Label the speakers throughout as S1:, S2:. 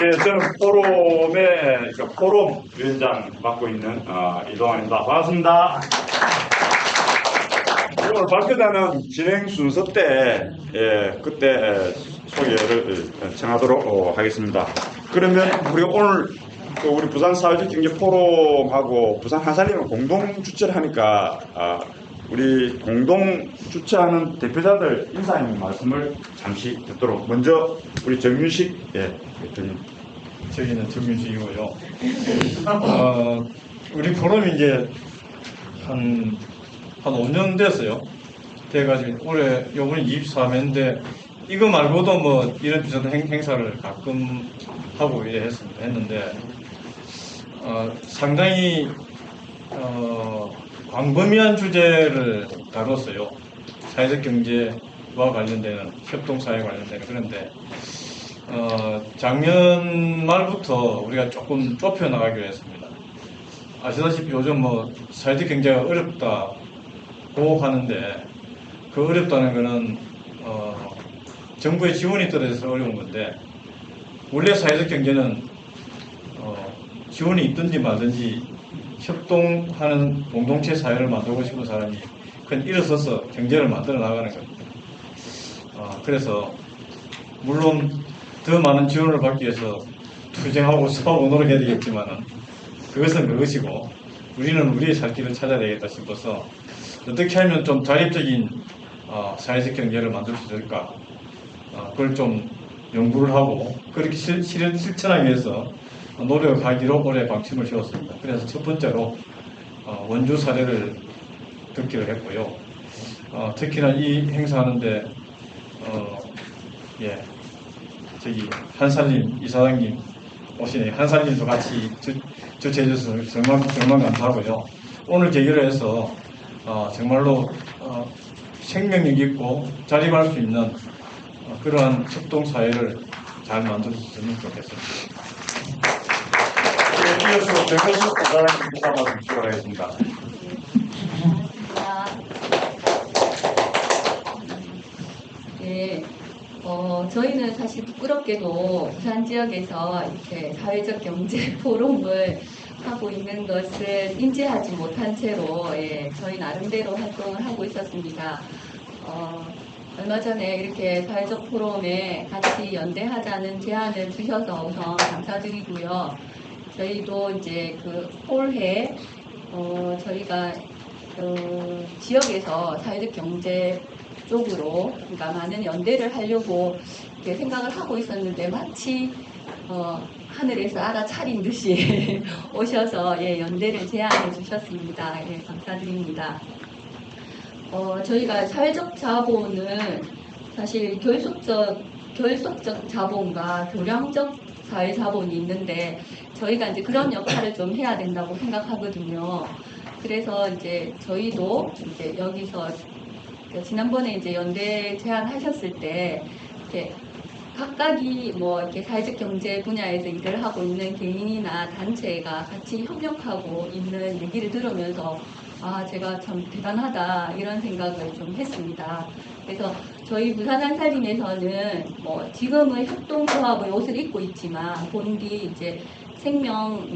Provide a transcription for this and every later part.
S1: 네, 저는 포럼의 포럼 위원장 맡고 있는 이동환입니다. 반갑습니다. 오늘 발표자는 진행 순서 때 그때 소개를 청하도록 하겠습니다. 그러면 우리가 오늘 우리 부산 사회적 경제 포럼하고 부산 한살림을 공동 주최를 하니까 우리 공동 주최하는 대표자들 인사 있는 말씀을 잠시 듣도록. 먼저 우리 정윤식 대표님.
S2: 저희는 정윤식이고요. 우리 포럼이 이제 한 5년 됐어요. 돼가지고 올해 요번에 24회인데 이거 말고도 뭐 이런 비슷한 행사를 가끔 하고 했는데 상당히 광범위한 주제를 다뤘어요. 사회적 경제와 관련되는 협동사회 관련되는. 그런데 작년 말부터 우리가 조금 좁혀 나가기로 했습니다. 아시다시피 요즘 뭐 사회적 경제가 어렵다고 하는데 그 어렵다는 거는 정부의 지원이 떨어져서 어려운 건데 원래 사회적 경제는 지원이 있든지 말든지 협동하는 공동체 사회를 만들고 싶은 사람이 그건 일어서서 경제를 만들어 나가는 겁니다. 그래서 물론 더 많은 지원을 받기 위해서 투쟁하고 싸우고 노력해야 되겠지만 그것은 그것이고 우리는 우리의 살 길을 찾아야 되겠다 싶어서 어떻게 하면 좀 자립적인 사회적 경제를 만들 수 있을까, 그걸 좀 연구를 하고 그렇게 실천하기 위해서 노력하기로 올해 방침을 세웠습니다. 그래서 첫 번째로 원주 사례를 듣기로 했고요. 특히나 이 행사하는데 저기 한살림 이사장님 오시네. 한살림도 같이 주최해 주셔서 정말 감사하고요. 오늘 계기로 해서 정말로 생명력 있고 자립할 수 있는 그러한 협동사회를 잘 만들었으면 좋겠습니다.
S1: 이어서 백호수 부사장님 인사 말씀 주시겠습니다.
S3: 네, 저희는 사실 부끄럽게도 부산 지역에서 이렇게 사회적 경제 포럼을 하고 있는 것을 인지하지 못한 채로 저희 나름대로 활동을 하고 있었습니다. 얼마 전에 이렇게 사회적 포럼에 같이 연대하자는 제안을 주셔서 우선 감사드리고요. 저희도 이제 그 올해 저희가 지역에서 사회적 경제 쪽으로 그러니까 많은 연대를 하려고 이렇게 생각을 하고 있었는데 마치 하늘에서 알아차린 듯이 오셔서 연대를 제안해 주셨습니다. 감사드립니다. 저희가 사회적 자본은 사실 결속적 자본과 교량적 사회 자본이 있는데 저희가 이제 그런 역할을 좀 해야 된다고 생각하거든요. 그래서 이제 저희도 이제 여기서 지난번에 이제 연대 제안하셨을 때 이렇게 각각이 뭐 이렇게 사회적 경제 분야에서 일을 하고 있는 개인이나 단체가 같이 협력하고 있는 얘기를 들으면서 제가 참 대단하다 이런 생각을 좀 했습니다. 그래서 저희 부산 한살림에서는 뭐 지금은 협동조합의 옷을 입고 있지만 본디 이제 생명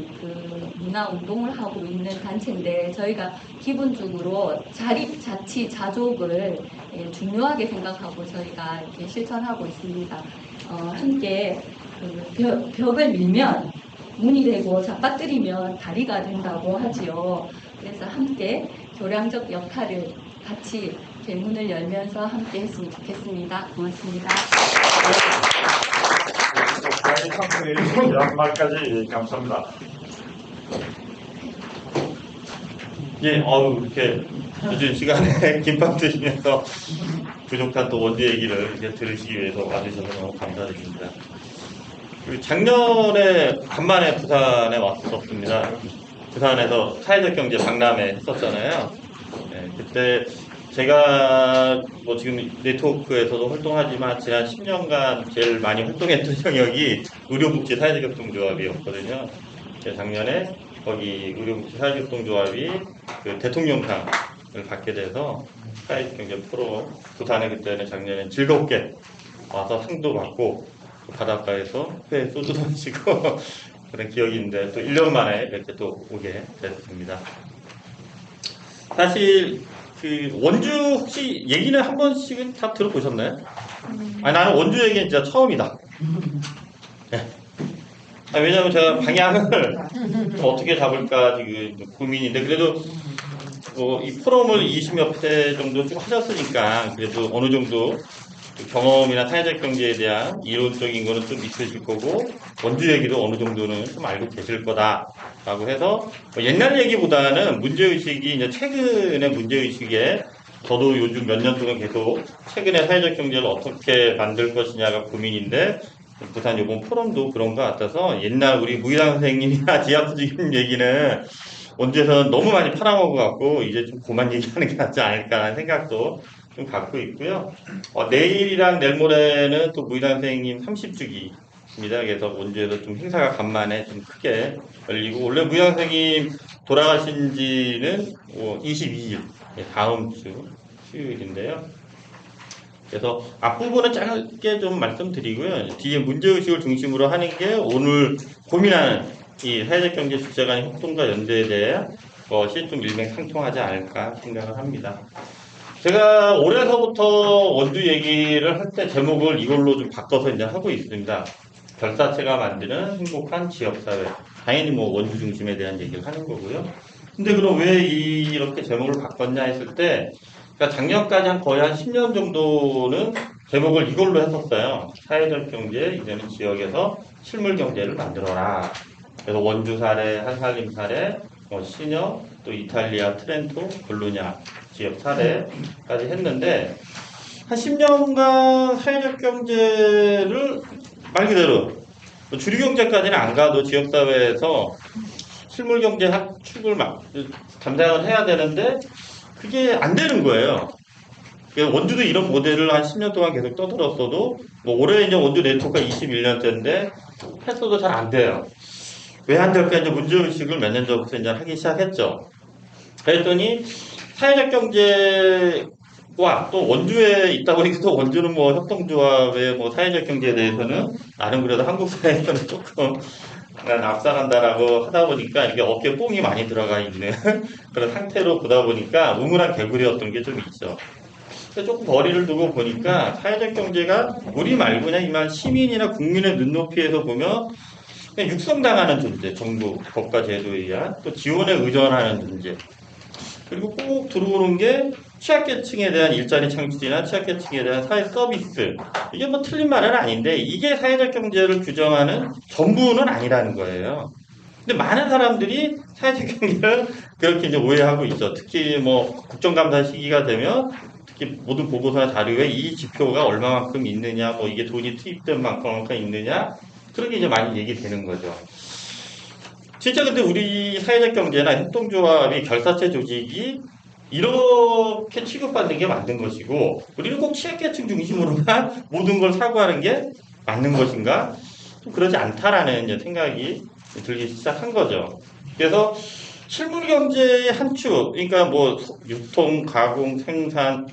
S3: 문화 운동을 하고 있는 단체인데 저희가 기본적으로 자립, 자치, 자족을 중요하게 생각하고 저희가 이렇게 실천하고 있습니다. 함께 벽을 밀면 문이 되고 잡아뜨리면 다리가 된다고 하지요. 그래서 함께 교량적 역할을 같이 문을 열면서 함께 했으면 좋겠습니다. 고맙습니다.
S1: 말까지 감사합니다.
S4: 이렇게 늦은 시간에 김밥 드시면서 부족한 또 원대 얘기를 이렇게 들으시기 위해서 와주셔서 너무 감사드립니다. 작년에 간만에 부산에 왔었습니다. 부산에서 사회적 경제 박람회 했었잖아요. 그때 제가 뭐 지금 네트워크에서도 활동하지만 지난 10년간 제일 많이 활동했던 영역이 의료복지 사회적협동조합이었거든요. 작년에 거기 의료복지 사회적협동조합이 그 대통령상을 받게 돼서 사회적 경제 프로 부산에 그때는 작년에 즐겁게 와서 상도 받고 그 바닷가에서 회 소주 마시고 그런 기억이 있는데 또 1년 만에 이렇게 또 오게 됐습니다. 사실 그 원주 혹시 얘기는 한 번씩은 다 들어보셨나요? 아니 나는 원주 얘기는 진짜 처음이다. 네. 왜냐면 제가 방향을 좀 어떻게 잡을까 지금 좀 고민인데 그래도 이 포럼을 20여 회 정도 쭉 하셨으니까 그래도 어느 정도 그 경험이나 사회적 경제에 대한 이론적인 거는 좀 있으실 거고 원주 얘기도 어느 정도는 좀 알고 계실 거다라고 해서 옛날 얘기보다는 문제의식이 이제 최근의 문제의식에 저도 요즘 몇 년 동안 계속 최근에 사회적 경제를 어떻게 만들 것이냐가 고민인데 부산 요번 포럼도 그런 것 같아서 옛날 우리 무희당 선생님이나 지하수지님 얘기는 원주에서는 너무 많이 팔아먹어갖고 이제 좀 그만 얘기하는 게 낫지 않을까라는 생각도 좀 갖고 있고요. 내일이랑 내일 모레는 또 무희당 선생님 30주기입니다. 그래서 원주에서 좀 행사가 간만에 좀 크게 열리고 원래 무희당 선생님 돌아가신 지는 22일 다음 주 수요일인데요. 그래서 앞부분은 짧게 좀 말씀드리고요. 뒤에 문제의식을 중심으로 하는 게 오늘 고민하는 이 사회적 경제 주체 간의 협동과 연대에 대해 것이 좀 일맥상통하지 않을까 생각을 합니다. 제가 올해서부터 원주 얘기를 할 때 제목을 이걸로 좀 바꿔서 이제 하고 있습니다. 결사체가 만드는 행복한 지역사회. 당연히 뭐 원주 중심에 대한 얘기를 하는 거고요. 근데 그럼 왜 이렇게 제목을 바꿨냐 했을 때 그러니까 작년까지 거의 한 10년 정도는 제목을 이걸로 했었어요. 사회적 경제, 이제는 지역에서 실물 경제를 만들어라. 그래서 원주 사례, 한살림 사례, 시녀, 또 이탈리아, 트렌토, 볼로냐 지역 사례까지 했는데 한 10년간 사회적 경제를 말 그대로 주류 경제까지는 안 가도 지역 사회에서 실물 경제 합축을 감당을 해야 되는데 그게 안 되는 거예요. 원주도 이런 모델을 한 10년 동안 계속 떠들었어도 올해 이제 원주 네트워크가 21년째인데 했어도 잘 안 돼요. 왜 안 될까 이제 문제의식을 몇 년 전부터 이제 하기 시작했죠. 그랬더니 사회적 경제와 또 원주에 있다 보니까 또 원주는 뭐 협동조합의 뭐 사회적 경제에 대해서는 나름 그래도 한국 사회에서는 조금 앞서간다라고 하다 보니까 이게 어깨에 뽕이 많이 들어가 있는 그런 상태로 보다 보니까 우물한 개구리였던 게 좀 있죠. 조금 거리를 두고 보니까 사회적 경제가 우리 말고 그냥 이만 시민이나 국민의 눈높이에서 보면 그냥 육성당하는 존재, 정부, 법과 제도에 의한 또 지원에 의존하는 존재. 그리고 꼭 들어오는 게 취약계층에 대한 일자리 창출이나 취약계층에 대한 사회 서비스. 이게 뭐 틀린 말은 아닌데 이게 사회적 경제를 규정하는 전부는 아니라는 거예요. 근데 많은 사람들이 사회적 경제를 그렇게 이제 오해하고 있죠. 특히 뭐 국정감사 시기가 되면 특히 모든 보고서나 자료에 이 지표가 얼마만큼 있느냐, 뭐 이게 돈이 투입된 만큼 있느냐, 그런 게 이제 많이 얘기되는 거죠. 진짜 근데 우리 사회적 경제나 협동조합이 결사체 조직이 이렇게 취급받는 게 맞는 것이고 우리는 꼭 취약계층 중심으로만 모든 걸 사고하는 게 맞는 것인가? 좀 그러지 않다라는 이제 생각이 들기 시작한 거죠. 그래서 실물 경제의 한 축, 그러니까 뭐 유통, 가공, 생산,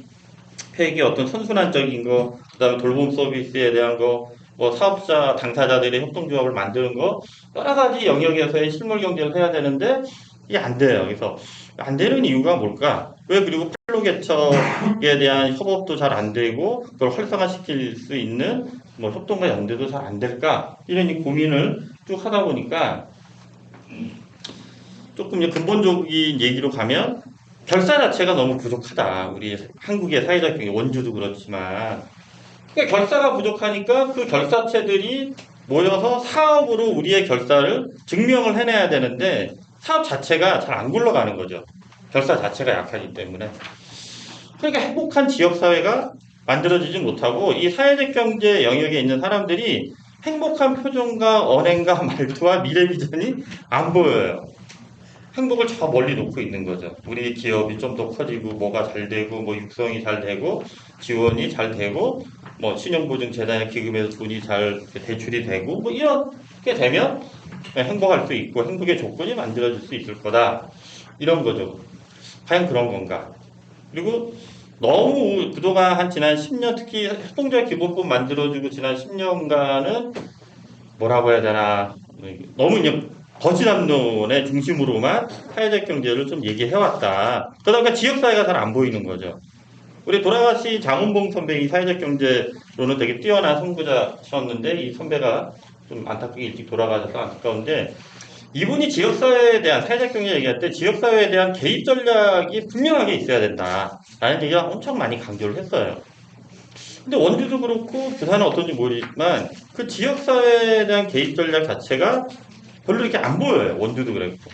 S4: 폐기 어떤 선순환적인 거, 그다음에 돌봄 서비스에 대한 거, 뭐 사업자 당사자들의 협동조합을 만드는 거 여러 가지 영역에서의 실물 경제를 해야 되는데 이게 안 돼요. 그래서 안 되는 이유가 뭘까? 왜 그리고 판로 개척에 대한 협업도 잘 안 되고 그걸 활성화시킬 수 있는 뭐 협동과 연대도 잘 안 될까? 이런 이 고민을 쭉 하다 보니까 조금 이제 근본적인 얘기로 가면 결사 자체가 너무 부족하다. 우리 한국의 사회적 경제 원주도 그렇지만 그러니까 결사가 부족하니까 그 결사체들이 모여서 사업으로 우리의 결사를 증명을 해내야 되는데 사업 자체가 잘 안 굴러가는 거죠. 결사 자체가 약하기 때문에. 그러니까 행복한 지역사회가 만들어지지 못하고 이 사회적 경제 영역에 있는 사람들이 행복한 표정과 언행과 말투와 미래 비전이 안 보여요. 행복을 저 멀리 놓고 있는 거죠. 우리 기업이 좀 더 커지고 뭐가 잘 되고 뭐 육성이 잘 되고 지원이 잘 되고 뭐 신용보증재단의 기금에서 돈이 잘 대출이 되고 뭐 이렇게 되면 행복할 수 있고 행복의 조건이 만들어질 수 있을 거다. 이런 거죠. 과연 그런 건가? 그리고 너무 그동안 한 지난 10년 특히 협동조합 기본법 만들어주고 지난 10년간은 뭐라고 해야 되나 너무 그냥 거치담론의 중심으로만 사회적 경제를 좀 얘기해왔다. 그러다 보니까 지역사회가 잘 안 보이는 거죠. 우리 돌아가신 장원봉 선배 이 사회적 경제로는 되게 뛰어난 선구자셨는데 이 선배가 좀 안타깝게 일찍 돌아가셔서 안타까운데 이분이 지역사회에 대한 사회적 경제 얘기할 때 지역사회에 대한 개입 전략이 분명하게 있어야 된다라는 얘기가 엄청 많이 강조를 했어요. 근데 원주도 그렇고 부산은 어떤지 모르지만 그 지역사회에 대한 개입 전략 자체가 별로 이렇게 안 보여요. 원주도 그랬고.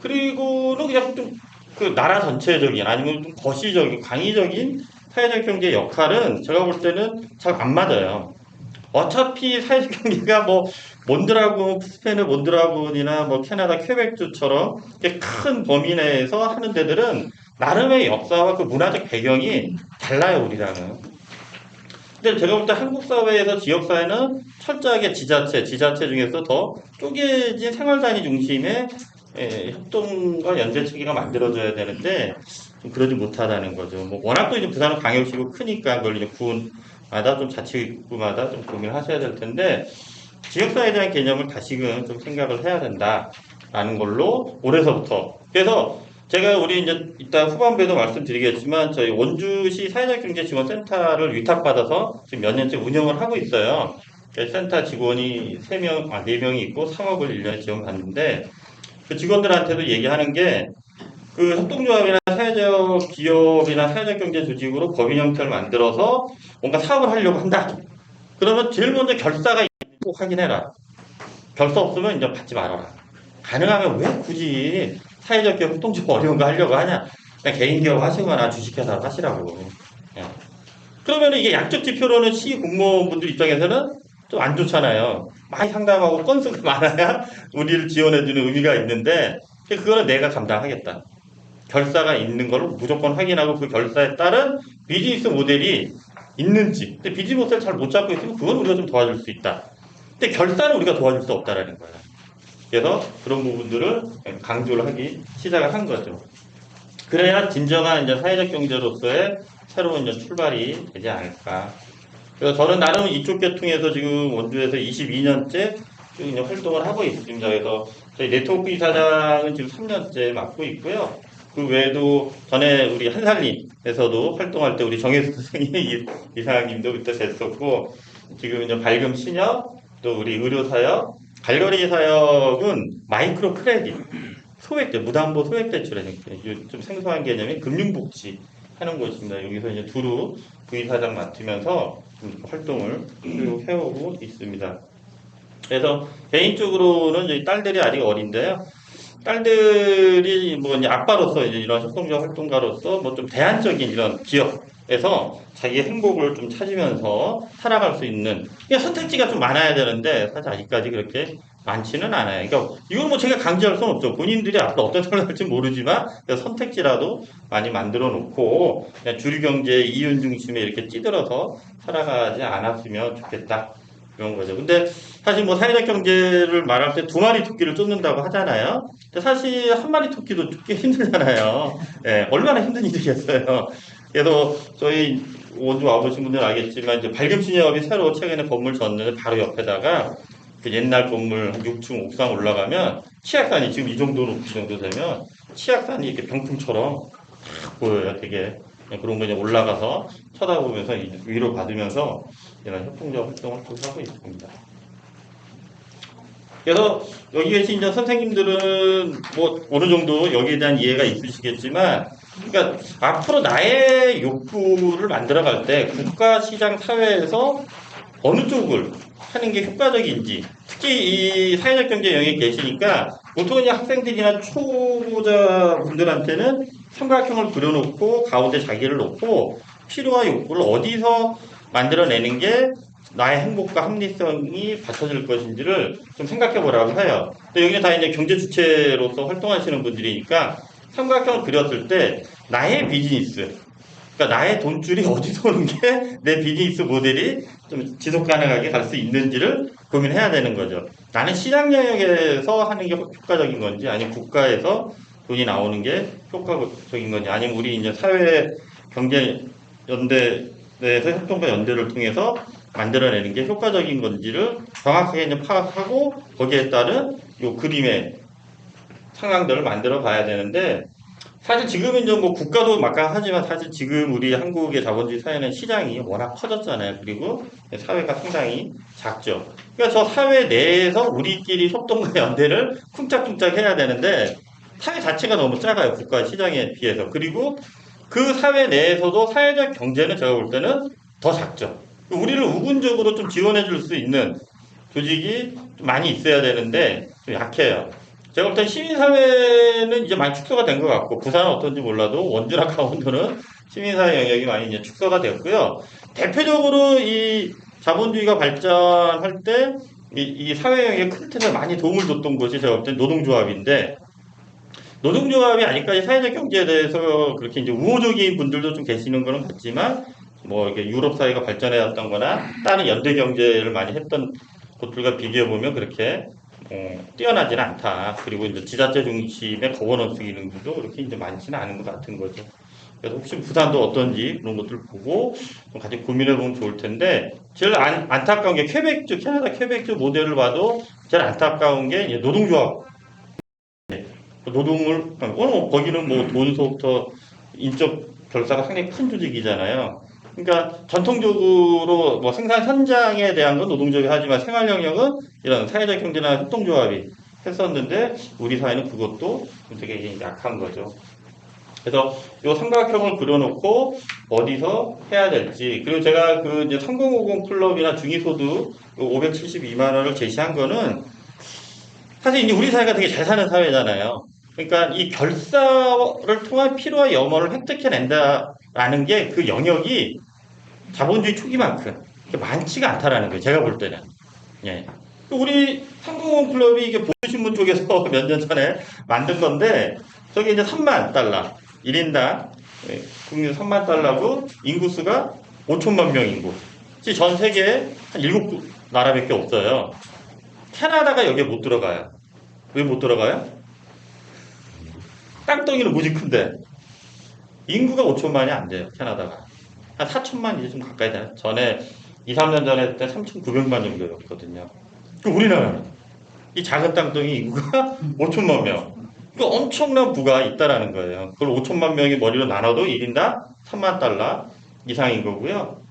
S4: 그리고는 그냥 좀 그 나라 전체적인 아니면 좀 거시적인 강의적인 사회적 경제 역할은 제가 볼 때는 잘 안 맞아요. 어차피 사회적 경제가 뭐 몬드라군, 스페인 몬드라군이나 뭐 캐나다 퀘벡주처럼 이렇게 큰 범위 내에서 하는 데들은 나름의 역사와 그 문화적 배경이 달라요, 우리랑은. 근데 제가 볼 때 한국 사회에서 지역 사회는 철저하게 지자체 중에서 더 쪼개진 생활단위 중심의 협동과 연대 체계가 만들어져야 되는데 좀 그러지 못하다는 거죠. 뭐 워낙 또 이제 부산은 광역시고 크니까 그걸 이제 군마다 좀 자치구마다 좀 고민을 하셔야 될 텐데 지역사회에 대한 개념을 다시금 좀 생각을 해야 된다라는 걸로 올해서부터. 그래서 제가 우리 이제 이따 후반부에도 말씀드리겠지만 저희 원주시 사회적경제지원센터를 위탁받아서 지금 몇 년째 운영을 하고 있어요. 센터 직원이 4명이 있고 3억을 1년에 지원받는데 그 직원들한테도 얘기하는 게 그 협동조합이나 사회적 기업이나 사회적 경제 조직으로 법인 형태를 만들어서 뭔가 사업을 하려고 한다. 그러면 제일 먼저 결사가 있는지 꼭 확인해라. 결사 없으면 이제 받지 말아라. 가능하면 왜 굳이 사회적 기업 협동조합 어려운 거 하려고 하냐. 그냥 개인 기업 하시거나 주식회사 하시라고. 예. 그러면 이게 양적 지표로는 시 공무원분들 입장에서는 좀 안 좋잖아요. 많이 상담하고 건수가 많아야 우리를 지원해주는 의미가 있는데 그거는 내가 감당하겠다. 결사가 있는 걸로 무조건 확인하고 그 결사에 따른 비즈니스 모델이 있는지. 근데 비즈니스 모델을 잘 못 잡고 있으면 그건 우리가 좀 도와줄 수 있다. 근데 결사는 우리가 도와줄 수 없다라는 거예요. 그래서 그런 부분들을 강조를 하기 시작을 한 거죠. 그래야 진정한 이제 사회적 경제로서의 새로운 이제 출발이 되지 않을까. 그래서 저는 나름 이쪽 계통에서 지금 원주에서 22년째 쭉 이제 활동을 하고 있습니다. 그래서 저희 네트워크 이사장은 지금 3년째 맡고 있고요. 그 외에도 전에 우리 한살림에서도 활동할 때 우리 정혜수 선생님 이사장님도 그때 뵀었고 지금 이제 밝음 신협 또 우리 의료 사역 갈거리 사역은 마이크로 크레딧 소액대 무담보 소액 대출에 좀 생소한 개념인 금융복지 하는 곳입니다. 여기서 이제 두루 부이사장 맡으면서 활동을 쭉 해오고 있습니다. 그래서 개인적으로는 저희 딸들이 아직 어린데요. 딸들이 뭐 이제 아빠로서 이제 이런 협동조합 활동가로서 뭐 좀 대안적인 이런 기업에서 자기의 행복을 좀 찾으면서 살아갈 수 있는 그냥 선택지가 좀 많아야 되는데 사실 아직까지 그렇게 많지는 않아요. 그러니까 이건 뭐 제가 강제할 수는 없죠. 본인들이 앞으로 어떤 생각을 할지 모르지만 선택지라도 많이 만들어 놓고 그냥 주류 경제 이윤 중심에 이렇게 찌들어서 살아가지 않았으면 좋겠다. 그런 거죠. 근데 사실 뭐 사회적 경제를 말할 때 2마리 토끼를 쫓는다고 하잖아요. 근데 사실 1마리 토끼도 쫓기 힘들잖아요. 예, 얼마나 힘든 일이겠어요. 그래서 저희 원주 와보신 분들은 알겠지만 이제 밝음신협이 새로 최근에 건물 졌는데 바로 옆에다가 그 옛날 건물 한 6층 옥상 올라가면 치악산이 지금 이 정도 높이 정도 되면 치악산이 이렇게 병풍처럼 딱 보여요. 되게 그런 거 이제 올라가서 쳐다보면서 위로 받으면서 이런 협동조합 활동을 쭉 하고 있습니다. 그래서 여기 계신 이제 선생님들은 뭐 어느 정도 여기에 대한 이해가 있으시겠지만, 그러니까 앞으로 나의 욕구를 만들어갈 때 국가, 시장, 사회에서 어느 쪽을 하는 게 효과적인지, 특히 이 사회적 경제 영역에 계시니까 보통 이제 학생들이나 초보자분들한테는 삼각형을 그려놓고 가운데 자기를 놓고 필요와 욕구를 어디서 만들어내는 게 나의 행복과 합리성이 받쳐질 것인지를 좀 생각해 보라고 해요. 근데 여기는 다 이제 경제 주체로서 활동하시는 분들이니까 삼각형을 그렸을 때 나의 비즈니스, 그러니까 나의 돈줄이 어디서 오는 게 내 비즈니스 모델이 좀 지속 가능하게 갈 수 있는지를 고민해야 되는 거죠. 나는 시장 영역에서 하는 게 효과적인 건지, 아니면 국가에서 돈이 나오는 게 효과적인 건지, 아니면 우리 이제 사회 경제연대 내에서 협동과 연대를 통해서 만들어내는 게 효과적인 건지를 정확하게 이제 파악하고 거기에 따른 요 그림의 상황들을 만들어 봐야 되는데 사실 지금은 이제 뭐 국가도 막강하지만 사실 지금 우리 한국의 자본주의 사회는 시장이 워낙 커졌잖아요. 그리고 사회가 상당히 작죠. 그러니까 저 사회 내에서 우리끼리 협동과 연대를 쿵짝쿵짝 해야 되는데 사회 자체가 너무 작아요. 국가 시장에 비해서. 그리고 그 사회 내에서도 사회적 경제는 제가 볼 때는 더 작죠. 우리를 우군적으로 좀 지원해 줄 수 있는 조직이 좀 많이 있어야 되는데 좀 약해요. 제가 볼 때 시민사회는 이제 많이 축소가 된 것 같고 부산은 어떤지 몰라도 원주나 강원도는 시민사회 영역이 많이 이제 축소가 되었고요. 대표적으로 이 자본주의가 발전할 때 이 사회 영역에 큰 틀에 많이 도움을 줬던 것이 제가 볼 때 노동조합인데 노동조합이 아직까지 사회적 경제에 대해서 그렇게 이제 우호적인 분들도 좀 계시는 거는 같지만 뭐 이렇게 유럽 사회가 발전해왔던 거나 다른 연대 경제를 많이 했던 곳들과 비교해 보면 그렇게 뛰어나지는 않다. 그리고 이제 지자체 중심의 거버넌스 기능들도 그렇게 이제 많지는 않은 것 같은 거죠. 그래서 혹시 부산도 어떤지 그런 것들을 보고 좀 같이 고민해 보면 좋을 텐데 제일 안타까운 게 퀘벡주 캐나다 퀘벡주 모델을 봐도 제일 안타까운 게 이제 노동조합 노동을 거기는 뭐 돈서부터 인적 결사가 상당히 큰 조직이잖아요. 그러니까 전통적으로 뭐 생산 현장에 대한 건 노동조합이 하지만 생활 영역은 이런 사회적 경제나 협동조합이 했었는데 우리 사회는 그것도 되게 약한 거죠. 그래서 이 삼각형을 그려놓고 어디서 해야 될지 그리고 제가 그 이제 3050 클럽이나 중위소득 572만 원을 제시한 거는 사실 이제 우리 사회가 되게 잘 사는 사회잖아요. 그러니까 이 결사를 통한 피로와 염원을 획득해낸다라는 게 그 영역이 자본주의 초기만큼 많지가 않다라는 거예요. 제가 볼 때는. 예. 우리 상공원 클럽이 이게 보수신문 쪽에서 몇 년 전에 만든 건데 저게 이제 3만 달러 1인당 국민 3만 달러고 인구수가 5천만 명 인구. 전 세계에 한 7나라밖에 없어요. 캐나다가 여기에 못 들어가요. 왜 못 들어가요? 땅덩이는 무지 큰데 인구가 5천만이 안 돼요. 캐나다가 한 4천만 이제 좀 가까이 돼요. 전에 2, 3년 전에 그때 3,900만 정도였거든요. 우리나라는 이 작은 땅덩이 인구가 5천만 명. 그 엄청난 부가 있다라는 거예요. 그걸 5천만 명이 머리로 나눠도 1인당 3만 달러 이상인 거고요.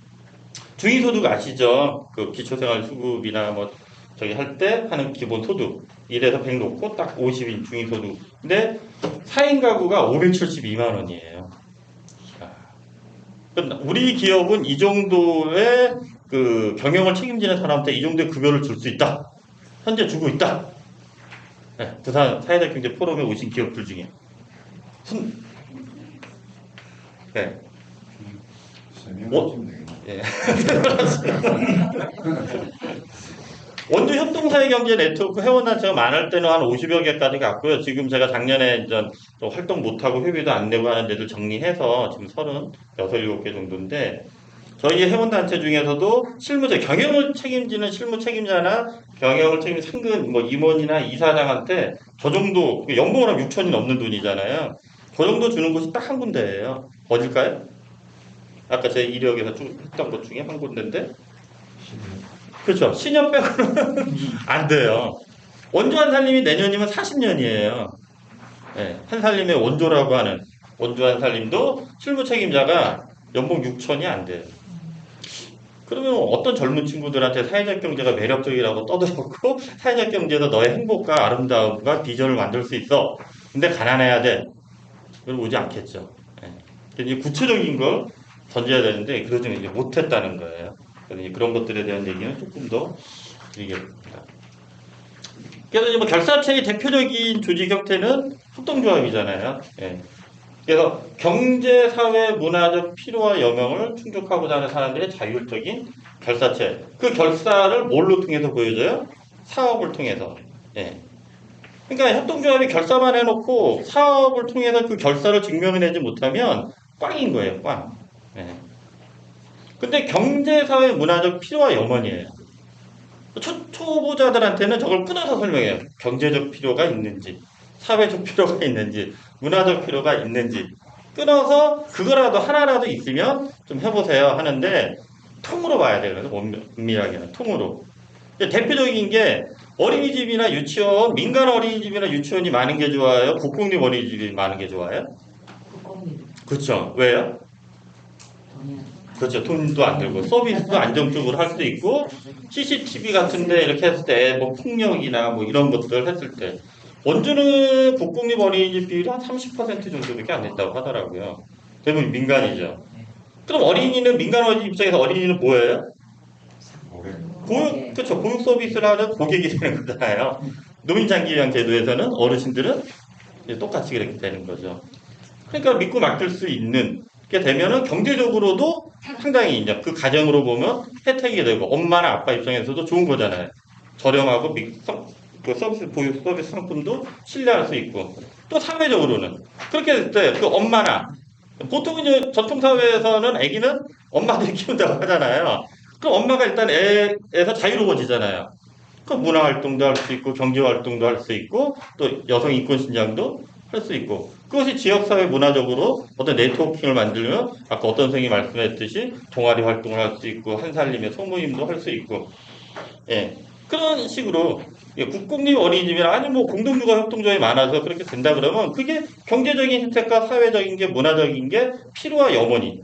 S4: 중위소득 아시죠? 그 기초생활수급이나 뭐 저기 할 때 하는 기본소득 1에서 100 놓고 딱 50인 중위소득. 근데 4인 가구가 572만 원이에요. 우리 기업은 이 정도의 그 경영을 책임지는 사람한테 이 정도의 급여를 줄 수 있다. 현재 주고 있다. 네, 부산 사회적 경제 포럼에 오신 기업들 중에. 네. 예. 원주 협동사회경제 네트워크 회원단체가 많을 때는 한 50여 개까지 갔고요. 지금 제가 작년에 또 활동 못하고 회비도 안 내고 하는 데들 정리해서 지금 36, 7개 정도인데 저희 회원단체 중에서도 경영을 책임지는 실무 책임자나 경영을 책임지는 상근, 뭐 임원이나 이사장한테 저 정도, 연봉은 한 6천이 넘는 돈이잖아요. 그 정도 주는 곳이 딱 한 군데예요. 어딜까요? 아까 제 이력에서 쭉 했던 것 중에 한 군데인데 그렇죠. 신년 빼고는 안 돼요. 원조 한 살림이 내년이면 40년이에요. 네, 한 살림의 원조라고 하는 원조 한 살림도 실무 책임자가 연봉 6천이 안 돼요. 그러면 어떤 젊은 친구들한테 사회적 경제가 매력적이라고 떠들었고 사회적 경제에서 너의 행복과 아름다움과 비전을 만들 수 있어. 근데 가난해야 돼. 그럼 오지 않겠죠. 네. 이제 구체적인 걸 던져야 되는데 그러지 이제 못했다는 거예요. 그래서 이제 그런 것들에 대한 얘기는 조금 더 드리겠습니다. 그래서 이제 뭐 결사체의 대표적인 조직 형태는 협동조합이잖아요. 예. 그래서 경제, 사회, 문화적 필요와 여명을 충족하고자 하는 사람들의 자율적인 결사체. 그 결사를 뭘로 통해서 보여줘요? 사업을 통해서. 예. 그러니까 협동조합이 결사만 해놓고 사업을 통해서 그 결사를 증명해내지 못하면 꽝인 거예요, 꽝. 예. 근데 경제, 사회, 문화적 필요와 염원이에요. 초보자들한테는 저걸 끊어서 설명해요. 경제적 필요가 있는지, 사회적 필요가 있는지, 문화적 필요가 있는지. 끊어서 그거라도 하나라도 있으면 좀 해보세요 하는데 통으로 봐야 돼요. 그래서 엄밀하게는 통으로. 대표적인 게 어린이집이나 유치원, 민간 어린이집이나 유치원이 많은 게 좋아요? 국공립 어린이집이 많은 게 좋아요? 그렇죠. 왜요? 그렇죠. 돈도 안 들고 서비스도 안정적으로 할 수 있고 CCTV 같은데 이렇게 했을 때 뭐 폭력이나 뭐 이런 것들 했을 때 원주는 국공립 어린이집 비율이 한 30% 정도밖에 안 된다고 하더라고요. 대부분 민간이죠. 그럼 어린이는 민간 어린이 입장에서 어린이는 뭐예요? 보육, 그렇죠. 보육 서비스를 하는 고객이 되는 거잖아요. 노인장기요양 제도에서는 어르신들은 이제 똑같이 그렇게 되는 거죠. 그러니까 믿고 맡길 수 있는 게 되면은 경제적으로도 상당히 이제 그 가정으로 보면 혜택이 되고 엄마나 아빠 입장에서도 좋은 거잖아요. 저렴하고 그 서비스 보육 서비스 상품도 신뢰할 수 있고 또 사회적으로는 그렇게 됐을 때 그 엄마나 보통 이제 전통 사회에서는 아기는 엄마들이 키운다고 하잖아요. 그럼 엄마가 일단 애에서 자유로워지잖아요. 그 문화 활동도 할 수 있고 경제 활동도 할 수 있고 또 여성 인권 신장도 할 수 있고 그것이 지역사회 문화적으로 어떤 네트워킹을 만들면 아까 어떤 선생님이 말씀했듯이 동아리 활동을 할 수 있고 한살림의 소모임도 할 수 있고 예 그런 식으로 국공립 어린이집이나 아니면 뭐 공동육아 협동조합이 많아서 그렇게 된다 그러면 그게 경제적인 혜택과 사회적인 게 문화적인 게 필요와 염원이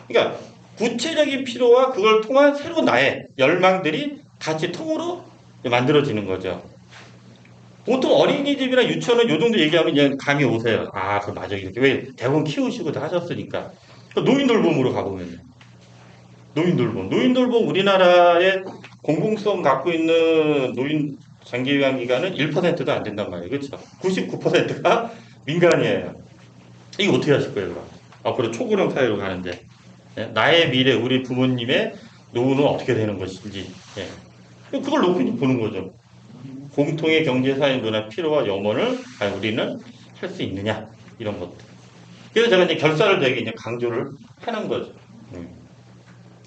S4: 그러니까 구체적인 필요와 그걸 통한 새로운 나의 열망들이 같이 통으로 만들어지는 거죠. 보통 어린이집이나 유치원은 요 정도 얘기하면 그냥 감이 오세요. 아, 그 맞아. 이렇게. 왜 대부분 키우시고 다 하셨으니까. 노인돌봄으로 가보면. 노인돌봄. 노인돌봄 우리나라의 공공성 갖고 있는 노인 장기요양기관은 1%도 안 된단 말이에요. 그렇죠? 99%가 민간이에요. 이거 어떻게 하실 거예요, 그럼? 앞으로 초고령 사회로 가는데. 예? 나의 미래, 우리 부모님의 노후는 어떻게 되는 것인지. 예. 그걸 놓고 보는 거죠. 공통의 경제, 사회, 문화 필요와 염원을 우리는 할 수 있느냐 이런 것들. 그래서 제가 이제 결사를 되게 이제 강조를 해놓은 거죠.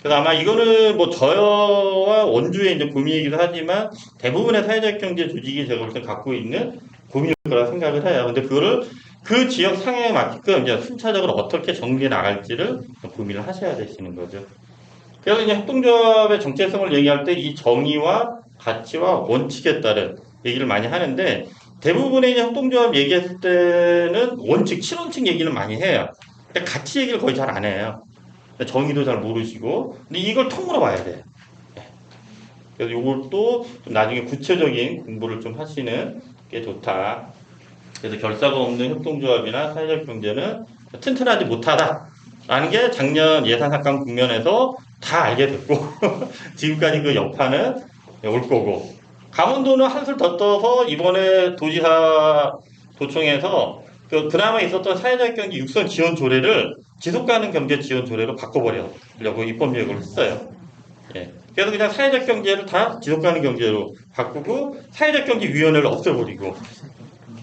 S4: 그래서 아마 이거는 뭐 저와 원주의 이제 고민이기도 하지만 대부분의 사회적 경제 조직이 제가 볼 때 갖고 있는 고민일 거라 생각을 해요. 근데 그거를 그 지역 상황에 맞게끔 이제 순차적으로 어떻게 전개해 나갈지를 고민을 하셔야 되시는 거죠. 그래서 이제 협동조합의 정체성을 얘기할 때 이 정의와 가치와 원칙에 따른 얘기를 많이 하는데 대부분의 이제 협동조합 얘기했을 때는 원칙, 7원칙 얘기는 많이 해요. 근데 가치 얘기를 거의 잘 안 해요. 정의도 잘 모르시고 근데 이걸 통으로 봐야 돼요. 그래서 이것도 좀 나중에 구체적인 공부를 좀 하시는 게 좋다. 그래서 결사가 없는 협동조합이나 사회적 경제는 튼튼하지 못하다. 라는 게 작년 예산삭감 국면에서 다 알게 됐고 지금까지 그 여파는 올 거고 강원도는 한술 더 떠서 이번에 도지사 도청에서 그나마 있었던 사회적 경제 육선 지원 조례를 지속 가능 경제 지원 조례로 바꿔버리려고 입법 예고를 했어요. 예. 그래서 그냥 사회적 경제를 다 지속 가능 경제로 바꾸고 사회적 경제 위원회를 없애버리고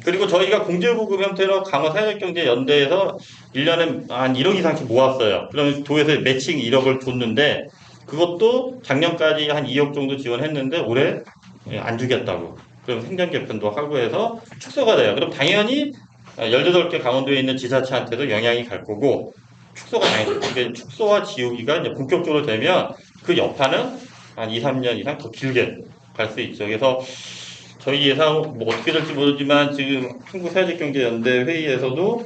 S4: 그리고 저희가 공제보급 형태로 강원 사회적경제연대에서 1년에 한 1억 이상씩 모았어요. 그러면 도에서 매칭 1억을 줬는데 그것도 작년까지 한 2억 정도 지원했는데 올해 안 주겠다고. 그럼 행정 개편도 하고 해서 축소가 돼요. 그럼 당연히 18개 강원도에 있는 지자체한테도 영향이 갈 거고 축소가 당연히 축소와 지우기가 이제 본격적으로 되면 그 여파는 한 2, 3년 이상 더 길게 갈 수 있죠. 그래서 저희 예상 뭐 어떻게 될지 모르지만 지금 한국사회적경제연대 회의에서도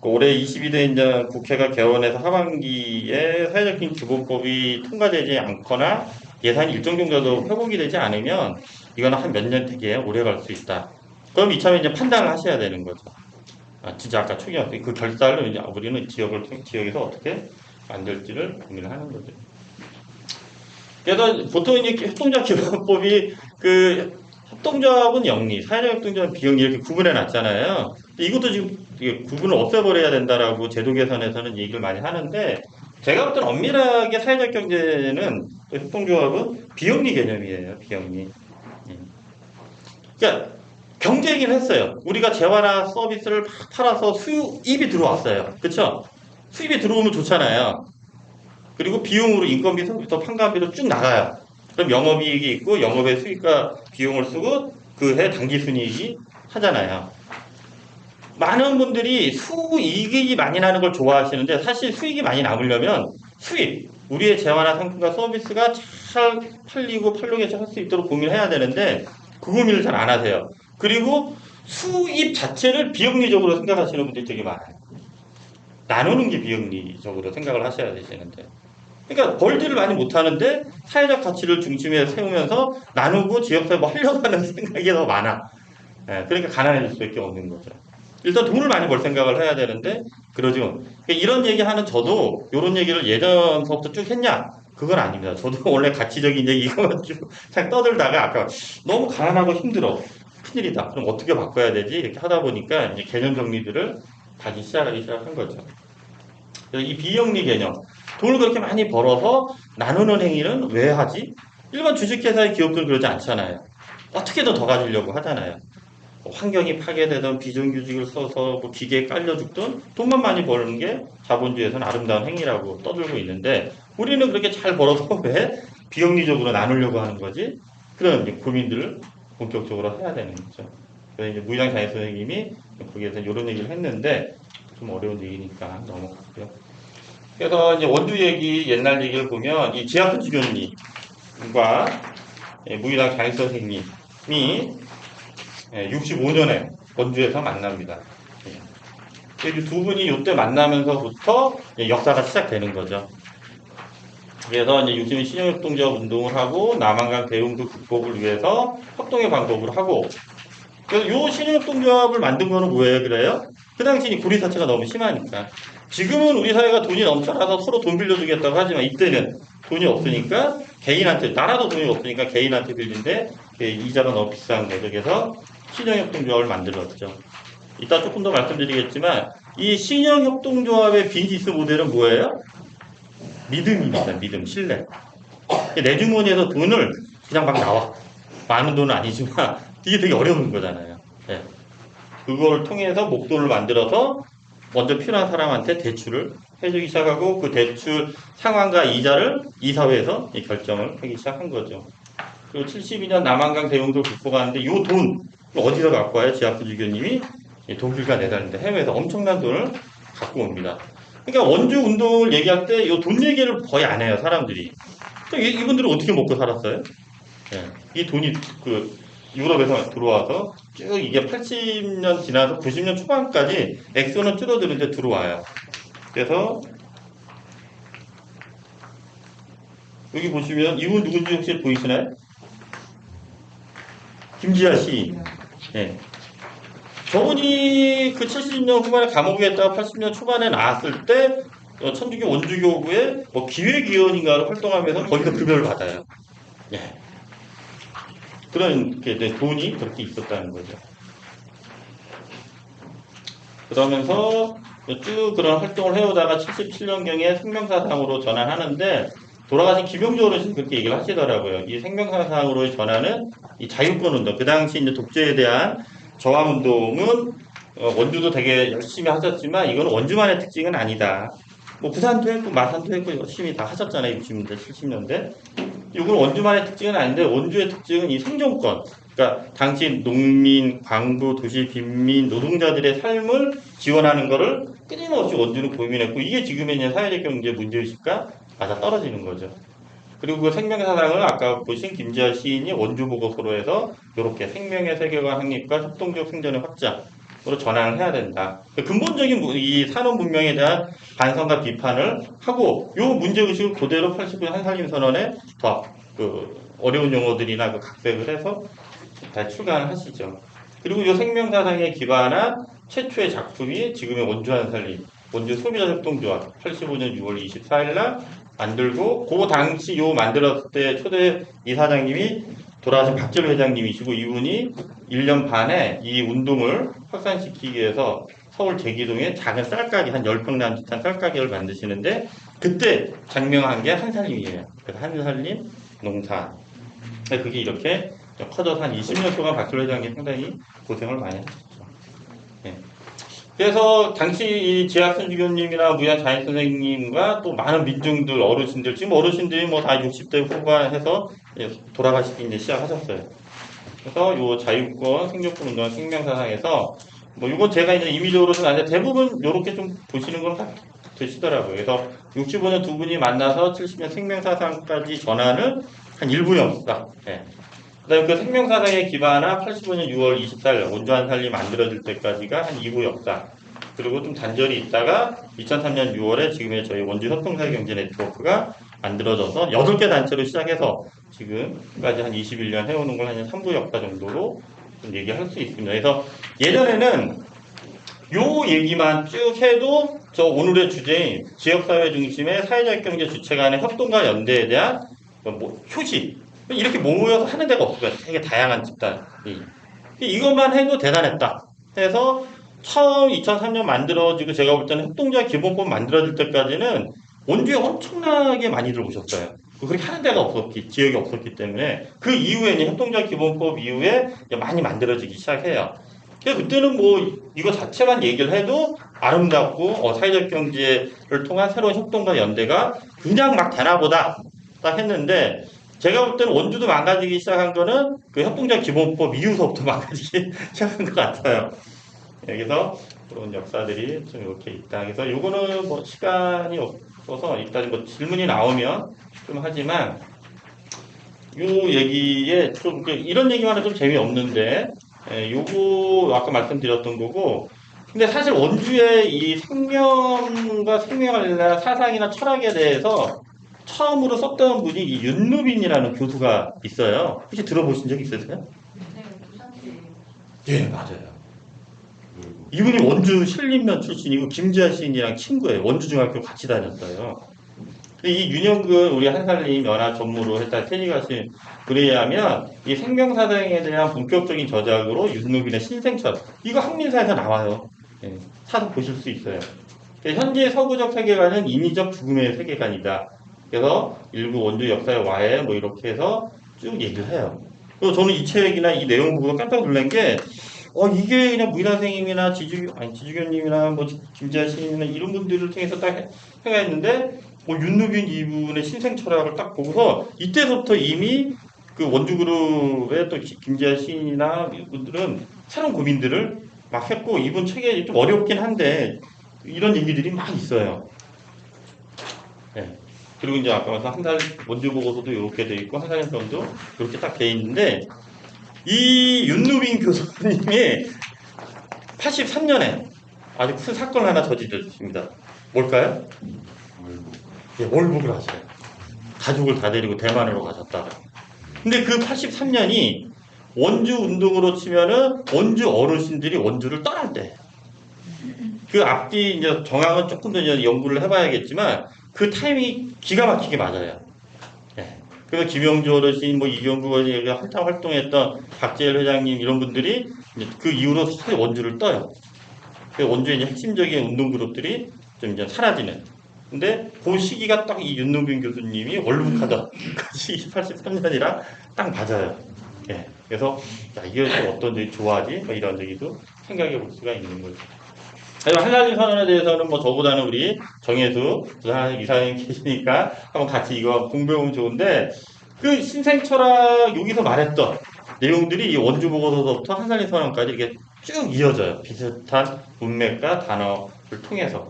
S4: 올해 22대 이제 국회가 개원해서 하반기에 사회적인 기본법이 통과되지 않거나 예산이 일정 정도 회복이 되지 않으면 이거는 한 몇 년 되게 오래 갈 수 있다. 그럼 이참에 이제 판단을 하셔야 되는 거죠. 진짜 아까 초기화 그 결사를 이제 우리는 지역에서 어떻게 만들지를 고민을 하는 거죠. 그래서 보통 이제 협동조합 기본법이 협동조합은 영리, 사회적 협동조합은 비영리 이렇게 구분해 놨잖아요. 이것도 지금 구분을 없애버려야 된다라고 제도 개선에서는 얘기를 많이 하는데 제가 볼 때는 엄밀하게 사회적 경제는 협동조합은 비영리 개념이에요. 비영리. 그러니까 경제 얘기를 했어요. 우리가 재화나 서비스를 팔아서 수입이 들어왔어요. 그렇죠? 수입이 들어오면 좋잖아요. 그리고 비용으로 인건비부터 판관비로 쭉 나가요. 그럼 영업이익이 있고 영업의 수익과 비용을 쓰고 그 해 당기순이익이 하잖아요. 많은 분들이 수익이 많이 나는 걸 좋아하시는데 사실 수익이 많이 남으려면 우리의 재화나 상품과 서비스가 잘 팔리고 팔로게이션 할 수 있도록 고민을 해야 되는데 그 고민을 잘 안 하세요. 그리고 수입 자체를 비영리적으로 생각하시는 분들이 되게 많아요. 나누는 게 비영리적으로 생각을 하셔야 되시는데. 그러니까 벌지를 많이 못하는데 사회적 가치를 중심에 세우면서 나누고 지역사회 뭐 하려고 하는 생각이 더 많아. 예, 그러니까 가난해질 수밖에 없는 거죠. 일단 돈을 많이 벌 생각을 해야 되는데 그러죠. 그러니까 이런 얘기하는 저도 이런 얘기를 예전서부터 쭉 했냐? 그건 아닙니다. 저도 원래 가치적인 얘기 이거만 쭉 그냥 떠들다가 아까 너무 가난하고 힘들어. 큰일이다. 그럼 어떻게 바꿔야 되지? 이렇게 하다 보니까 이제 개념 정리들을 다시 시작하기 시작한 거죠. 그래서 이 비영리 개념, 돈을 그렇게 많이 벌어서 나누는 행위는 왜 하지? 일반 주식회사의 기업들은 그러지 않잖아요. 어떻게든 더 가지려고 하잖아요. 뭐 환경이 파괴되든 비정규직을 써서 뭐 기계에 깔려 죽든 돈만 많이 버는 게 자본주의에서는 아름다운 행위라고 떠들고 있는데 우리는 그렇게 잘 벌어서 왜 비영리적으로 나누려고 하는 거지? 그런 이제 고민들을 본격적으로 해야 되는 거죠. 그래서 이제 무희장 장애 선생님이 거기에서 이런 얘기를 했는데 좀 어려운 얘기니까 넘어갔고요. 그래서 이제 원주 얘기, 옛날 얘기를 보면 이 지하철 주교님과 무희장 장애 선생님이 65년에 원주에서 만납니다. 두 분이 이때 만나면서부터 역사가 시작되는 거죠. 그래서 이제 60년 신영협동조합 운동을 하고 남한강 대흥도 극복을 위해서 협동의 방법을 하고 그래서 요 신영협동조합을 만든 거는 뭐예요? 그래요? 그 당시 구리 사체가 너무 심하니까 지금은 우리 사회가 돈이 넘쳐나서 서로 돈 빌려주겠다고 하지만 이때는 돈이 없으니까 개인한테 나라도 돈이 없으니까 개인한테 빌린데 이자가 너무 비싼 거죠. 그래서 신영협동조합을 만들었죠. 이따 조금 더 말씀드리겠지만 이 신영협동조합의 비즈니스 모델은 뭐예요? 믿음입니다. 믿음, 신뢰. 내 주머니에서 돈을 그냥 막 나와. 많은 돈은 아니지만 이게 되게 어려운 거잖아요. 네. 그걸 통해서 목돈을 만들어서 먼저 필요한 사람한테 대출을 해주기 시작하고 그 대출 상환과 이자를 이사회에서 결정을 하기 시작한 거죠. 그리고 72년 남한강 대흥도 극복하는데 이 돈 어디서 갖고 와요? 지하철 주교님이 독일과 네덜란드 해외에서 엄청난 돈을 갖고 옵니다. 그러니까 원주 운동을 얘기할 때 이 돈 얘기를 거의 안 해요, 사람들이. 이분들은 어떻게 먹고 살았어요? 네. 이 돈이 그 유럽에서 들어와서 쭉 이게 80년 지나서 90년 초반까지 액수는 줄어드는데 들어와요. 그래서 여기 보시면 이분 누군지 혹시 보이시나요? 김지아 시인. 네. 저분이 그 70년 후반에 감옥에 있다가 80년 초반에 나왔을 때 천주교 원주교구의 뭐 기획위원인가를 활동하면서 거기서 급여를 받아요. 예. 그런 돈이 그렇게 있었다는 거죠. 그러면서 쭉 그런 활동을 해오다가 77년경에 생명사상으로 전환하는데 돌아가신 김용주 어르신 그렇게 얘기를 하시더라고요. 이 생명사상으로의 전환은 이 자유권 운동, 그 당시 이제 독재에 대한 저항 운동은 원주도 되게 열심히 하셨지만 이건 원주만의 특징은 아니다. 뭐 부산도 했고 마산도 했고 열심히 다 하셨잖아요. 60년대, 70년대. 이건 원주만의 특징은 아닌데 원주의 특징은 이 생존권. 그러니까 당시 농민, 광부, 도시 빈민, 노동자들의 삶을 지원하는 거를 끊임없이 원주는 고민했고 이게 지금의 이제 사회적 경제 문제의식과 맞아 떨어지는 거죠. 그리고 그 생명의 사상을 아까 보신 김지아 시인이 원주 보고서로 해서 이렇게 생명의 세계관 확립과 협동적 생존의 확장으로 전환을 해야 된다. 근본적인 이 산업 문명에 대한 반성과 비판을 하고 이 문제의식을 그대로 89년 한살림 선언에 더 그 어려운 용어들이나 그 각색을 해서 다 출간을 하시죠. 그리고 이 생명사상에 기반한 최초의 작품이 지금의 원주 한살림, 원주 소비자협동조합 85년 6월 24일 날 만들고 그 당시 요 만들었을 때 초대 이사장님이 돌아가신 박재로 회장님이시고 이분이 1년 반에 이 운동을 확산시키기 위해서 서울 대기동에 작은 쌀가게 한 10평 남짓한 쌀가게를 만드시는데 그때 장명한 게 한살림이에요. 그래서 한살림 농사. 그게 이렇게 커져서 한 20년 동안 박재로 회장님 상당히 고생을 많이 하셨죠. 네. 그래서 당시 이 지하철 주교님이나 무희장 장애 선생님과 또 많은 민중들, 어르신들, 지금 어르신들이 뭐 다 60대 후반해서 돌아가시기 이제 시작하셨어요. 그래서 요 자유권, 생존권 운동, 생명사상에서 뭐 이건 제가 이제 임의적으로는 아닌데 대부분 이렇게 좀 보시는 건 같으시더라고요. 그래서 65년 두 분이 만나서 70년 생명사상까지 전환을 한 일부 역사. 예. 그다음에 그 생명사상에 기반한 85년 6월 24일 원주 한살리 만들어질 때까지가 한 2부 역사. 그리고 좀 단절이 있다가 2003년 6월에 지금의 저희 원주 협동사회경제 네트워크가 만들어져서 8개 단체로 시작해서 지금까지 한 21년 해오는 걸 한 3부 역사 정도로 좀 얘기할 수 있습니다. 그래서 예전에는 요 얘기만 쭉 해도 저 오늘의 주제인 지역사회 중심의 사회적 경제 주체 간의 협동과 연대에 대한 뭐 효시 이렇게 모여서 하는 데가 없어요. 되게 다양한 집단이. 이것만 해도 대단했다. 해서 처음 2003년 만들어지고 제가 볼 때는 협동조합 기본법 만들어질 때까지는 원주에 엄청나게 많이들 오셨어요. 그렇게 하는 데가 없었기, 지역이 없었기 때문에 그 이후에는 협동조합 기본법 이후에 많이 만들어지기 시작해요. 그때는 뭐 이거 자체만 얘기를 해도 아름답고 사회적 경제를 통한 새로운 협동과 연대가 그냥 막 되나보다 딱 했는데 제가 볼 때는 원주도 망가지기 시작한 거는 그 협동조합 기본법 이후서부터 망가지기 시작한 것 같아요. 여기서 그런 역사들이 좀 이렇게 있다. 그래서 요거는 뭐 시간이 없어서 일단 뭐 질문이 나오면 좀 하지만 요 얘기에 좀 이런 얘기만 해도 좀 재미없는데 요거 아까 말씀드렸던 거고 근데 사실 원주의 이 생명과 생명관련 사상이나 철학에 대해서 처음으로 썼던 분이 이 윤루빈이라는 교수가 있어요. 혹시 들어보신 적 있으세요?
S3: 네, 부산시에요.
S4: 예, 맞아요. 이분이 원주 신림면 출신이고 김지아 시인이랑 친구예요. 원주중학교 같이 다녔어요. 이 윤영근 우리 한살림 연화 전무로 했다 퇴직하신 분에 의하면 이 생명사상에 대한 본격적인 저작으로 윤루빈의 신생철 이거 한민사에서 나와요. 예, 사서 보실 수 있어요. 현재 서구적 세계관은 인위적 죽음의 세계관이다. 그래서 일부 원주 역사의 와해 뭐 이렇게 해서 쭉 얘기를 해요. 그래서 저는 이 책이나 이 내용 보고 깜짝 놀란 게 이게 그냥 무인하 선생님이나 지주교님이나 뭐 김지아 시인이나 이런 분들을 통해서 딱 해가 있는데 윤루빈 이분의 신생 철학을 딱 보고서 이때부터 이미 그 원주그룹의 또 김지아 시인이나 이분들은 새로운 고민들을 막 했고 이분 책에 좀 어렵긴 한데 이런 얘기들이 막 있어요. 네. 그리고 이제 아까 말씀 한달 원주 보고서도 이렇게 돼 있고 한살 연평도 이렇게 딱 돼 있는데 이 윤루빈 교수님이 83년에 아주 큰 사건을 하나 저지르셨습니다. 뭘까요? 예, 월북을 하셔요. 가족을 다 데리고 대만으로 가셨다. 근데 그 83년이 원주 운동으로 치면은 원주 어르신들이 원주를 떠날 때. 그 앞뒤 이제 정황은 조금 더 이제 연구를 해봐야겠지만 그 타이밍이 기가 막히게 맞아요. 예. 그래서 김영주 어르신, 뭐 이경구 어르신, 한참 활동했던 박재일 회장님 이런 분들이 이제 그 이후로 사실 원주를 떠요. 그 원주의 이제 핵심적인 운동 그룹들이 좀 이제 사라지는. 근데 그 시기가 딱 이 윤루빈 교수님이 월북하던 그 시기 83년이랑 딱 맞아요. 예. 그래서 야, 이게 또 어떤 점이 좋아하지? 뭐 이런 얘기도 생각해 볼 수가 있는 거죠. 한살림 선언에 대해서는 뭐 저보다는 우리 정혜수 이사님 계시니까 한번 같이 이거 공부해보면 좋은데 그 신생철학 여기서 말했던 내용들이 이 원주 보고서부터 한살림 선언까지 이렇게 쭉 이어져요. 비슷한 문맥과 단어를 통해서.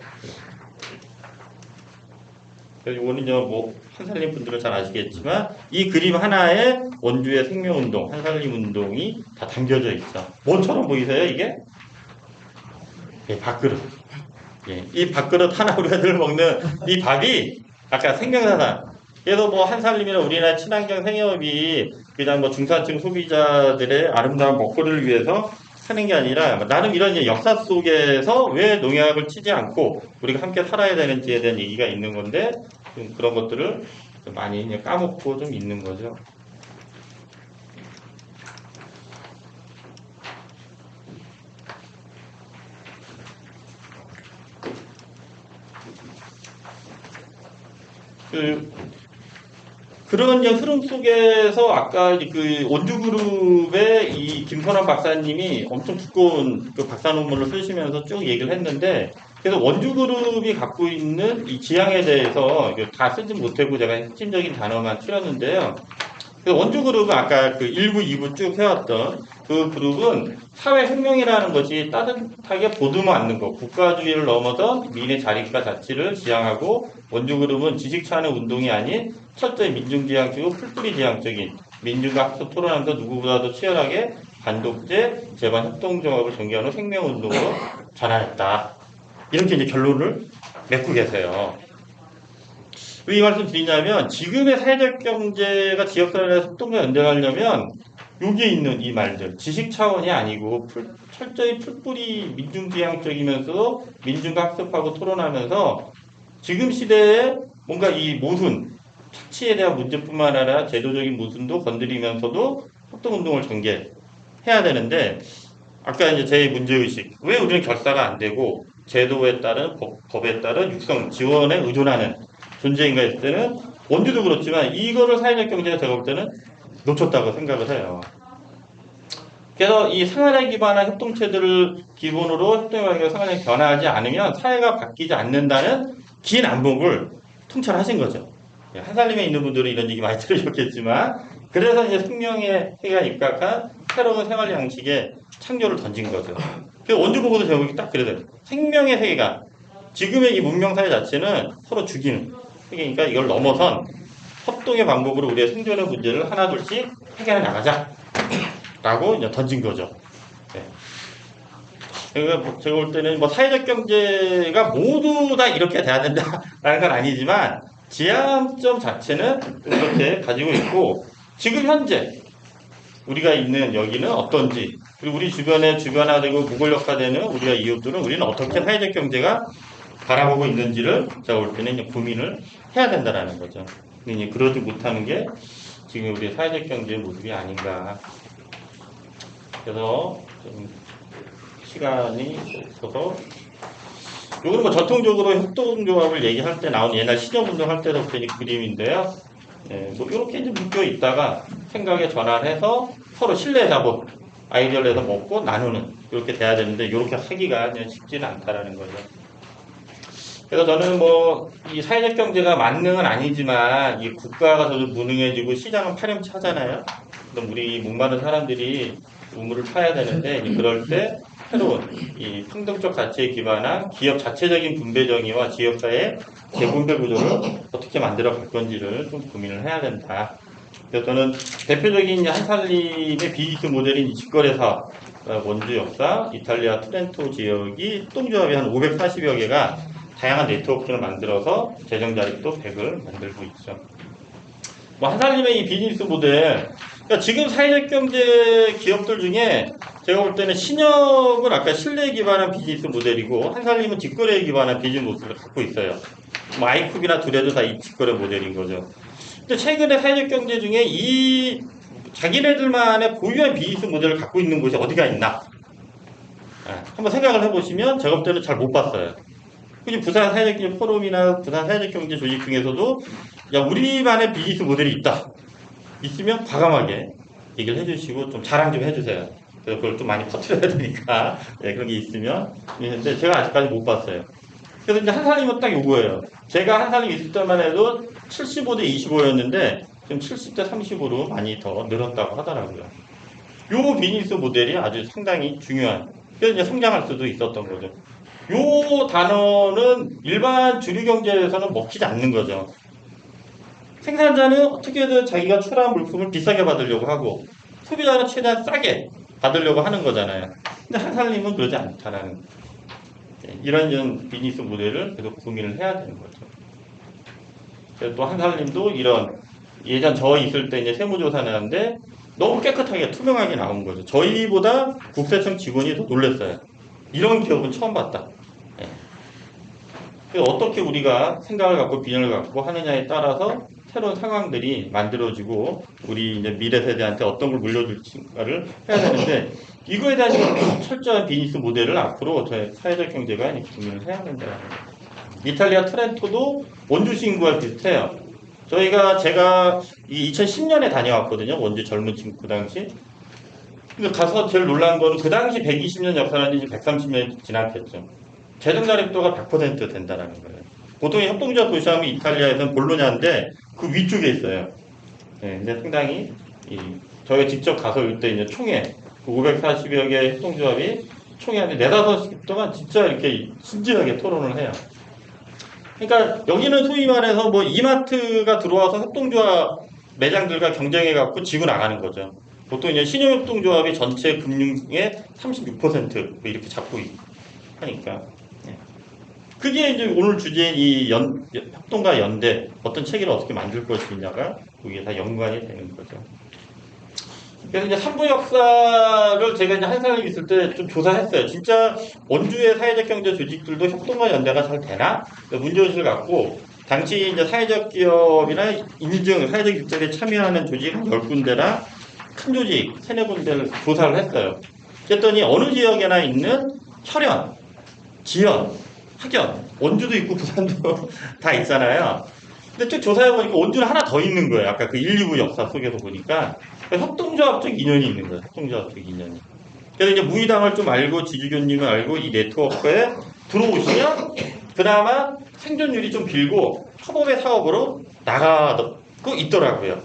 S4: 그래서 이거는 이제 뭐 한살림 분들은 잘 아시겠지만 이 그림 하나에 원주의 생명운동, 한살림 운동이 다 담겨져 있어. 뭐처럼 보이세요 이게? 예, 밥그릇. 예, 이 밥그릇 하나 우리가 늘 먹는 이 밥이 아까 생명사상. 그래서 뭐 한살림이나 우리나라 친환경 생협이 그냥 뭐 중산층 소비자들의 아름다운 먹거리를 위해서 하는 게 아니라 나름 이런 역사 속에서 왜 농약을 치지 않고 우리가 함께 살아야 되는지에 대한 얘기가 있는 건데 좀 그런 것들을 좀 많이 그냥 까먹고 좀 있는 거죠. 그런 흐름 속에서 아까 그 원주그룹의 이 김선환 박사님이 엄청 두꺼운 그 박사 논문을 쓰시면서 쭉 얘기를 했는데 그래서 원주그룹이 갖고 있는 이 지향에 대해서 다 쓰지 못하고 제가 핵심적인 단어만 추렸는데요. 그래서 원주그룹은 아까 그 1부, 2부 쭉 해왔던 그 그룹은 사회혁명이라는 것이 따뜻하게 보듬어 안는 것, 국가주의를 넘어서 민의 자립과 자치를 지향하고 원주그룹은 지식차원의 운동이 아닌 철저히 민중지향적이고 풀뿌리지향적인 민중과 학습 토론하면서 누구보다도 치열하게 반독재, 재반 협동조합을 전개하는 생명운동으로 전환했다. 이렇게 이제 결론을 맺고 계세요. 왜 이 말씀 드리냐면 지금의 사회적 경제가 지역사회에서 협동과 연대하려면 여기에 있는 이 말들 지식 차원이 아니고 철저히 풀뿌리 민중지향적이면서 민중과 학습하고 토론하면서 지금 시대에 뭔가 이 모순 착취에 대한 문제뿐만 아니라 제도적인 모순도 건드리면서도 협동운동을 전개해야 되는데 아까 이제 제 문제의식 왜 우리는 결사가 안 되고 제도에 따른 법에 따른 육성 지원에 의존하는 존재인가 했을 때는 원주도 그렇지만 이거를 사회적 경제가 제가 볼 때는 놓쳤다고 생각을 해요. 그래서 이 생활에 기반한 협동체들을 기본으로 협동관계가 상당히 변화하지 않으면 사회가 바뀌지 않는다는 긴 안목을 통찰하신 거죠. 한살림에 있는 분들은 이런 얘기 많이 들으셨겠지만 그래서 이제 생명의 세계가 입각한 새로운 생활 양식의 창조를 던진 거죠. 그 원주 보고도 제목이 딱 그래요. 생명의 세계가 지금의 이 문명사회 자체는 서로 죽이는 세계니까 이걸 넘어선 협동의 방법으로 우리의 생존의 문제를 하나둘씩 해결해 나가자 라고 이제 던진 거죠. 네. 그러니까 제가 볼 때는 뭐 사회적 경제가 모두 다 이렇게 돼야 된다라는 건 아니지만 지향점 자체는 그렇게 가지고 있고 지금 현재 우리가 있는 여기는 어떤지 그리고 우리 주변에 주변화되고 무권력화되는 우리가 이웃들은 우리는 어떻게 사회적 경제가 바라보고 있는지를 제가 볼 때는 이제 고민을 해야 된다라는 거죠. 근데 이제 그러지 못하는 게 지금 우리 사회적 경제의 모습이 아닌가. 그래서 좀 시간이 없어서 이거는 뭐 전통적으로 협동조합을 얘기할 때 나온 옛날 신협운동 할 때부터 그림인데요. 네, 뭐 이렇게 이제 묶여 있다가 생각의 전환해서 서로 신뢰 자본 아이디어를 내서 먹고 나누는 이렇게 돼야 되는데 이렇게 하기가 그냥 쉽지는 않다라는 거죠. 그래서 저는 뭐 이 사회적 경제가 만능은 아니지만 이 국가가 점점 무능해지고 시장은 파렴치하잖아요. 그럼 우리 목마른 사람들이 우물을 파야 되는데 이제 그럴 때 새로운 이 평등적 가치에 기반한 기업 자체적인 분배 정의와 지역사회의 재분배 구조를 어떻게 만들어 갈 건지를 좀 고민을 해야 된다. 그래서 저는 대표적인 한살림의 비즈니스 모델인 이 직거래사 원주 역사, 이탈리아 트렌토 지역이 협동조합이 한 540여 개가 다양한 네트워크를 만들어서 재정 자립도 100을 만들고 있죠. 뭐 한살림의 이 비즈니스 모델, 그러니까 지금 사회적 경제 기업들 중에 제가 볼 때는 신협은 아까 신뢰에 기반한 비즈니스 모델이고 한살림은 직거래에 기반한 비즈니스 모델을 갖고 있어요. 뭐 아이쿱이나 두레도 다 이 직거래 모델인 거죠. 근데 최근에 사회적 경제 중에 이 자기네들만의 고유한 비즈니스 모델을 갖고 있는 곳이 어디가 있나? 한번 생각을 해보시면 제가 볼 때는 잘 못 봤어요. 굳이 부산 사회적 경제 포럼이나 부산 사회적 경제 조직 중에서도 야 우리만의 비즈니스 모델이 있다. 있으면 과감하게 얘기를 해주시고 좀 자랑 좀 해주세요. 그래서 그걸 좀 많이 퍼뜨려야 되니까 네, 그런 게 있으면 근데 제가 아직까지 못 봤어요. 그래서 이제 한살림은 딱 요거예요. 제가 한살림 있을 때만 해도 75대 25였는데 지금 70대 30으로 많이 더 늘었다고 하더라고요. 요 비즈니스 모델이 아주 상당히 중요한 그래서 이제 성장할 수도 있었던 거죠. 요 단어는 일반 주류 경제에서는 먹히지 않는 거죠. 생산자는 어떻게든 자기가 출하한 물품을 비싸게 받으려고 하고 소비자는 최대한 싸게 받으려고 하는 거잖아요. 근데 한살림은 그러지 않다라는 이런 비즈니스 모델을 계속 고민을 해야 되는 거죠. 그래서 또 한살림도 이런 예전 저 있을 때 이제 세무조사를 하는데 너무 깨끗하게 투명하게 나온 거죠. 저희보다 국세청 직원이 더 놀랐어요. 이런 기업은 처음 봤다. 예. 그래서 어떻게 우리가 생각을 갖고 비전을 갖고 하느냐에 따라서 새로운 상황들이 만들어지고 우리 이제 미래 세대한테 어떤 걸 물려줄지를 해야 되는데 이거에 대한 철저한 비즈니스 모델을 앞으로 사회적 경제가 고민을 해야 된다. 이탈리아 트렌토도 원주 친구와 비슷해요. 제가 2010년에 다녀왔거든요. 원주 젊은 친구 그 당시. 근데 가서 제일 놀란 거는 그 당시 120년 역사라는 지 130년이 지났겠죠. 재정 자립도가 100% 된다는 거예요. 보통 협동조합 도시하면 이탈리아에서는 볼로냐인데 그 위쪽에 있어요. 예, 근데 상당히 저희가 직접 가서 이때 이제 총회 540여 개 협동조합이 총회 한 4-5시간 동안 진짜 이렇게 진지하게 토론을 해요. 그러니까 여기는 소위 말해서 뭐 이마트가 들어와서 협동조합 매장들과 경쟁해 갖고 지고 나가는 거죠. 보통 이제 신용협동조합이 전체 금융의 36% 뭐 이렇게 잡고 하니까. 예. 그게 이제 오늘 주제인 협동과 연대 어떤 체계를 어떻게 만들 것이냐가 거기에 다 연관이 되는 거죠. 그래서 이제 삼부 역사를 제가 이제 한 사람이 있을 때 좀 조사했어요. 진짜 원주의 사회적 경제 조직들도 협동과 연대가 잘 되나? 문제의식을 갖고 당시 이제 사회적 기업이나 사회적 일자리에 참여하는 조직 한 10군데나 큰 조직 3-4군데를 조사를 했어요. 그랬더니 어느 지역에나 있는 혈연, 지연, 학연, 원주도 있고 부산도 다 있잖아요. 근데 쭉 조사해보니까 원주는 하나 더 있는 거예요. 아까 그 129 역사 속에서 보니까. 협동조합적 인연이 있는 거예요. 협동조합적 인연이. 그래서 이제 무의당을 좀 알고 지주교님을 알고 이 네트워크에 들어오시면 그나마 생존율이 좀 길고 협업의 사업으로 나가고 있더라고요.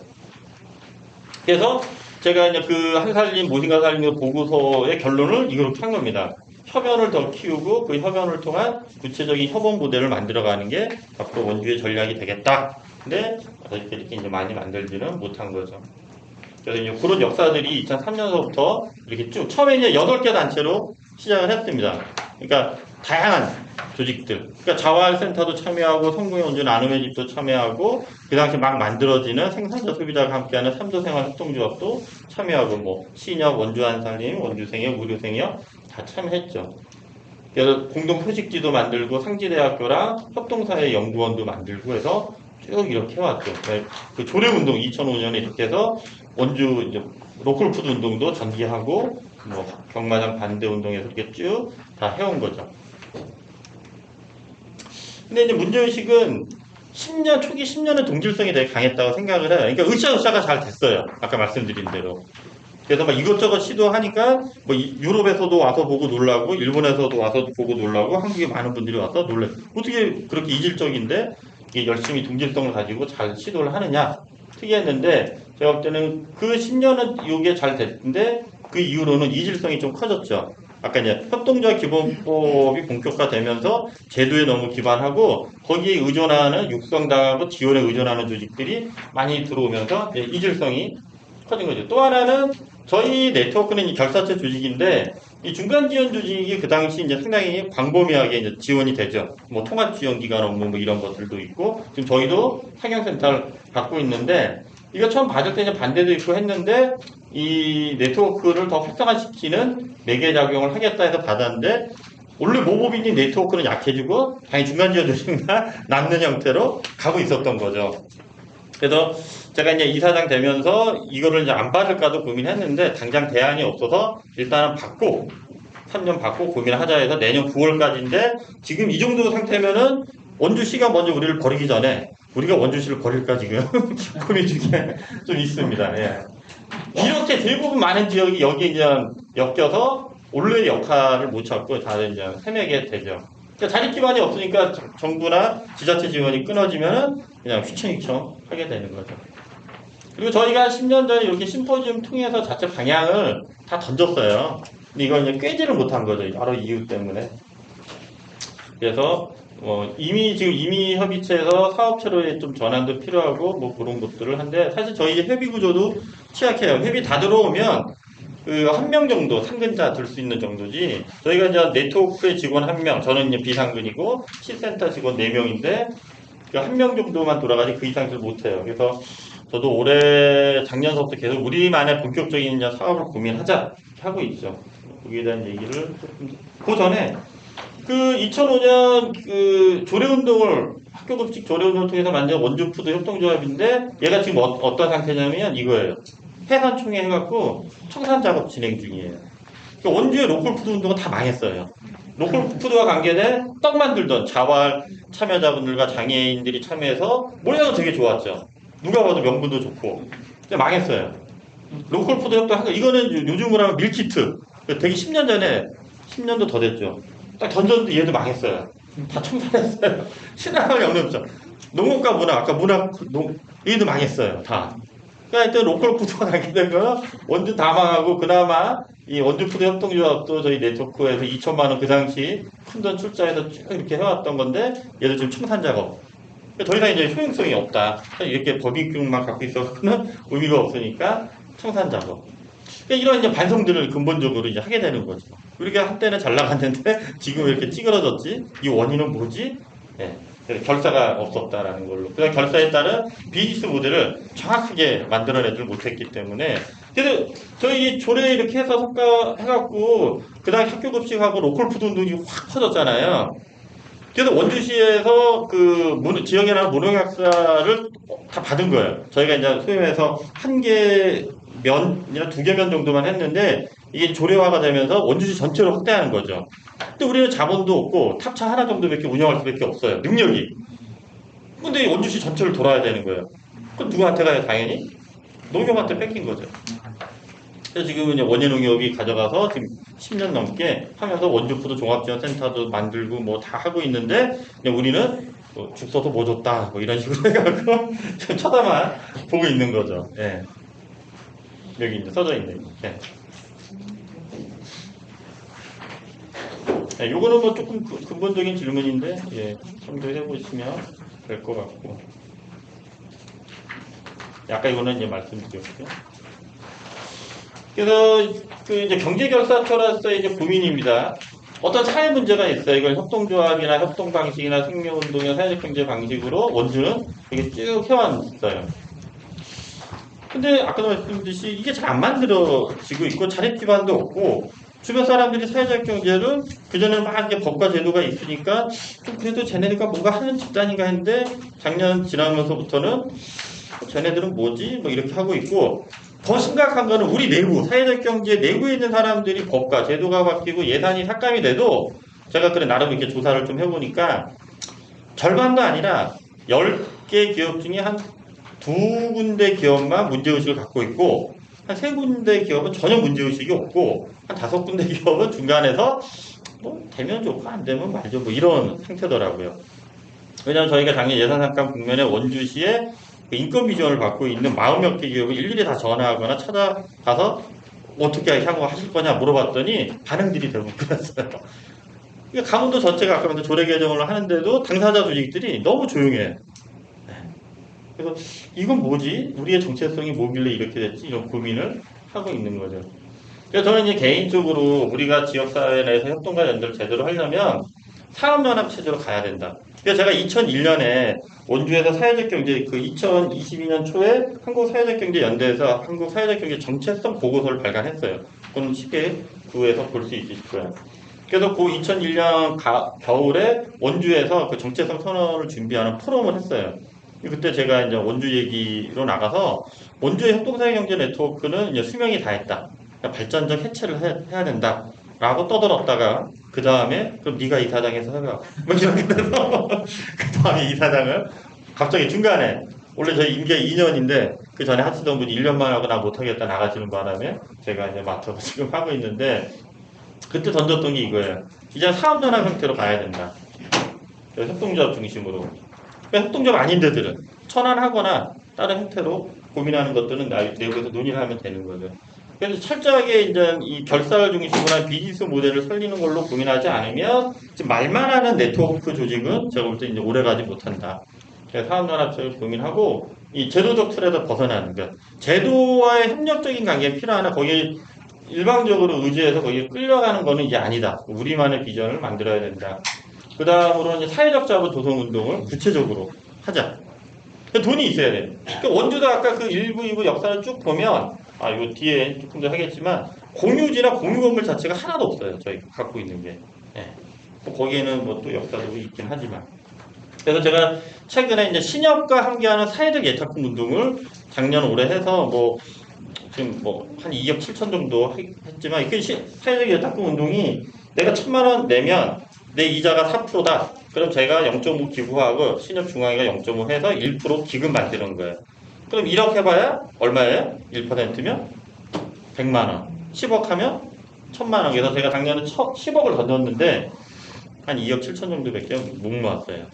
S4: 그래서 제가 이제 그 한살림 모신가 살림 보고서의 결론을 이렇게 한 겁니다. 협연을 더 키우고 그 협연을 통한 구체적인 협업 모델을 만들어가는 게 앞으로 원주의 전략이 되겠다. 근데 이렇게 이제 많이 만들지는 못한 거죠. 그래서 이제 그런 역사들이 2003년서부터 이렇게 쭉 처음에 이제 8개 단체로 시작을 했습니다. 그러니까 다양한 조직들, 그러니까 자활센터도 참여하고 성공의 원주 나눔의 집도 참여하고 그 당시 막 만들어지는 생산자 소비자가 함께하는 삼도생활 협동조합도 참여하고 뭐 신협, 원주한살림, 원주생협, 의료생협 다 참여했죠. 그래서 공동 표식지도 만들고 상지대학교랑 협동사회 연구원도 만들고 해서 쭉 이렇게 해왔죠. 그 조례운동 2005년에 이렇게 해서 원주 이제 로컬푸드 운동도 전개하고 뭐 경마장 반대 운동에서 이렇게 쭉 다 해온 거죠. 근데 이제 문제의식은 초기 10년은 동질성이 되게 강했다고 생각을 해요. 그러니까 으쌰으쌰가 잘 됐어요. 아까 말씀드린 대로. 그래서 막 이것저것 시도하니까 뭐 유럽에서도 와서 보고 놀라고 일본에서도 와서 보고 놀라고 한국에 많은 분들이 와서 놀래요. 어떻게 그렇게 이질적인데 이게 열심히 동질성을 가지고 잘 시도를 하느냐 특이했는데 제가 볼 때는 그 10년은 이게 잘 됐는데 그 이후로는 이질성이 좀 커졌죠. 아까 이제 협동조합 기본법이 본격화되면서 제도에 너무 기반하고 거기에 의존하는 육성당하고 지원에 의존하는 조직들이 많이 들어오면서 이질성이 커진 거죠. 또 하나는 저희 네트워크는 결사체 조직인데 이 중간 지원 조직이 그 당시 이제 상당히 광범위하게 이제 지원이 되죠. 뭐 통합 지원 기관 업무 뭐 이런 것들도 있고 지금 저희도 상영센터를 갖고 있는데 이거 처음 받을 때 이제 반대도 있고 했는데 이 네트워크를 더 활성화시키는 매개 작용을 하겠다 해서 받았는데 원래 모법인이 네트워크는 약해지고 당연히 중간 지원 조직만 남는 형태로 가고 있었던 거죠. 그래서 제가 이제 이사장 되면서 이거를 이제 안 받을까도 고민했는데 당장 대안이 없어서 일단은 받고 3년 받고 고민하자 해서 내년 9월까지인데 지금 이 정도 상태면은 원주시가 먼저 우리를 버리기 전에 우리가 원주시를 버릴까 지금 고민 중에 좀 있습니다. 예. 이렇게 대부분 많은 지역이 여기에 이제 엮여서 원래의 역할을 못 찾고 다들 이제 헤매게 되죠. 그러니까 자립 기반이 없으니까 정부나 지자체 지원이 끊어지면은 그냥 휘청휘청 하게 되는 거죠. 그리고 저희가 10년 전에 이렇게 심포지움 통해서 자체 방향을 다 던졌어요. 근데 이걸 이제 꿰지를 못한 거죠. 여러 이유 때문에. 그래서 이미 협의체에서 사업체로의 좀 전환도 필요하고 뭐 그런 것들을 한데 사실 저희 협의 구조도 취약해요. 협의 다 들어오면 그 한 명 정도 상근자 들 수 있는 정도지 저희가 이제 네트워크의 직원 1명 저는 이제 비상근이고 시센터 직원 4명인데 그 1명 정도만 돌아가지 그 이상을 못해요. 그래서 저도 올해 작년서부터 계속 우리만의 본격적인 이제 사업을 고민하자 하고 있죠. 거기에 대한 얘기를 조금 그 전에 그 2005년 그 조례운동을 학교급식 조례운동을 통해서 만든 원주푸드 협동조합인데 얘가 지금 어떤 상태냐면 이거예요. 해산총회 해갖고 청산 작업 진행 중이에요. 그러니까 원주의 로컬푸드 운동은 다 망했어요. 로컬푸드와 관계된 떡 만들던 자활 참여자분들과 장애인들이 참여해서 모양은 되게 좋았죠. 누가 봐도 명분도 좋고. 근데 망했어요. 로컬푸드 협동 이거는 요즘으로 하면 밀키트. 되게 10년 전에 10년도 더 됐죠. 딱 던졌는데 얘도 망했어요. 다 청산했어요. 신화가 없는 없죠. 농업과 문학, 아까 문학, 얘도 망했어요. 다. 그러니까 하여튼 로컬 푸드가 가게 된 거는 원주 다 망하고 그나마 이 원주푸드 협동조합도 저희 네트워크에서 2천만 원 그 당시 큰 돈 출자해서 쭉 이렇게 해왔던 건데 얘도 지금 청산 작업. 더 이상 이제 효용성이 없다. 이렇게 법인격만 갖고 있어서는 의미가 없으니까 청산 작업. 그러니까 이런 이제 반성들을 근본적으로 이제 하게 되는 거죠. 우리가 한때는 잘 나갔는데 지금 왜 이렇게 찌그러졌지? 이 원인은 뭐지? 예. 그래서 결사가 없었다라는 걸로. 그래서 결사에 따른 비즈니스 모델을 정확하게 만들어내지 못했기 때문에. 그래서 저희 조례 이렇게 해서 성과해갖고 그다음 학교 급식하고 로컬 푸드 운동이 확 퍼졌잖아요. 그래서 원주시에서 그 지역에 나는 모농약사를 다 받은 거예요. 저희가 이제 소위 말해서 한 개 면이나 두 개 면 정도만 했는데 이게 조례화가 되면서 원주시 전체로 확대하는 거죠. 근데 우리는 자본도 없고 탑차 하나 정도밖에 운영할 수밖에 없어요. 능력이. 근데 이 원주시 전체를 돌아야 되는 거예요. 그럼 누구한테 가요? 당연히 농협한테 뺏긴 거죠. 그래서 지금은 이제 원예농협이 가져가서 지금 10년 넘게 하면서 원주푸드 종합지원센터도 만들고 뭐 다 하고 있는데 그냥 우리는 죽 써서 뭐 줬다 뭐 이런 식으로 해가지고 좀 쳐다만 보고 있는 거죠. 예. 여기 이제 써져 있네요. 예. 예, 요거는 뭐 조금 근본적인 질문인데 예, 좀 더 해보시면 될 것 같고. 아까 이거는 이제 말씀드렸고요. 그래서 그 이제 경제결사처로서 이제 고민입니다. 어떤 사회 문제가 있어요. 이걸 협동조합이나 협동 방식이나 생명운동이나 사회적 경제 방식으로 원주는 이게 쭉 해왔어요. 근데 아까도 말씀드렸듯이 이게 잘 안 만들어지고 있고 자립 기반도 없고 주변 사람들이 사회적 경제를 그전에는 막 이제 법과 제도가 있으니까 좀 그래도 쟤네가 뭔가 하는 집단인가 했는데 작년 지나면서부터는 쟤네들은 뭐지? 뭐 이렇게 하고 있고 더 심각한 거는 우리 내부, 사회적 경제 내부에 있는 사람들이 법과 제도가 바뀌고 예산이 삭감이 돼도 제가 그래 나름 이렇게 조사를 좀 해보니까 절반도 아니라 10개 기업 중에 한 2군데 기업만 문제의식을 갖고 있고 한 3군데 기업은 전혀 문제의식이 없고 한 5군데 기업은 중간에서 뭐 되면 좋고 안 되면 말죠 뭐 이런 상태더라고요. 왜냐하면 저희가 작년 예산 삭감 국면에 원주시에 인건 비전을 받고 있는 40몇 개 기업을 일일이 다 전화하거나 찾아가서 어떻게 향후 하실 거냐 물어봤더니 반응들이 대부분 그랬어요. 그러니까 강원도 전체가 아까 조례 개정을 하는데도 당사자 조직들이 너무 조용해요. 그래서 이건 뭐지? 우리의 정체성이 뭐길래 이렇게 됐지? 이런 고민을 하고 있는 거죠. 그래서 저는 이제 개인적으로 우리가 지역사회 내에서 협동과 연대를 제대로 하려면 사업연합 체제로 가야 된다. 그래서 제가 2001년에 원주에서 사회적 경제, 그 2022년 초에 한국사회적경제연대에서 한국사회적경제 정체성 보고서를 발간했어요. 그건 쉽게 구해서 볼 수 있으실 거예요. 그래서 그 2001년 겨울에 원주에서 그 정체성 선언을 준비하는 포럼을 했어요. 그때 제가 이제 원주 얘기로 나가서 원주의 협동사회경제 네트워크는 이제 수명이 다했다. 발전적 해체를 해야 된다. 라고 떠들었다가 그 다음에 그럼 네가 이사장에서 해라. 뭐 이렇게 돼서 그 다음에 이사장을 갑자기 중간에 원래 저희 임기가 2년인데 그 전에 하시던 분이 1년만 하고 나 못하겠다 나가시는 바람에 제가 이제 맡아서 지금 하고 있는데 그때 던졌던 게 이거예요. 이제 사업연합 형태로 가야 된다. 협동조합 중심으로. 협동조합 아닌 데들은 천안하거나 다른 형태로 고민하는 것들은 내부에서 논의를 하면 되는 거죠. 그래서 철저하게 이제 이 결사를 중심으로 한 비즈니스 모델을 살리는 걸로 고민하지 않으면 지금 말만 하는 네트워크 조직은 제가 볼 때 이제 오래가지 못한다. 그래서 사업연합체를 고민하고 이 제도적 틀에서 벗어나는 것. 제도와의 협력적인 관계가 필요하나 거기에 일방적으로 의지해서 거기에 끌려가는 거는 이제 아니다. 우리만의 비전을 만들어야 된다. 그 다음으로 이제 사회적 자본 조성 운동을 구체적으로 하자. 돈이 있어야 돼. 그러니까 원주도 아까 그 1부, 2부 역사를 쭉 보면 이거 뒤에 조금 더 하겠지만 공유지나 공유 건물 자체가 하나도 없어요. 저희가 갖고 있는 게. 예. 거기에는 뭐 또 역사도 있긴 하지만. 그래서 제가 최근에 이제 신협과 함께하는 사회적 예탁금 운동을 작년 올해 해서 뭐 지금 뭐 한 2억 7천 정도 했지만 이게 사회적 예탁금 운동이 내가 1,000만 원 내면 내 이자가 4%다. 그럼 제가 0.5 기부하고 신협 중앙회가 0.5 해서 1% 기금 만드는 거예요. 그럼 1억 해봐야 얼마예요? 1%면 100만 원. 10억 하면 1,000만 원. 그래서 제가 작년에 10억을 던졌는데 한 2억 7천 정도밖에 못 모았어요.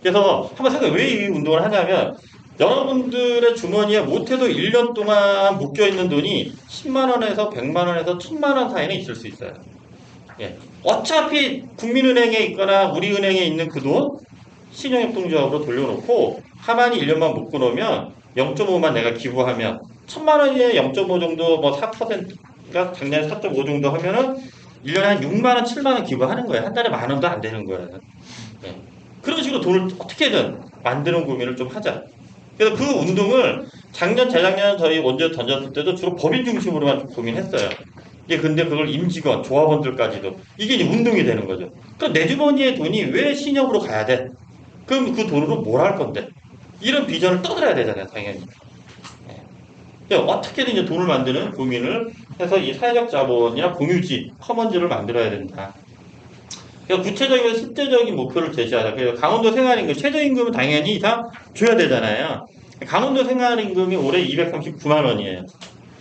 S4: 그래서 한번 생각해 왜 이 운동을 하냐면 여러분들의 주머니에 못해도 1년 동안 묶여있는 돈이 10만 원에서 100만 원에서 1000만 원 사이는 있을 수 있어요. 예. 어차피 국민은행에 있거나 우리은행에 있는 그 돈 신용협동조합으로 돌려놓고 가만히 1년만 묶어놓으면 0.5만 내가 기부하면 1000만 원에 0.5 정도 뭐 4%가 작년에 4.5 정도 하면은 1년에 한 6만 원, 7만 원 기부하는 거예요. 한 달에 10,000원도 안 되는 거예요. 예. 그런 식으로 돈을 어떻게든 만드는 고민을 좀 하자. 그래서 그 운동을 작년, 재작년 저희 원주에 던졌을 때도 주로 법인 중심으로만 좀 고민했어요. 이게 근데 그걸 임직원, 조합원들까지도 이게 이제 운동이 되는 거죠. 그럼 내 주머니의 돈이 왜 신협으로 가야 돼? 그럼 그 돈으로 뭘 할 건데? 이런 비전을 떠들어야 되잖아요, 당연히. 예. 어떻게든 이제 돈을 만드는 고민을 해서 이 사회적 자본이나 공유지, 커먼즈를 만들어야 된다. 그러니까 구체적이고 실제적인 목표를 제시하자. 그래서 강원도 생활임금, 최저임금은 당연히 이상 줘야 되잖아요. 강원도 생활임금이 올해 239만 원이에요.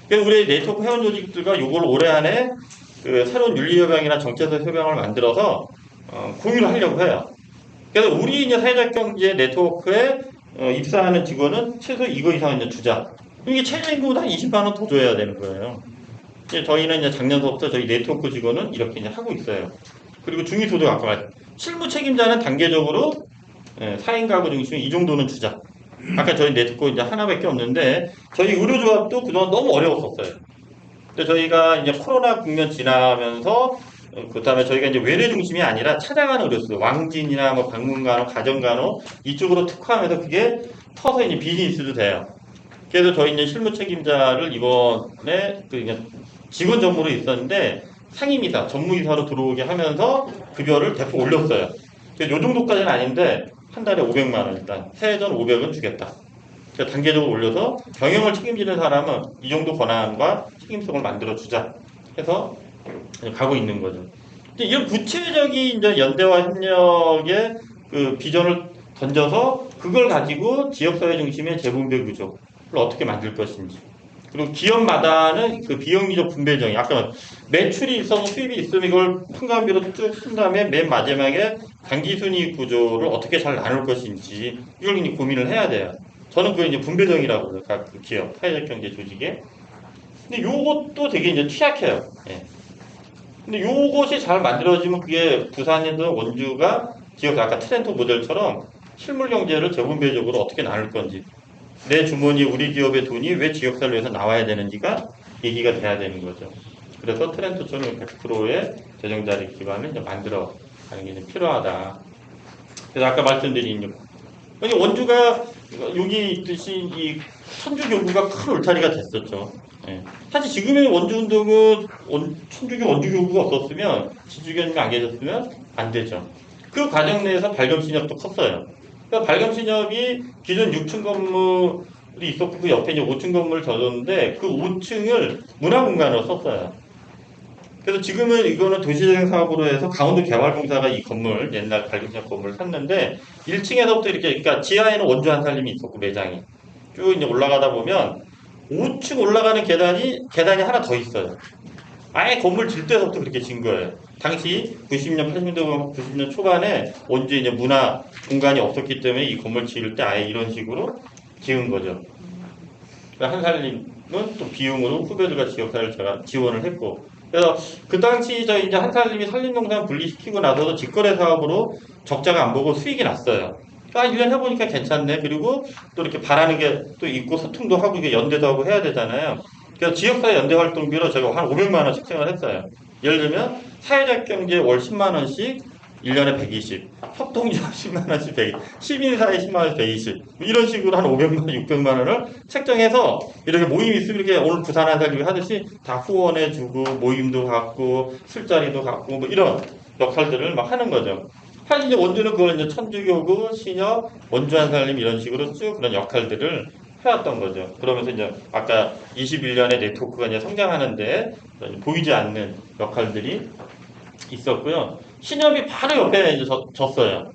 S4: 그래서 우리 네트워크 회원 조직들과 이걸 올해 안에 그 새로운 윤리협약이나 정책적 협약을 만들어서 공유를 하려고 해요. 그래서 우리 이제 사회적 경제 네트워크에 입사하는 직원은 최소 이거 이상은 이제 주자. 이게 최저임금보다 한 20만 원 더 줘야 되는 거예요. 이제 저희는 이제 작년부터 저희 네트워크 직원은 이렇게 이제 하고 있어요. 그리고 중위소득 아까 말했 실무 책임자는 단계적으로 4인 가구 중심에 이 정도는 주자. 아까 저희 네트워크 이제 하나밖에 없는데 저희 의료조합도 그동안 너무 어려웠었어요. 근데 저희가 이제 코로나 국면 지나면서 그다음에 저희가 이제 외래 중심이 아니라 찾아가는 의료수, 왕진이나 뭐 방문간호, 가정간호 이쪽으로 특화하면서 그게 터서 이제 비즈니스도 돼요. 그래서 저희 이제 실무 책임자를 이번에 그 이제 직원 전무로 있었는데 상임이사, 전무이사로 들어오게 하면서 급여를 대폭 올렸어요. 요 정도까지는 아닌데 한 달에 500만 원 일단 세전 500은 주겠다. 그래서 단계적으로 올려서 경영을 책임지는 사람은 이 정도 권한과 책임성을 만들어 주자 해서 가고 있는 거죠. 이런 구체적인 이제 연대와 협력의 그 비전을 던져서 그걸 가지고 지역사회 중심의 재분배 구조를 어떻게 만들 것인지. 그리고 기업마다는 그 비영리적 분배 정의, 아까 매출이 있어서 수입이 있으면 이걸 평가비로 쭉 쓴 다음에 맨 마지막에 당기순이익 구조를 어떻게 잘 나눌 것인지 이걸 이제 고민을 해야 돼요. 저는 그걸 이제 분배 정의라고 그래요. 각 기업, 사회적 경제 조직에. 근데 요것도 되게 이제 취약해요. 예. 근데 요것이 잘 만들어지면 그게 부산이든 원주가 지역 아까 트렌토 모델처럼 실물 경제를 재분배적으로 어떻게 나눌 건지. 내 주머니 우리 기업의 돈이 왜 지역사를 위해서 나와야 되는지가 얘기가 돼야 되는 거죠. 그래서 트렌토처럼 100%의 재정자리 기반을 이제 만들어 가는 게 필요하다. 그래서 아까 말씀드린 원주가 여기 있듯이 이 천주교구가 큰 울타리가 됐었죠. 예. 사실 지금의 원주운동은 천주교 원주교구가 없었으면 지주교님이 안 계셨으면 안 되죠. 그 과정 내에서 발견신협도 컸어요. 그러니까 발견신협이 기존 6층 건물이 있었고 그 옆에 이제 5층 건물을 져줬는데 그 5층을 문화공간으로 썼어요. 그래서 지금은 이거는 도시재생 사업으로 해서 강원도 개발공사가 이 건물 옛날 발견신협 건물을 샀는데 1층에서부터 이렇게 그러니까 지하에는 원주 한살림이 있었고 매장이 쭉 이제 올라가다 보면 5층 올라가는 계단이 하나 더 있어요. 아예 건물 질 때부터 그렇게 진 거예요. 당시 90년, 80년대, 90년 초반에 원주에 이제 문화 공간이 없었기 때문에 이 건물 지을 때 아예 이런 식으로 지은 거죠. 한살림은 또 비용으로 후배들과 지역사를 제가 지원을 했고, 그래서 그 당시 저희 이제 한살림이 산림농산 분리시키고 나서도 직거래 사업으로 적자가 안 보고 수익이 났어요. 1년 해보니까 괜찮네. 그리고 또 이렇게 바라는 게 또 있고 소통도 하고 이게 연대도 하고 해야 되잖아요. 그래서 지역사회 연대 활동비로 제가 한 500만 원씩 생각을 했어요. 예를 들면 사회적 경제 월 10만 원씩 1년에 120, 협동조합 10만 원씩 120, 시민사회 10만 원씩 120 이런 식으로 한 500만 원, 600만 원을 책정해서 이렇게 모임 있으면 이렇게 오늘 부산 한살림이 하듯이 다 후원해주고 모임도 갖고 술자리도 갖고 뭐 이런 역할들을 막 하는 거죠. 사실 이제 원주는 그걸 이제 천주교구, 신협, 원주 한살림 이런 식으로 쭉 그런 역할들을 해왔던 거죠. 그러면서 이제 아까 21년에 네트워크가 이제 성장하는데 보이지 않는 역할들이 있었고요. 신협이 바로 옆에 이제 졌어요.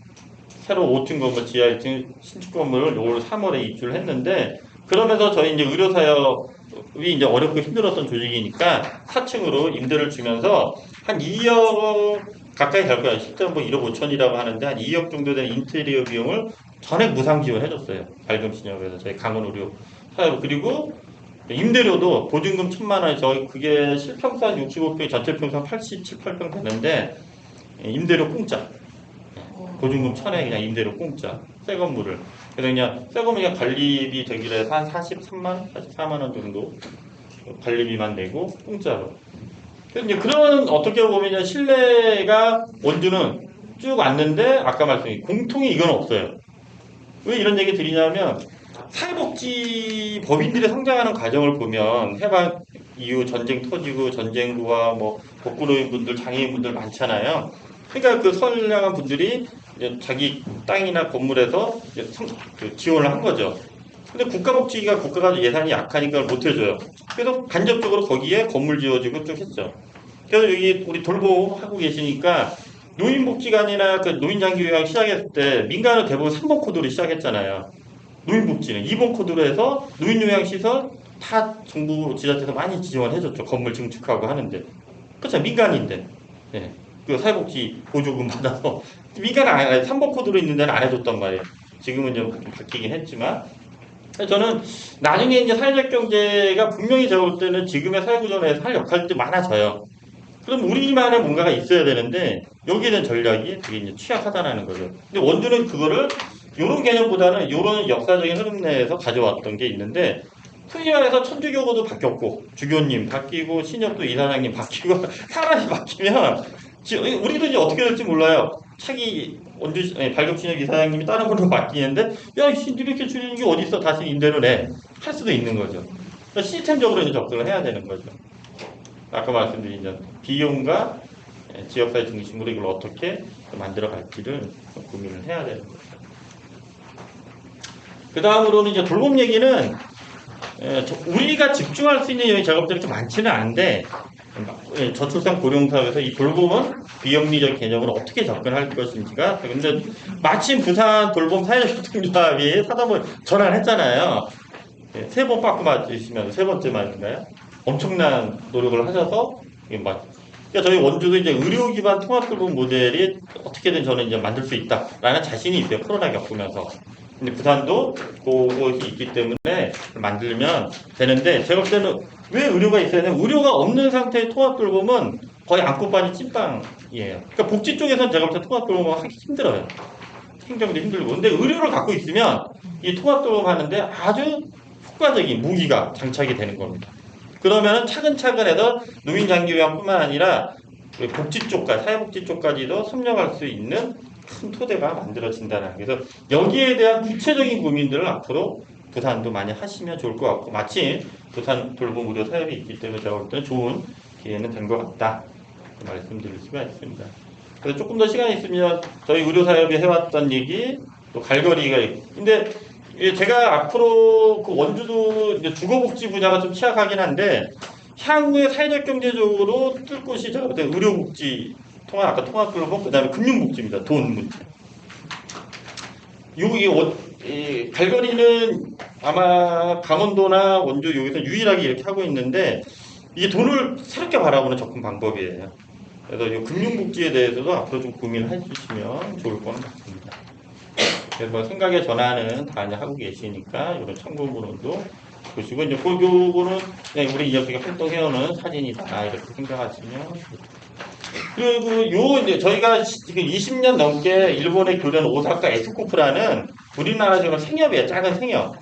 S4: 새로 5층 건물, 지하 1층 신축 건물을 올 3월에 입주를 했는데 그러면서 저희 이제 의료사역이 이제 어렵고 힘들었던 조직이니까 4층으로 임대를 주면서 한 2억 가까이 갈 거야. 실제 뭐 1억 5천이라고 하는데 한 2억 정도 되는 인테리어 비용을 전액 무상 지원해줬어요. 밝음신협에서 저희 강원의료 사업. 그리고 임대료도 보증금 1,000만 원에 저희 그게 실평수 한 65평, 전체 평수 한 87, 8평 되는데 임대료 공짜. 보증금 1,000에 그냥 임대료 공짜. 새 건물을. 그래서 그냥 새 건물 그냥 관리비 되기로 해서 한 43만 원, 44만 원 정도 관리비만 내고 공짜로. 그래서 이제 그런 어떻게 보면 신뢰가 원주는 쭉 왔는데 아까 말씀드린 공통이 이건 없어요. 왜 이런 얘기 드리냐면 사회복지 법인들이 성장하는 과정을 보면 해방 이후 전쟁 터지고 전쟁구와 뭐 복구노인분들 장애인분들 많잖아요. 그러니까 그 선량한 분들이 이제 자기 땅이나 건물에서 이제 그 지원을 한 거죠. 근데 국가복지가 국가가 예산이 약하니까 그걸 못 해줘요. 그래서 간접적으로 거기에 건물 지어지고 쭉 했죠. 그래서 여기 우리 돌봄 하고 계시니까 노인복지관이나 그 노인장기요양 시작했을 때 민간은 대부분 3번 코드로 시작했잖아요. 노인복지는 2번 코드로 해서 노인요양시설 다 정부 지자체에서 많이 지원해줬죠. 건물 증축하고 하는데. 그렇죠. 민간인데. 예. 그 사회복지 보조금 받아서. 민간은 안 해. 3번 코드로 있는 데는 안 해줬단 말이에요. 지금은 좀 바뀌긴 했지만. 저는 나중에 이제 사회적 경제가 분명히 제가 볼 때는 지금의 사회구조에서 할 역할들이 많아져요. 그럼 우리만의 뭔가가 있어야 되는데 여기에 대한 전략이 되게 이제 취약하다는 거죠. 근데 원주는 그거를 이런 개념보다는 이런 역사적인 흐름 내에서 가져왔던 게 있는데 흔히 말해서 천주교구도 바뀌었고 주교님 바뀌고 신협도 이사장님 바뀌고 사람이 바뀌면 우리도 이제 어떻게 될지 몰라요. 차기 원주 발급신협 이사장님이 다른 걸로 바뀌는데 야 이렇게 줄이는 게 어디 있어 다시 임대료 내 할 수도 있는 거죠. 그러니까 시스템적으로 이제 접근을 해야 되는 거죠. 아까 말씀드린 비용과 지역사회 중심으로 이걸 어떻게 만들어 갈지를 고민을 해야 되는 거죠. 그 다음으로는 이제 돌봄 얘기는 우리가 집중할 수 있는 작업들이 좀 많지는 않은데 저출산 고령사회에서 이 돌봄은 비영리적 개념으로 어떻게 접근할 것인지가 근데 마침 부산 돌봄 사회협동조합이 사단을 전화를 했잖아요. 3번 빠꾸 맞으시면 3번째 말인가요? 엄청난 노력을 하셔서 그러니까 저희 원주도 이제 의료 기반 통합 돌봄 모델이 어떻게든 저는 이제 만들 수 있다라는 자신이 있어요. 코로나 겪으면서. 근데 부산도 그것이 있기 때문에 만들면 되는데 제가 볼 때는 왜 의료가 있어야 되냐? 의료가 없는 상태의 통합 돌봄은 거의 안고반이 찐빵이에요. 그러니까 복지 쪽에서는 제가 볼 때 통합 돌봄을 하기 힘들어요. 행정도 힘들고. 근데 의료를 갖고 있으면 이 통합 돌봄 하는데 아주 효과적인 무기가 장착이 되는 겁니다. 그러면 차근차근 해서 노인장기요양뿐만 아니라 복지 쪽까지, 사회복지 쪽까지도 섭렵할 수 있는 큰 토대가 만들어진다는. 그래서 여기에 대한 구체적인 고민들을 앞으로 부산도 많이 하시면 좋을 것 같고, 마침 부산 돌봄 의료 사업이 있기 때문에 제가 볼 때는 좋은 기회는 된 것 같다. 말씀드릴 수가 있습니다. 그래서 조금 더 시간이 있으면 저희 의료 사업이 해왔던 얘기, 또 갈거리가 있고. 근데 제가 앞으로 그 원주도 이제 주거복지 분야가 좀 취약하긴 한데 향후에 사회적 경제적으로 뜰 곳이 제가 볼 때 의료복지 통합 아까 통합돌봄 그다음에 금융복지입니다. 돈 문제. 이 갈거리는 아마 강원도나 원주 여기서 유일하게 이렇게 하고 있는데 이게 돈을 새롭게 바라보는 접근 방법이에요. 그래서 이 금융복지에 대해서도 앞으로 좀 고민을 해주시면 좋을 것 같습니다. 그래서 뭐 생각의 전환은 다 이제 하고 계시니까 이런 참고문도 보시고 이제 그거는 우리 이렇게 활동해오는 사진이다 이렇게 생각하시면. 그리고 이제 저희가 지금 20년 넘게 일본에 교련 오사카 에스코프라는 우리나라 지금 생협이에요. 작은 생협.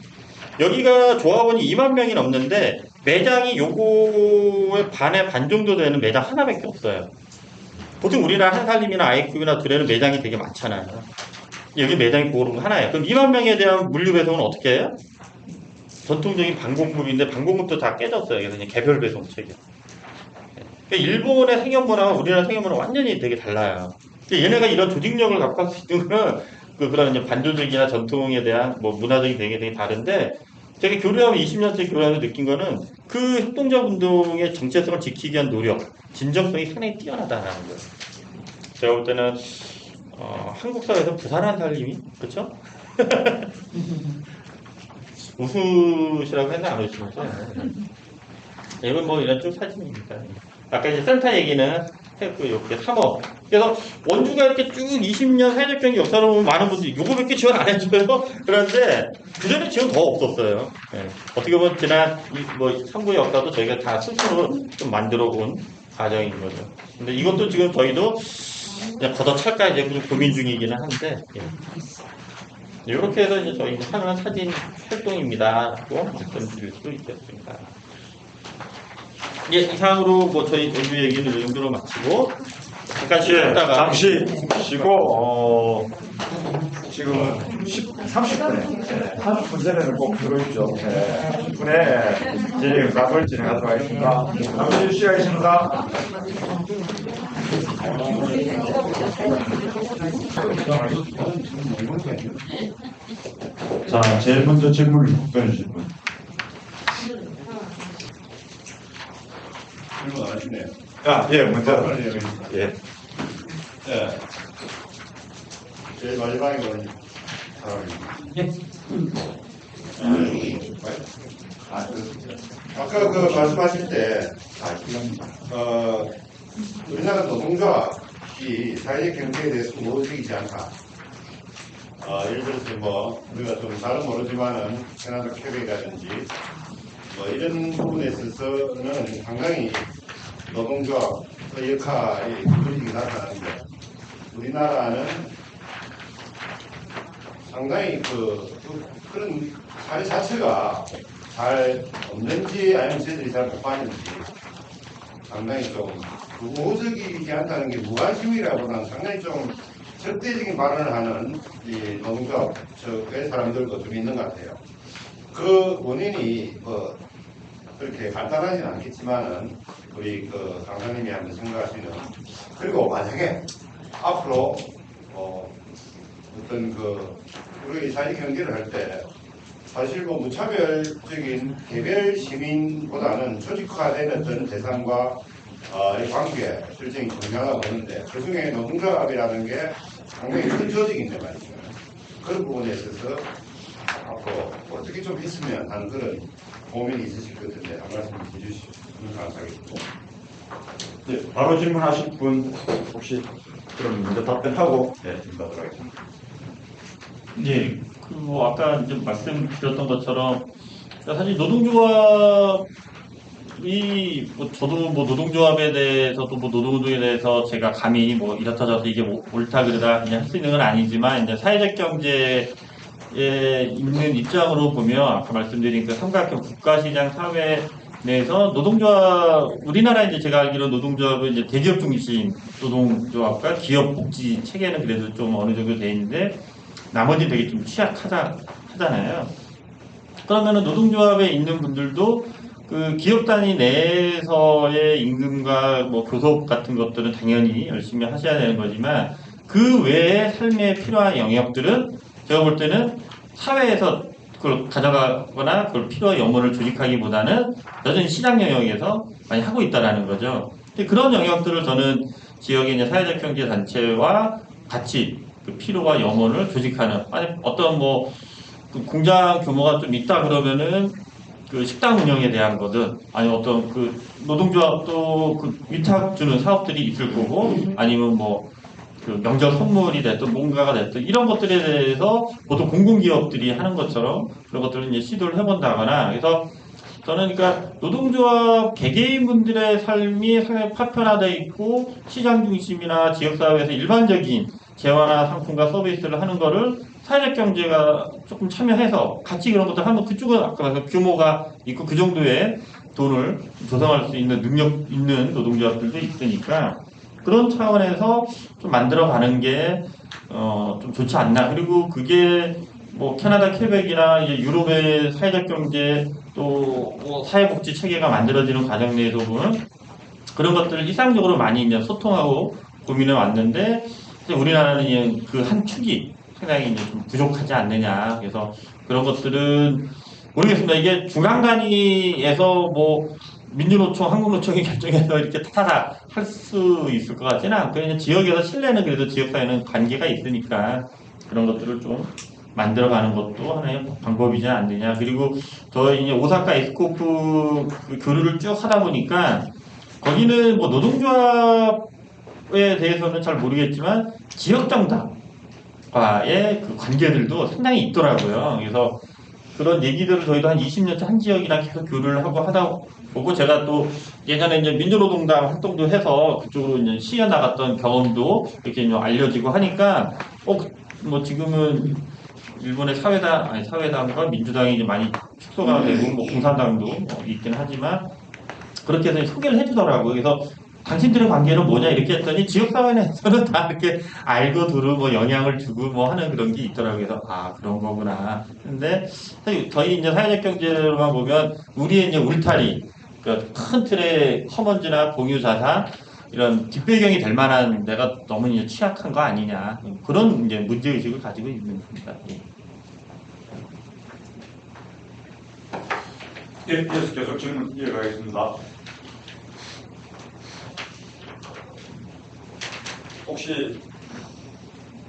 S4: 여기가 조합원이 2만 명이 넘는데 매장이 요거의 반 정도 되는 매장 하나밖에 없어요. 보통 우리나라 한살림이나 아이큐브나 둘에는 매장이 되게 많잖아요. 여기 매장이 그거 하나예요. 그럼 2만 명에 대한 물류 배송은 어떻게 해요? 전통적인 방공급인데 방공급도 다 깨졌어요. 그래서 그냥 개별 배송 체계. 그러니까 일본의 생협 문화와 우리나라 생협 문화 완전히 되게 달라요. 얘네가 이런 조직력을 갖고 할 수 있는 거는 그런 이제 반조직이나 전통에 대한 뭐 문화적인 배경이 되게 다른데 제가 교류하면 20년째 교류하면서 느낀 거는 그 협동적 운동의 정체성을 지키기 위한 노력, 진정성이 상당히 뛰어나다는 거예요. 제가 볼 때는 한국 사회에서 부산한 살림이 그렇죠? 웃으시라고 했나 안 웃으시면서 이건 뭐 이런 쭉 사진입니다. 아까 이제 센터 얘기는 했고, 이렇게 3억. 그래서 원주가 이렇게 쭉 20년 사회적 경제 역사를 보면 많은 분들이 요거밖에 지원 안 해줘요. 그런데 그전에 지원 더 없었어요. 예. 어떻게 보면 지난 뭐 3부 역사도 저희가 다 스스로 좀 만들어 본 과정인 거죠. 근데 이것도 지금 저희도 그냥 걷어찰까 이제 좀 고민 중이기는 한데, 예. 이렇게 해서 이제 저희 하는 사진 활동입니다. 또 말씀드릴 수 있겠습니다. 예, 이상으로 뭐 저희 원주 얘기는 이 정도로 마치고 잠깐
S1: 예,
S4: 쉬었다가
S1: 잠시 쉬고 지금 30분에 30분 전에는 꼭 들어있죠. 30분에 진행 답을 진행하도록 하겠습니다. 잠시 쉬겠습니다. 자, 제일 먼저 질문을 꺼내주실 분.
S5: 질문 안 하시네요.
S1: 예, 먼저. 예.
S5: 예. 제일 마지막에 보는 사람입니다. 아까 그 말씀하실 때, 우리나라 노동조합이 사회적 경제에 대해서 모호적이지 않다. 예를 들어서 뭐, 우리가 좀 잘은 모르지만은, 캐나다 퀘벡이라든지, 뭐, 이런 부분에 있어서는 상당히 노동조합의 역할이 그림이 나타나는데, 우리나라는 상당히 그런 사회 자체가 잘 없는지 아니면 저희들이 잘 못 봤는지 상당히 좀 모호적이지 않다는 게 무관심이라고는 상당히 좀 적대적인 발언을 하는 이 노동조합 쪽의 사람들도 좀 있는 것 같아요. 그 원인이 뭐 그렇게 간단하지는 않겠지만은 우리 그 강사님이 한번 생각하시는 그리고 만약에 앞으로 어떤 우리 사회 경제를 할 때 사실 뭐 무차별적인 개별 시민보다는 조직화된 어떤 대상과 이 관계 실정이 중요하다고 보는데 그 중에 노동조합이라는 게 상당히 큰 조직인데 말이죠. 그런 부분에 있어서 앞으로 어떻게 좀 했으면 하는 그런 고민이 있으실 것 같은데 한 말씀 해주시면 감사하겠습니다.
S1: 네, 바로 질문하실 분 혹시 그럼 먼저 답변하고 질문하도록 하겠습니다.
S4: 예, 뭐 아까 이제 말씀드렸던 것처럼 사실 노동조합이 뭐 저도 뭐 노동조합에 대해서도 뭐 노동운동에 대해서 제가 감히 뭐 이렇다 저렇다 이게 옳다 그러다 그냥 할 수 있는 건 아니지만 이제 사회적 경제에 있는 입장으로 보면 아까 말씀드린 그 삼각형 국가시장 사회 내에서 노동조합 우리나라 이제 제가 알기로 노동조합은 이제 대기업 중심 노동조합과 기업 복지 체계는 그래도 좀 어느 정도 돼 있는데 나머지 되게 좀 취약하잖아요. 그러면은 노동조합에 있는 분들도 그 기업 단위 내에서의 임금과 뭐 교섭 같은 것들은 당연히 열심히 하셔야 되는 거지만 그 외에 삶에 필요한 영역들은 제가 볼 때는 사회에서 그걸 가져가거나 그걸 필요한 영혼을 조직하기보다는 여전히 시장 영역에서 많이 하고 있다라는 거죠. 그런 영역들을 저는 지역의 이제 사회적 경제 단체와 같이 그 필요와 염원을 조직하는 아니 어떤 그 공장 규모가 좀 있다 그러면은 그 식당 운영에 대한 거든 아니 어떤 그 노동조합도 그 위탁 주는 사업들이 있을 거고 아니면 그 명절 선물이 됐든 뭔가가 됐든 이런 것들에 대해서 보통 공공기업들이 하는 것처럼 그런 것들을 이제 시도를 해본다거나 그래서 저는 그러니까 노동조합 개개인분들의 삶이 상당히 파편화되어 있고 시장 중심이나 지역사회에서 일반적인 재화나 상품과 서비스를 하는 거를 사회적 경제가 조금 참여해서 같이 그런 것들 하면 그쪽은 아까 말한 규모가 있고 그 정도의 돈을 조성할 수 있는 능력 있는 노동조합들도 있으니까 그런 차원에서 좀 만들어가는 게 좀 좋지 않나. 그리고 그게 캐나다 퀘벡이나 이제 유럽의 사회적 경제 또 사회복지 체계가 만들어지는 과정 내에서 보면 그런 것들을 일상적으로 많이 이제 소통하고 고민해 왔는데 우리나라는 그 한 축이 상당히 이제 좀 부족하지 않느냐. 그래서 그런 것들은 모르겠습니다. 이게 중앙 단위에서 민주노총, 한국노총이 결정해서 이렇게 타다 할 수 있을 것 같지는 않고 그냥 지역에서 신뢰는 그래도 지역사회는 관계가 있으니까 그런 것들을 좀 만들어가는 것도 하나의 방법이지 않느냐. 그리고 저희 이제 오사카 에스코프 그 교류를 쭉 하다 보니까 거기는 뭐 노동조합에 대해서는 잘 모르겠지만 지역정당과의 그 관계들도 상당히 있더라고요. 그래서 그런 얘기들을 저희도 한 20년째 한 지역이랑 계속 교류를 하고 하다 보고 제가 또 예전에 이제 민주노동당 활동도 해서 그쪽으로 이제 시해 나갔던 경험도 이렇게 좀 알려지고 하니까 뭐 지금은 일본의 사회당과 민주당이 이제 많이 축소가 되고 뭐 공산당도 있긴 하지만 그렇게 해서 소개를 해주더라고요. 그래서 당신들의 관계는 뭐냐 이렇게 했더니 지역사회에서는 다 이렇게 알고 두고 뭐 영향을 주고 뭐 하는 그런 게 있더라고요. 그래서 그런 거구나. 근데 사실 저희 이제 사회적 경제로만 보면 우리의 이제 울타리, 그러니까 큰 틀의 커먼즈나 공유 자산 이런 뒷배경이 될 만한 데가 너무 이제 취약한 거 아니냐 그런 이제 문제 의식을 가지고 있는 겁니다.
S1: 이어서 계속 질문 이어가겠습니다. 혹시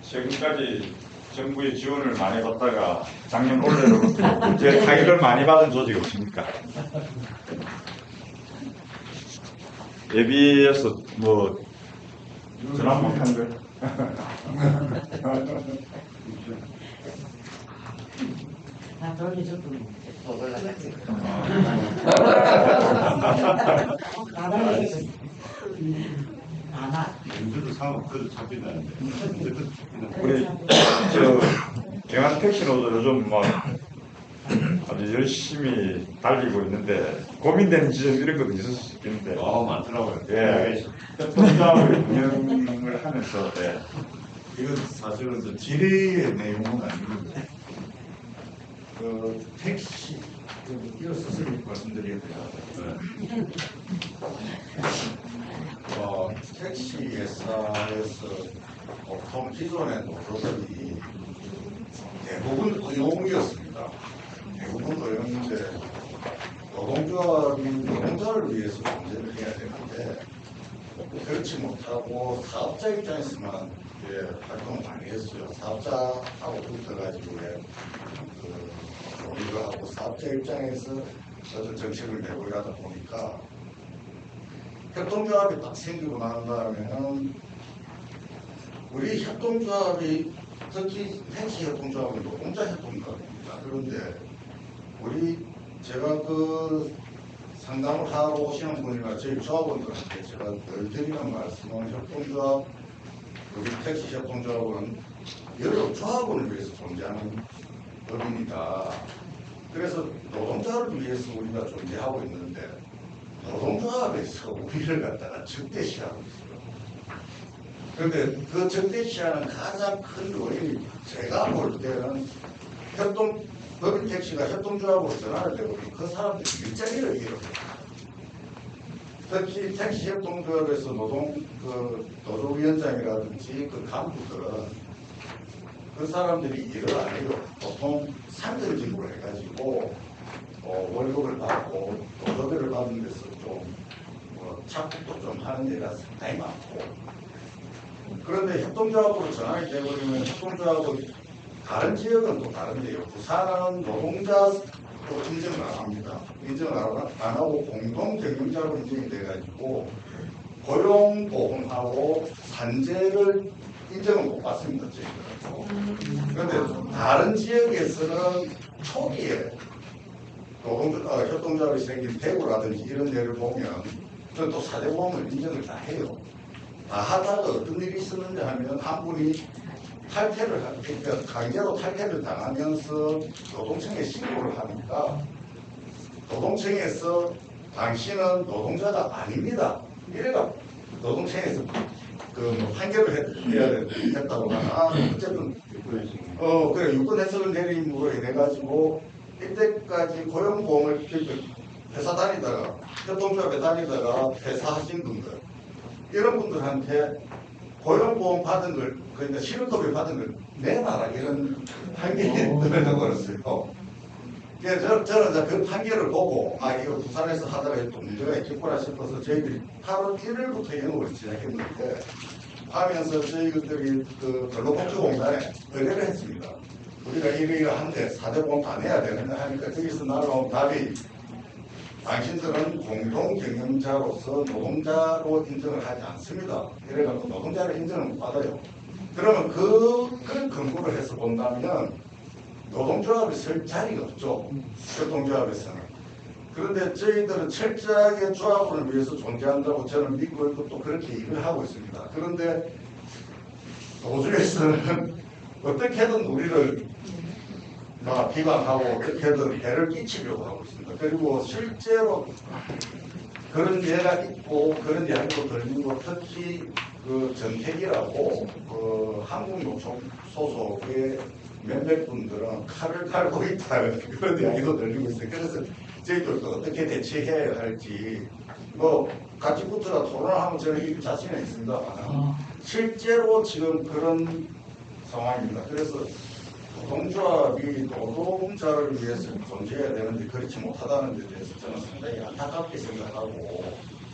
S1: 지금까지 정부의 지원을 많이 받다가 작년 올해로부터 문제 타격을 많이 받은 조직 없습니까? 예비해서 뭐 전화 못한 거?
S5: 문제도 상업 그래도 잡힌다는데. 문제도 잡힌다는데.
S1: 우리 경한 택시로도 요즘 막 아주 열심히 달리고 있는데 고민되는 지점 이런 것도 있을 수 있겠는데.
S5: 많더라고요.
S1: 예, 협동조합을 운영을 하면서
S6: 이건 사실은 저 질의의 내용은 아니고 그 택시 이어서 말씀드려야 돼요. 택시 회사에서 보통 기존의 노조들이 대부분 의용이었습니다. 대부분 의용인데 노동조합이 노동자를 위해서 존재를 해야 되는데 그렇지 못하고 사업자 입장에서만 활동을 많이 했어요. 사업자하고 붙어가지고 우리가 하고 사업자 입장에서 어떤 정책을 내고 이러다 보니까 협동조합이 딱 생기고 난 다음에는 우리 협동조합이 특히 택시 협동조합은 노동자 협동조합입니다. 그런데 제가 그 상담을 하러 오시는 분이나 저희 조합원들한테 제가 늘 드리는 말씀은 협동조합, 우리 택시 협동조합은 여러 조합원을 위해서 존재하는 법입니다. 그래서 노동자를 위해서 우리가 존재하고 있는데 노동조합에서 우리를 갖다가 적대시하고 있어요. 그런데 그 적대시하는 가장 큰 원인이 제가 볼 때는 법인 택시가 협동조합으로 전환을 되고 그 사람들이 일자리를 잃어요. 특히 택시 협동조합에서 노조위원장이라든지 그 간부들은 그 사람들이 일을 안 해요. 보통 상근직으로 해가지고 월급을 받고 노조비를 받는 데서 좀 착국도 좀 하는 데가 상당히 많고 그런데 협동조합으로 전환이 되어버리면 협동조합은 다른 지역은 또 다른데요. 부산은 노동자도 인정을 안 합니다. 인정을 안 하고 공동 경영자로 인정이 돼가지고 고용보험하고 산재를 인정을 못 받습니다. 저희들은. 그런데 다른 지역에서는 초기에 협동조합이 생긴 대구라든지 이런 데를 보면 또 사대보험을 인정을 다 해요. 다 하다가 어떤 일이 있었는지 하면 한 분이 그러니까 강제로 탈퇴를 당하면서 노동청에 신고를 하니까 노동청에서 당신은 노동자가 아닙니다. 이래가 노동청에서 판결을 했다고 하나 어쨌든 그래 유권 해석을 내림으로 해가지고 이때까지 고용보험을 회사 다니다가 협동조합에 다니다가 퇴사하신 분들 이런 분들한테 고용보험 받은 걸 그러니까 실업급여 받은 걸 내놔라 이런 판결이 떨어져 버렸어요. 그래서 저는 그 판결을 보고 이거 부산에서 하다가 또 문제가 있겠구나 싶어서 저희들이 8월 1일부터 영업을 시작했는데 하면서 저희들이 그 근로복지공단에 의뢰를 했습니다. 우리가 이러이러한데 4대 보험 다 내야 되는데 하니까 거기서 나온 답이 당신들은 공동 경영자로서 노동자로 인정을 하지 않습니다. 이래갖고 노동자를 인정을 못 받아요. 그러면 그런 근거를 해서 본다면 노동조합이 설 자리가 없죠. 협동조합에서는. 그런데 저희들은 철저하게 조합을 위해서 존재한다고 저는 믿고 있고 또 그렇게 일을 하고 있습니다. 그런데 도주에서는 어떻게든 우리를 비방하고 어떻게든 배를 끼치려고 하고 있습니다. 그리고 실제로 그런 예가 있고 그런 이야기도 들리고 특히 그 정택이라고 그 한국노총 소속의 몇몇 분들은 칼을 갈고 있다 그런 이야기도 들리고 있어요. 그래서 저희들도 어떻게 대처해야 할지 같이 붙어서 토론하면 저는 자신은 있습니다. 실제로 지금 그런 상황입니다. 그래서 노동조합이 노동자를 위해서 존재해야 되는데 그렇지 못하다는 데 대해서 저는 상당히 안타깝게 생각하고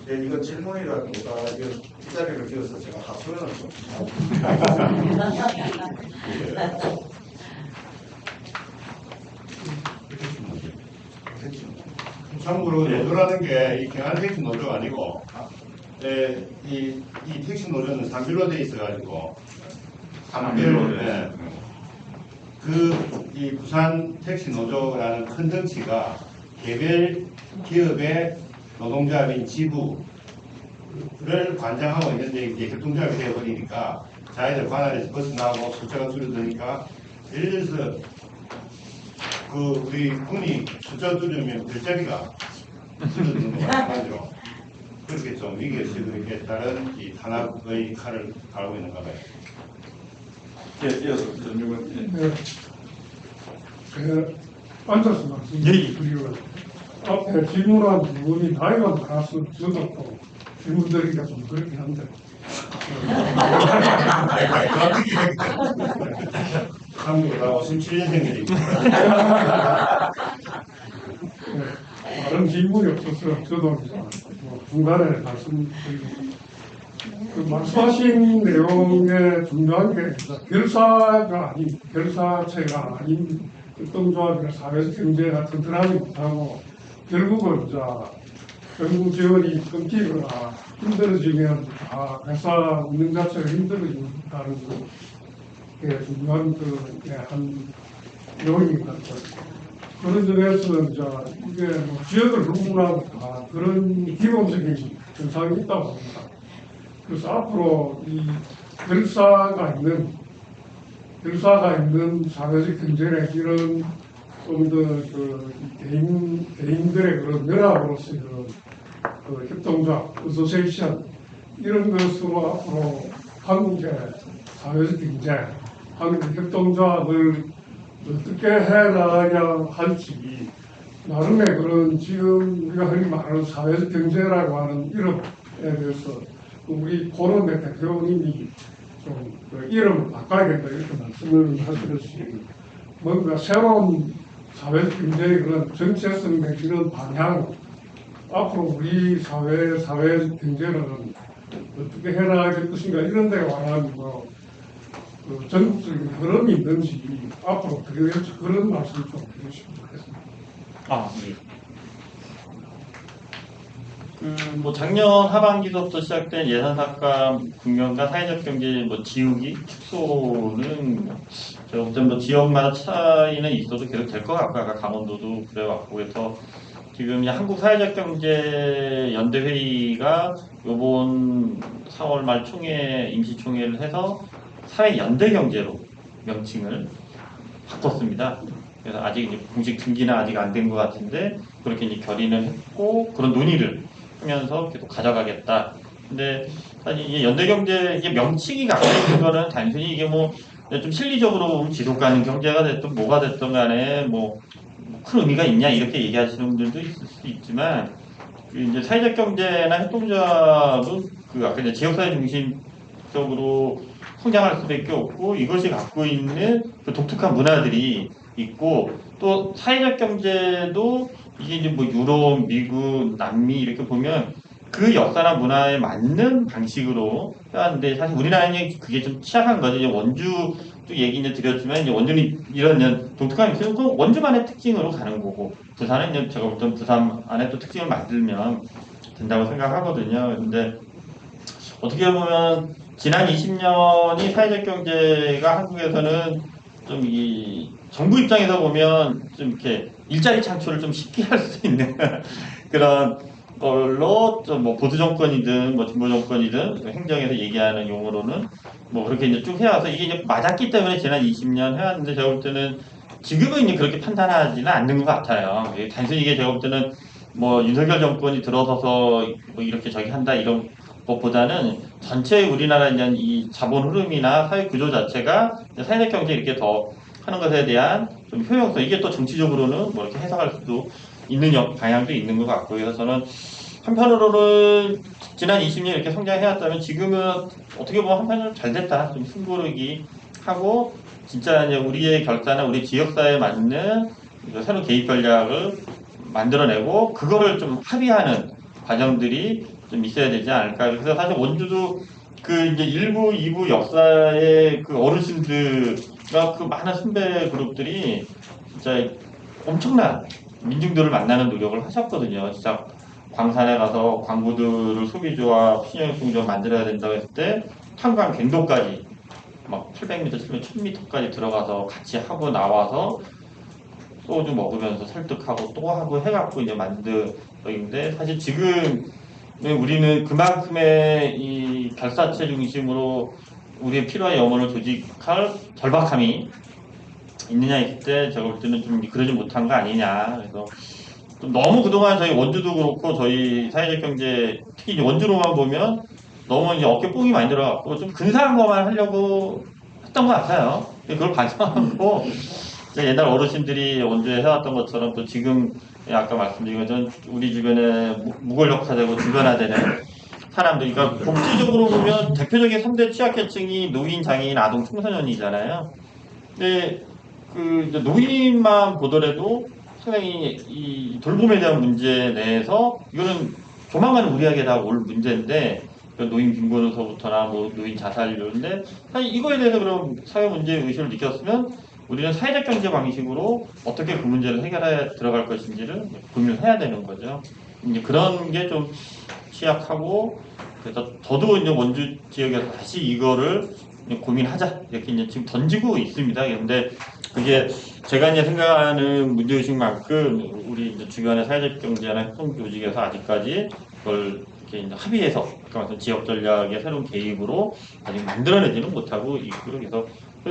S6: 이거 질문이라기보다 이 자리를 비워서 제가 하소연을 좀
S5: 참고로 노조라는 게 이 경한 택시 노조가 아니고 이 택시 노조는 3별로 돼 있어가지고 3별 이 부산 택시 노조라는 큰 덩치가 개별 기업의 노동조합인 지부를 관장하고 있는데 이제 협동조합이 되어버리니까 자기들 관할에서 벗어나고 숫자가 줄어드니까 예를 들어서 우리 군이 숫자 줄이면 별자리가 줄어드는 거 마찬가지로 그렇게 좀 위기에 시들게 다른 이 탄압의 칼을 갈고 있는가 봐요.
S1: 이어서 전용은
S7: 네. 앉아서 말씀드리고 앞에 질문한 부분이 나이가 많아서 저도 또 질문드리기가 좀 그렇긴 한데
S5: 한국에 다 57년생들이
S7: 다른 질문이 없어서 저도 중간에 말씀드리고 말씀하신 내용의 중요한 게 결사체가 아닌 협동조합이나 사회적 경제가 튼튼하지 못하고 결국은 정부 지원이 끊기거나 힘들어지면 회사 운영 자체가 힘들어진다는 게 중요한 한 요인인 것 같아요. 그런 점에서는 이게 지역을 누구나 다 그런 기본적인 현상이 있다고 봅니다. 그래서 앞으로 이 결사가 있는 사회적 경제나 이런 좀 더 개인들의 그런 연합으로서의 협동조합, 어소시에이션 이런 것으로 앞으로 한국의 사회적 경제, 한국의 협동조합을 어떻게 해나가냐 할지 나름의 그런 지금 우리가 흔히 말하는 사회적 경제라고 하는 이름에 대해서 우리 고론의 대표님이 좀 이름을 바꿔야겠다 이렇게 말씀을 하시듯이 뭔가 새로운 사회적 경제의 그런 정체성의 이런 방향 앞으로 우리 사회적 경제는 어떻게 해나갈 것인가 이런 데 관한 전국적인 흐름이 있는지 앞으로 그런 말씀을 좀 해주시면 좋겠습니다.
S4: 작년 하반기부터 시작된 예산 삭감 국면과 사회적 경제 지우기 축소는 좀 지역마다 차이는 있어도 계속 될 것 같고 아까 강원도도 그래왔고 그래서 지금 한국 사회적 경제 연대 회의가 이번 4월 말 임시총회를 해서 사회 연대 경제로 명칭을 바꿨습니다. 그래서 아직 이제 공식 등기는 아직 안 된 것 같은데 그렇게 이제 결의는 했고 그런 논의를 하면서 계속 가져가겠다. 근데 사실 이게 연대경제 이게 명칭이 갖고 있는 거는 단순히 이게 좀 실리적으로 지속 가능 경제가 됐든 뭐가 됐든 간에 큰 의미가 있냐 이렇게 얘기하시는 분들도 있을 수 있지만 이제 사회적 경제나 협동조합은 아까 이제 지역사회 중심적으로 성장할 수밖에 없고 이것이 갖고 있는 그 독특한 문화들이 있고 또 사회적 경제도 이게 이제 유럽, 미국, 남미 이렇게 보면 그 역사나 문화에 맞는 방식으로 해왔는데 사실 우리나라는 그게 좀 취약한 거죠. 이제 원주 쭉 얘기 이제 드렸지만 이제 원주는 이런 이제 독특한 있으면 또 원주만의 특징으로 가는 거고 부산은 이제 제가 볼 때는 부산 안에 또 특징을 만들면 된다고 생각하거든요. 근데 어떻게 보면 지난 20년이 사회적 경제가 한국에서는 좀 이 정부 입장에서 보면 좀 이렇게 일자리 창출을 좀 쉽게 할 수 있는 그런 걸로 좀 뭐 보수 정권이든 뭐 진보 정권이든 행정에서 얘기하는 용어로는 뭐 그렇게 이제 쭉 해와서 이게 이제 맞았기 때문에 지난 20년 해왔는데 제가 볼 때는 지금은 이제 그렇게 판단하지는 않는 것 같아요. 단순히 이게 제가 볼 때는 뭐 윤석열 정권이 들어서서 뭐 이렇게 저기 한다 이런 것보다는 전체 우리나라에 대한 이 자본 흐름이나 사회 구조 자체가 사회적 경제 이렇게 더 하는 것에 대한 좀 효용성 이게 또 정치적으로는 뭐 이렇게 해석할 수도 있는 방향도 있는 것 같고요. 그래서 저는 한편으로는 지난 20년 이렇게 성장해왔다면 지금은 어떻게 보면 한편으로 잘 됐다. 좀 숨고르기 하고 진짜 이제 우리의 결사나 우리 지역사회에 맞는 새로운 개입 전략을 만들어내고 그거를 좀 합의하는 과정들이 좀 있어야 되지 않을까. 그래서 사실 원주도 그 이제 1부, 2부 역사의 그 어르신들과 그 많은 선배 그룹들이 진짜 엄청난 민중들을 만나는 노력을 하셨거든요. 진짜 광산에 가서 광부들을 소비조합, 신영통조합 만들어야 된다고 했을 때 탄광 갱도까지 막 800m, 1000m까지 들어가서 같이 하고 나와서 소주 먹으면서 설득하고 또 하고 해갖고 이제 만든 거인데 사실 지금 우리는 그만큼의 이 결사체 중심으로 우리의 필요한 영혼을 조직할 절박함이 있느냐 했을 때 제가 볼 때는 좀 그러지 못한 거 아니냐. 그래서 좀 너무 그동안 저희 원주도 그렇고 저희 사회적 경제 특히 이제 원주로만 보면 너무 이제 어깨 뽕이 많이 들어갔고 좀 근사한 것만 하려고 했던 것 같아요. 그걸 반성하고 옛날 어르신들이 원주에 해왔던 것처럼 또 지금 아까 말씀드린 것처럼 우리 주변에 무권력화되고 주변화되는 사람들, 그러니까 복지적으로 보면 대표적인 3대 취약계층이 노인, 장애인, 아동, 청소년이잖아요. 근데 그 이제 노인만 보더라도 상당히 이 돌봄에 대한 문제 내에서 이거는 조만간 우리에게 다 올 문제인데 노인 빈곤에서부터나 뭐 노인 자살률인데 사실 이거에 대해서 그럼 사회 문제 의식을 느꼈으면 우리는 사회적 경제 방식으로 어떻게 그 문제를 해결해 들어갈 것인지를 고민을 해야 되는 거죠. 이제 그런 게 좀 취약하고 그래서 저도 이제 원주 지역에서 다시 이거를 고민하자 이렇게 이제 지금 던지고 있습니다. 그런데 그게 제가 이제 생각하는 문제의식만큼 우리 이제 주변의 사회적 경제나 협동 조직에서 아직까지 그걸 이렇게 이제 합의해서 아까 말씀 지역 전략의 새로운 개입으로 아직 만들어내지는 못하고 있고요. 그래서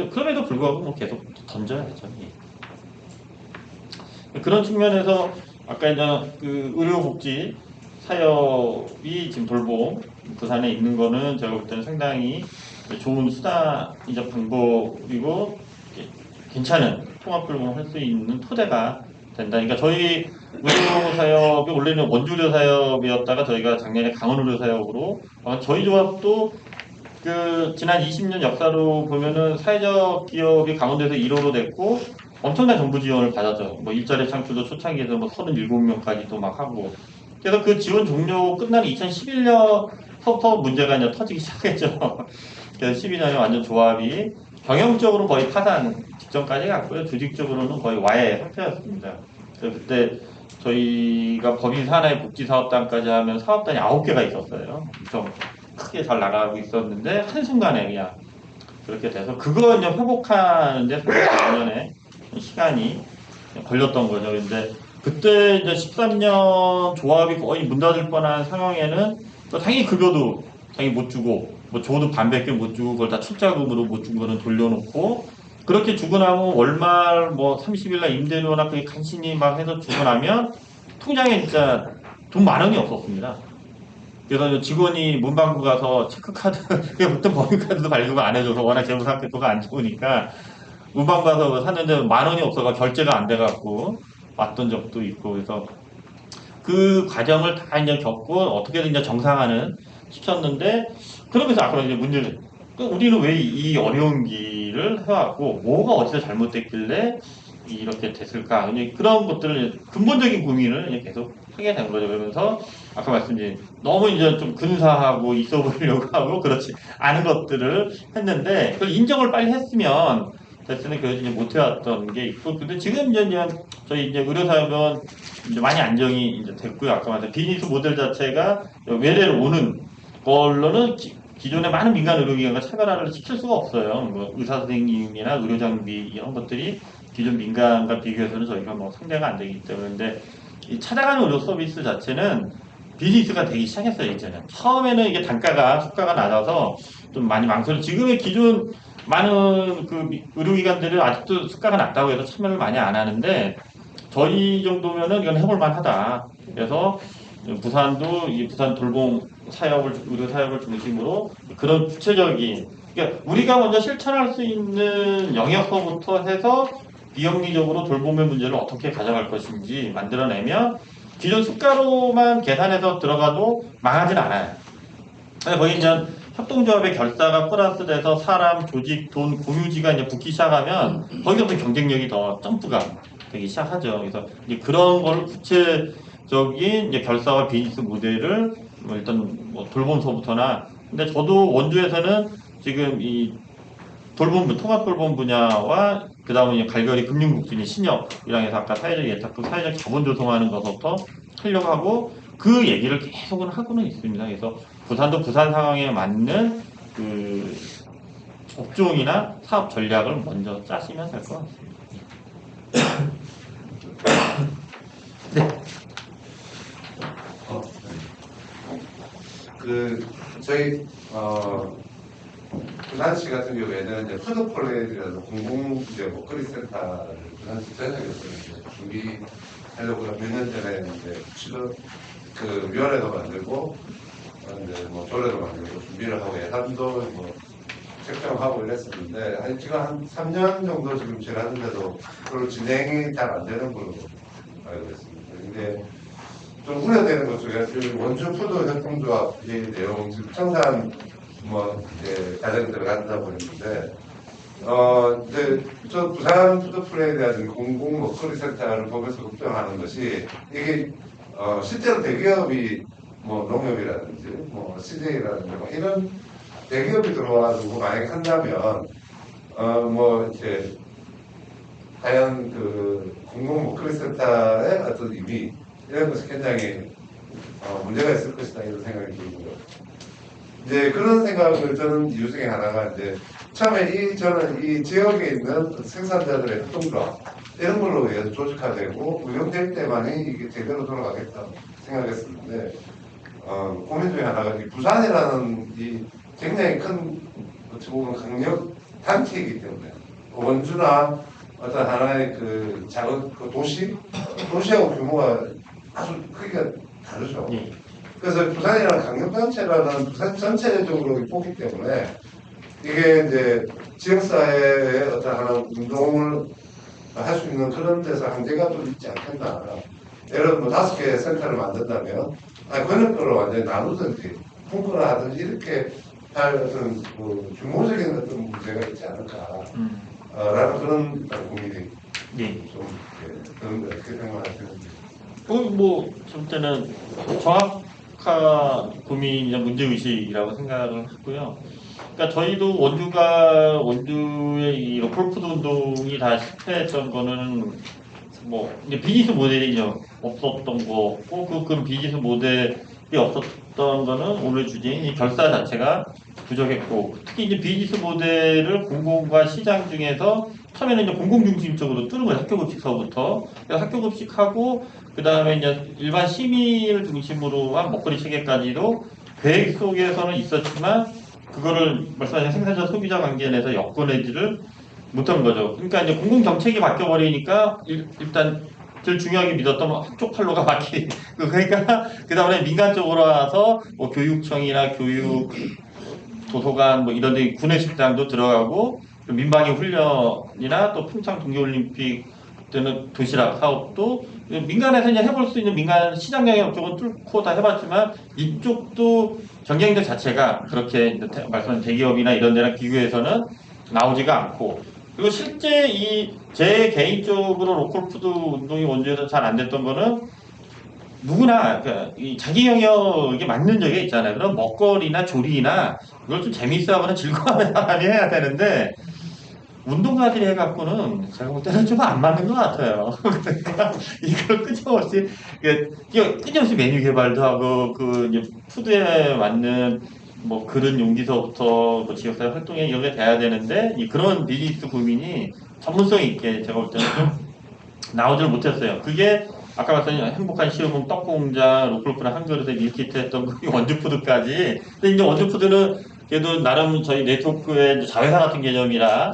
S4: 그럼에도 불구하고 뭐 계속 던져야죠. 그런 측면에서 아까 이제 그 의료복지 사역이 지금 돌봄 부산에 있는 거는 제가 볼 때는 상당히 좋은 수단이자 방법이고 괜찮은 통합돌봄을 할 수 있는 토대가 된다. 그러니까 저희 의료사역이 원래는 원주의료사역이었다가 저희가 작년에 강원의료사역으로 저희 조합도 그 지난 20년 역사로 보면은 사회적 기업이 강원도에서 1호로 됐고 엄청난 정부 지원을 받았죠. 뭐 일자리 창출도 초창기에서 뭐 37명까지도 막 하고 그래서 그 지원 종료 끝나는 2011년부터 문제가 이제 터지기 시작했죠. 그래서 12년에 완전 조합이 경영적으로 거의 파산 직전까지 갔고요. 조직적으로는 거의 와해 상태였습니다. 그래서 그때 저희가 법인 산하의 복지사업단까지 하면 사업단이 9개가 있었어요. 좀 크게 잘 나가고 있었는데 한순간에 그냥 그렇게 돼서 그거 이제 회복하는데 4년의 시간이 걸렸던 거죠. 근데 그때 이제 13년 조합이 거의 문 닫을 뻔한 상황에는 또 당연히 급여도 당연히 못 주고 뭐 줘도 반밖에 못 주고 그걸 다 출자금으로 못 준 거는 돌려놓고 그렇게 주고 나면 월말 뭐 30일날 임대료나 그게 간신히 막 해서 주고 나면 통장에 진짜 돈 10,000원이 없었습니다. 그래서 직원이 문방구 가서 체크카드, 보통 법인카드도 발급을 안 해줘서 워낙 재무상태도가 안 좋으니까 문방구 가서 샀는데 10,000원이 없어서 결제가 안 돼갖고 왔던 적도 있고 그래서 그 과정을 다 이제 겪고 어떻게든 이제 정상화는 시켰는데 그러면서 아까 이제 문제는 우리는 왜 이 어려운 길을 해왔고 뭐가 어디서 잘못됐길래 이렇게 됐을까 그런 것들을 근본적인 고민을 계속 하게 된 거죠. 그러면서 아까 말씀드린 너무 이제 좀 근사하고 있어 보이려고 하고 그렇지 않은 것들을 했는데 그걸 인정을 빨리 했으면 됐으면 그걸 이제 못 해왔던 게 있고 근데 지금 이제 저희 이제 의료사업은 이제 많이 안정이 이제 됐고요. 아까 말한 비즈니스 모델 자체가 외래로 오는 걸로는 기존의 많은 민간 의료기관과 차별화를 시킬 수가 없어요. 뭐 의사 선생님이나 의료 장비 이런 것들이 기존 민간과 비교해서는 저희가 뭐 상대가 안 되기 때문에 근데 이 찾아가는 의료 서비스 자체는 비즈니스가 되기 시작했어요. 이제는 처음에는 이게 단가가 수가가 낮아서 좀 많이 망설여. 지금의 기존 많은 그 의료기관들은 아직도 수가가 낮다고 해서 참여를 많이 안 하는데 저희 정도면은 이건 해볼 만하다. 그래서 부산도 이 부산 돌봄 사역을 의료 사역을 중심으로 그런 구체적인 그러니까 우리가 먼저 실천할 수 있는 영역서부터 해서 비영리적으로 돌봄의 문제를 어떻게 가져갈 것인지 만들어내면 기존 수가로만 계산해서 들어가도 망하진 않아요. 거기 이제 협동조합의 결사가 플러스돼서 사람, 조직, 돈, 공유지가 이제 붙기 시작하면 거기서부터 경쟁력이 더 점프가 되기 시작하죠. 그래서 이제 그런 걸 구체적인 이제 결사와 비즈니스 모델을 뭐 일단 뭐 돌봄서부터나 근데 저도 원주에서는 지금 이 돌봄 통합 돌봄 분야와 그 다음에 갈결이 금융국진이 신협이랑 해서 아까 사회적 예탁금 사회적 자본 조성하는 것부터 하려고 하고 그 얘기를 계속은 하고는 있습니다. 그래서 부산도 부산 상황에 맞는 그 업종이나 사업 전략을 먼저 짜시면 될 것 같습니다.
S5: 저희 부산시 같은 경우에는 이제 푸드폴레이라는 공공 이제 먹거리 센터를 부산시 전역에서 이제 준비하려고 몇 년 전에 이제 그 위원회도 만들고 이제 뭐 조례도 만들고 준비를 하고 예산도 뭐 책정하고 이랬었는데 지금 한 3년 정도 지금 지났는데도 그걸 진행이 잘 안 되는 걸로 알고 있습니다. 근데 좀 우려되는 것 중에 지금 원주 푸드 협동조합의 내용 지금 청산 뭐 이제 과정이 들어간다고 했는데 이제 저 부산 푸드플레이에 대한 공공 먹거리 센터를 보면서 걱정하는 것이 이게 실제로 대기업이 뭐 농협이라든지 뭐 CJ라든지 뭐 이런 대기업이 들어와가지고 만약에 한다면 뭐 이제 과연 그 공공 먹거리 센터의 어떤 의미 이런 것이 굉장히 문제가 있을 것이다 이런 생각이 들고요. 이제 그런 생각을 저는 이유 중에 하나가 이제 처음에 저는 이 지역에 있는 생산자들의 협동조합 이런 걸로 해서 조직화되고 운영될 때만이 이게 제대로 돌아가겠다 생각했었는데 고민 중에 하나가 이 부산이라는 이 굉장히 큰 어찌 보면 강력 단체이기 때문에 원주나 어떤 하나의 그 작은 그 도시하고 규모가 아주 크기가 다르죠. 그래서 부산이라는 강력단체라는 부산 전체적으로 보기 때문에 이게 이제 지역사회의 어떤 하나의 운동을 할 수 있는 그런 데서 한계가 좀 있지 않겠나. 예를 들어 뭐 5개 센터를 만든다면 권역별로 완전히 나누든지 분포를 하든지 이렇게 할 어떤 그 규모적인 어떤 문제가 있지 않을까. 라는 그런 고민이 좀 드는데 어떻게 생각하시는지.
S4: 뭐, 좀 때는 정확한 고민이나 문제의식이라고 생각을 하고요. 그러니까 저희도 원주의 이 로컬푸드 운동이 다 실패했던 거는 뭐, 이제 비즈니스 모델이 이제 없었던 거고, 그 비즈니스 모델이 없었던 거는 오늘 주제인 이 결사 자체가 부족했고, 특히 이제 비즈니스 모델을 공공과 시장 중에서 처음에는 이제 공공 중심적으로 뚫은 거예요. 학교급식서부터. 그래서 학교급식하고, 그 다음에 이제 일반 시민을 중심으로 한 먹거리 체계까지도 계획 속에서는 있었지만, 그거를 말씀하신 생산자 소비자 관계에 내서 엮어내지를 못한 거죠. 그러니까 이제 공공 정책이 바뀌어버리니까 일단 제일 중요하게 믿었던 학교 팔로가 바뀌. 그러니까 그 다음에 민간 쪽으로 와서 뭐 교육청이나 교육 도서관 뭐 이런 데 구내식당도 들어가고 민방위 훈련이나 또 평창 동계올림픽 때는 도시락 사업도 민간에서 이제 해볼 수 있는 민간 시장 영역 쪽은 뚫고 다 해봤지만 이쪽도 경쟁력 자체가 그렇게 말씀하신 대기업이나 이런 데랑 비교해서는 나오지가 않고 그리고 실제 제 개인적으로 로컬푸드 운동이 원주에서 잘 안 됐던 거는 누구나 이 자기 영역에 맞는 적이 있잖아요. 그럼 먹거리나 조리나 이걸 좀 재미있어하거나 즐거워하는 사람이 해야 되는데 운동가들이 해갖고는 제가 볼 때는 좀 안 맞는 것 같아요. 그러니까 이걸 끊임없이 메뉴 개발도 하고 그 이제 푸드에 맞는 뭐 그런 용기서부터 뭐 지역사회 활동에 이런 게 돼야 되는데 그런 비즈니스 고민이 전문성 있게 제가 볼 때는 좀 나오질 못했어요. 그게 아까 말씀드린 행복한 시어봉 떡공장, 로컬푸드 한 그릇에 밀키트 했던 그 원주푸드까지. 근데 이제 원주푸드는 그래도 나름 저희 네트워크의 이제 자회사 같은 개념이라